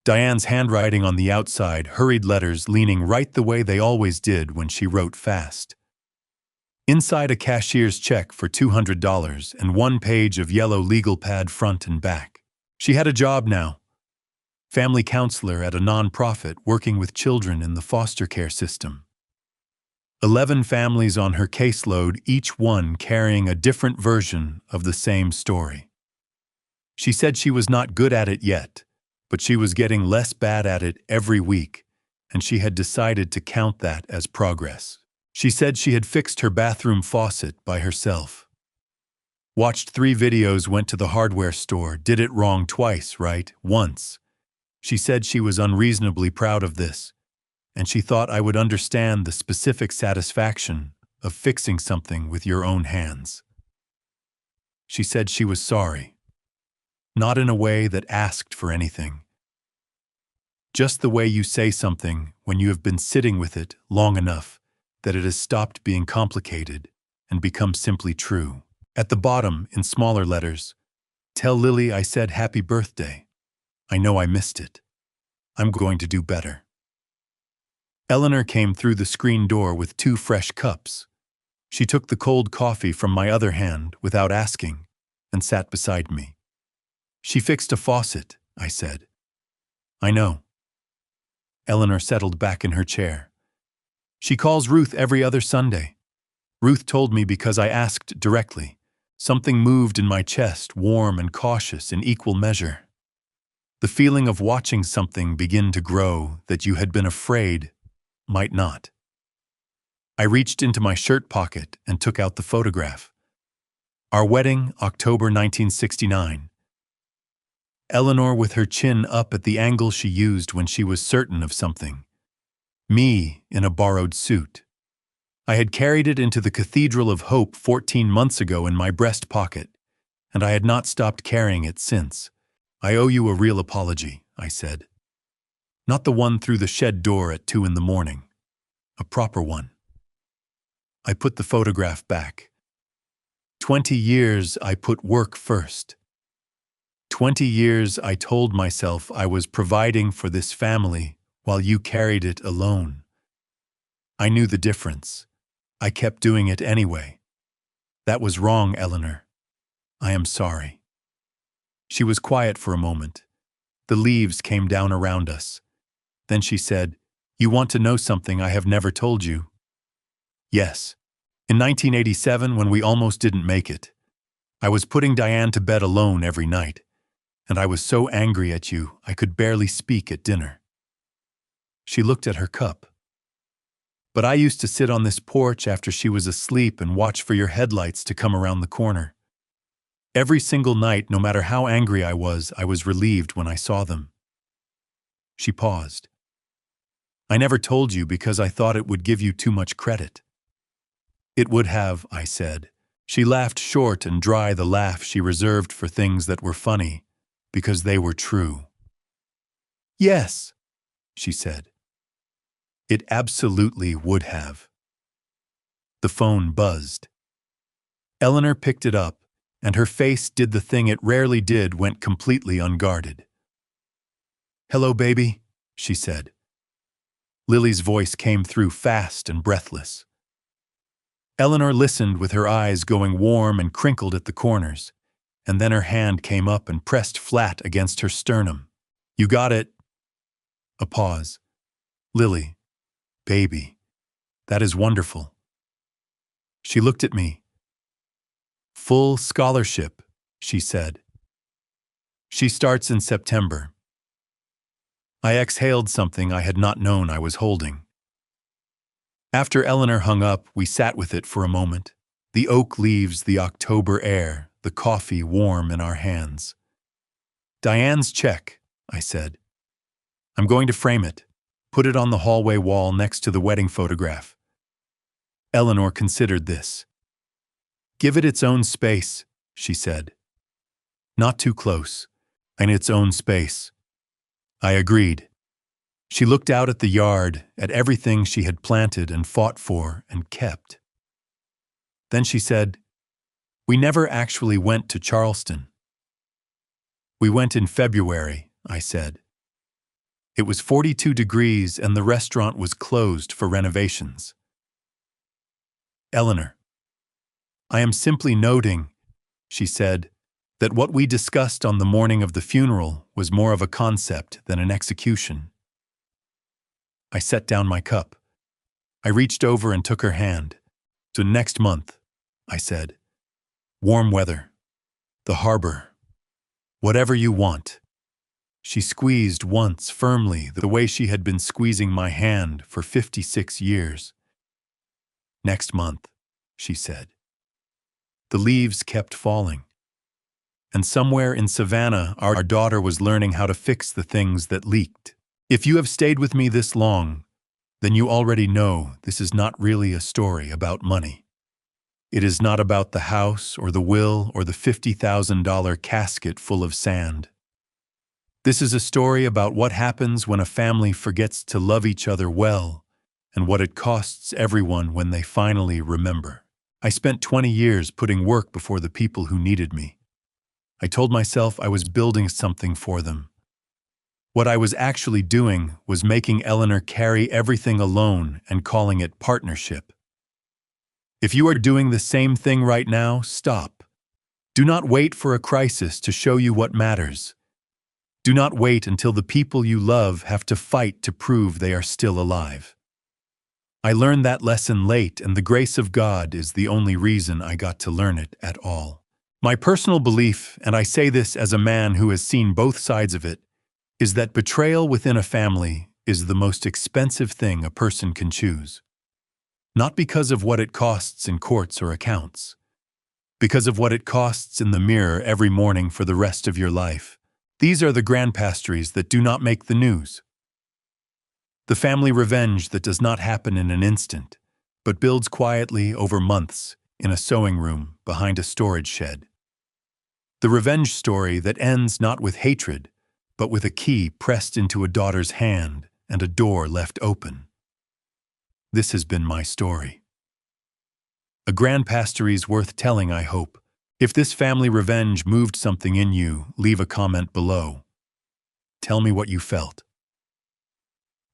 Speaker 1: Diane's handwriting on the outside, hurried letters leaning right the way they always did when she wrote fast. Inside, a cashier's check for $200 and 1 page of yellow legal pad front and back. She had a job now. Family counselor at a nonprofit working with children in the foster care system. 11 families on her caseload, each one carrying a different version of the same story. She said she was not good at it yet, but she was getting less bad at it every week, and she had decided to count that as progress. She said she had fixed her bathroom faucet by herself. Watched 3 videos, went to the hardware store, did it wrong twice, right? Once. She said she was unreasonably proud of this, and she thought I would understand the specific satisfaction of fixing something with your own hands. She said she was sorry. Not in a way that asked for anything. Just the way you say something when you have been sitting with it long enough that it has stopped being complicated and become simply true. At the bottom, in smaller letters, "Tell Lily I said happy birthday. I know I missed it. I'm going to do better." Eleanor came through the screen door with 2 fresh cups. She took the cold coffee from my other hand without asking and sat beside me. "She fixed a faucet," I said. "I know." Eleanor settled back in her chair. "She calls Ruth every other Sunday. Ruth told me because I asked directly. Something moved in my chest, warm and cautious in equal measure. The feeling of watching something begin to grow that you had been afraid might not." I reached into my shirt pocket and took out the photograph. Our wedding, October 1969. Eleanor with her chin up at the angle she used when she was certain of something. Me in a borrowed suit. I had carried it into the Cathedral of Hope 14 months ago in my breast pocket, and I had not stopped carrying it since. "I owe you a real apology," I said. "Not the one through the shed door at 2 in the morning. A proper one." I put the photograph back. 20 years I put work first. 20 years I told myself I was providing for this family while you carried it alone. I knew the difference. I kept doing it anyway. That was wrong, Eleanor. I am sorry. She was quiet for a moment. The leaves came down around us. Then she said, "You want to know something I have never told you?" "Yes. In 1987, when we almost didn't make it, I was putting Diane to bed alone every night, and I was so angry at you I could barely speak at dinner." She looked at her cup. "But I used to sit on this porch after she was asleep and watch for your headlights to come around the corner. Every single night, no matter how angry I was relieved when I saw them." She paused. "I never told you because I thought it would give you too much credit." "It would have," I said. She laughed short and dry, the laugh she reserved for things that were funny, because they were true. "Yes," she said. "It absolutely would have." The phone buzzed. Eleanor picked it up, and her face did the thing it rarely did, went completely unguarded. "Hello, baby," she said. Lily's voice came through fast and breathless. Eleanor listened with her eyes going warm and crinkled at the corners, and then her hand came up and pressed flat against her sternum. "You got it." A pause. "Lily, baby, that is wonderful." She looked at me. "Full scholarship," she said. "She starts in September." I exhaled something I had not known I was holding. After Eleanor hung up, we sat with it for a moment. The oak leaves, the October air, the coffee warm in our hands. "Diane's check," I said. "I'm going to frame it, put it on the hallway wall next to the wedding photograph." Eleanor considered this. "Give it its own space," she said. "Not too close, in its own space." I agreed. She looked out at the yard, at everything she had planted and fought for and kept. Then she said, "We never actually went to Charleston." "We went in February," I said. "It was 42 degrees and the restaurant was closed for renovations." "Eleanor, I am simply noting," she said, "that what we discussed on the morning of the funeral was more of a concept than an execution." I set down my cup. I reached over and took her hand. "So next month," I said. "Warm weather. The harbor. Whatever you want." She squeezed once firmly, the way she had been squeezing my hand for 56 years. "Next month," she said. The leaves kept falling. And somewhere in Savannah, our daughter was learning how to fix the things that leaked. If you have stayed with me this long, then you already know this is not really a story about money. It is not about the house or the will or the $50,000 casket full of sand. This is a story about what happens when a family forgets to love each other well and what it costs everyone when they finally remember. I spent 20 years putting work before the people who needed me. I told myself I was building something for them. What I was actually doing was making Eleanor carry everything alone and calling it partnership. If you are doing the same thing right now, stop. Do not wait for a crisis to show you what matters. Do not wait until the people you love have to fight to prove they are still alive. I learned that lesson late, and the grace of God is the only reason I got to learn it at all. My personal belief, and I say this as a man who has seen both sides of it, is that betrayal within a family is the most expensive thing a person can choose. Not because of what it costs in courts or accounts, because of what it costs in the mirror every morning for the rest of your life. These are the grandpastries that do not make the news. The family revenge that does not happen in an instant, but builds quietly over months in a sewing room behind a storage shed. The revenge story that ends not with hatred, but with a key pressed into a daughter's hand and a door left open. This has been my story. A grandpastries worth telling, I hope. If this family revenge moved something in you, leave a comment below. Tell me what you felt.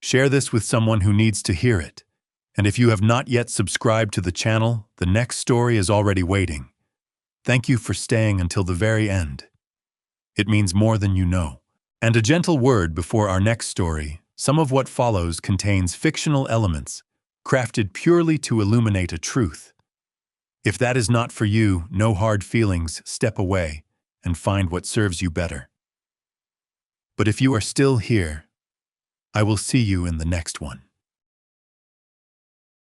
Speaker 1: Share this with someone who needs to hear it. And if you have not yet subscribed to the channel, the next story is already waiting. Thank you for staying until the very end. It means more than you know. And a gentle word before our next story, some of what follows contains fictional elements, crafted purely to illuminate a truth. If that is not for you, no hard feelings, step away and find what serves you better. But if you are still here, I will see you in the next one.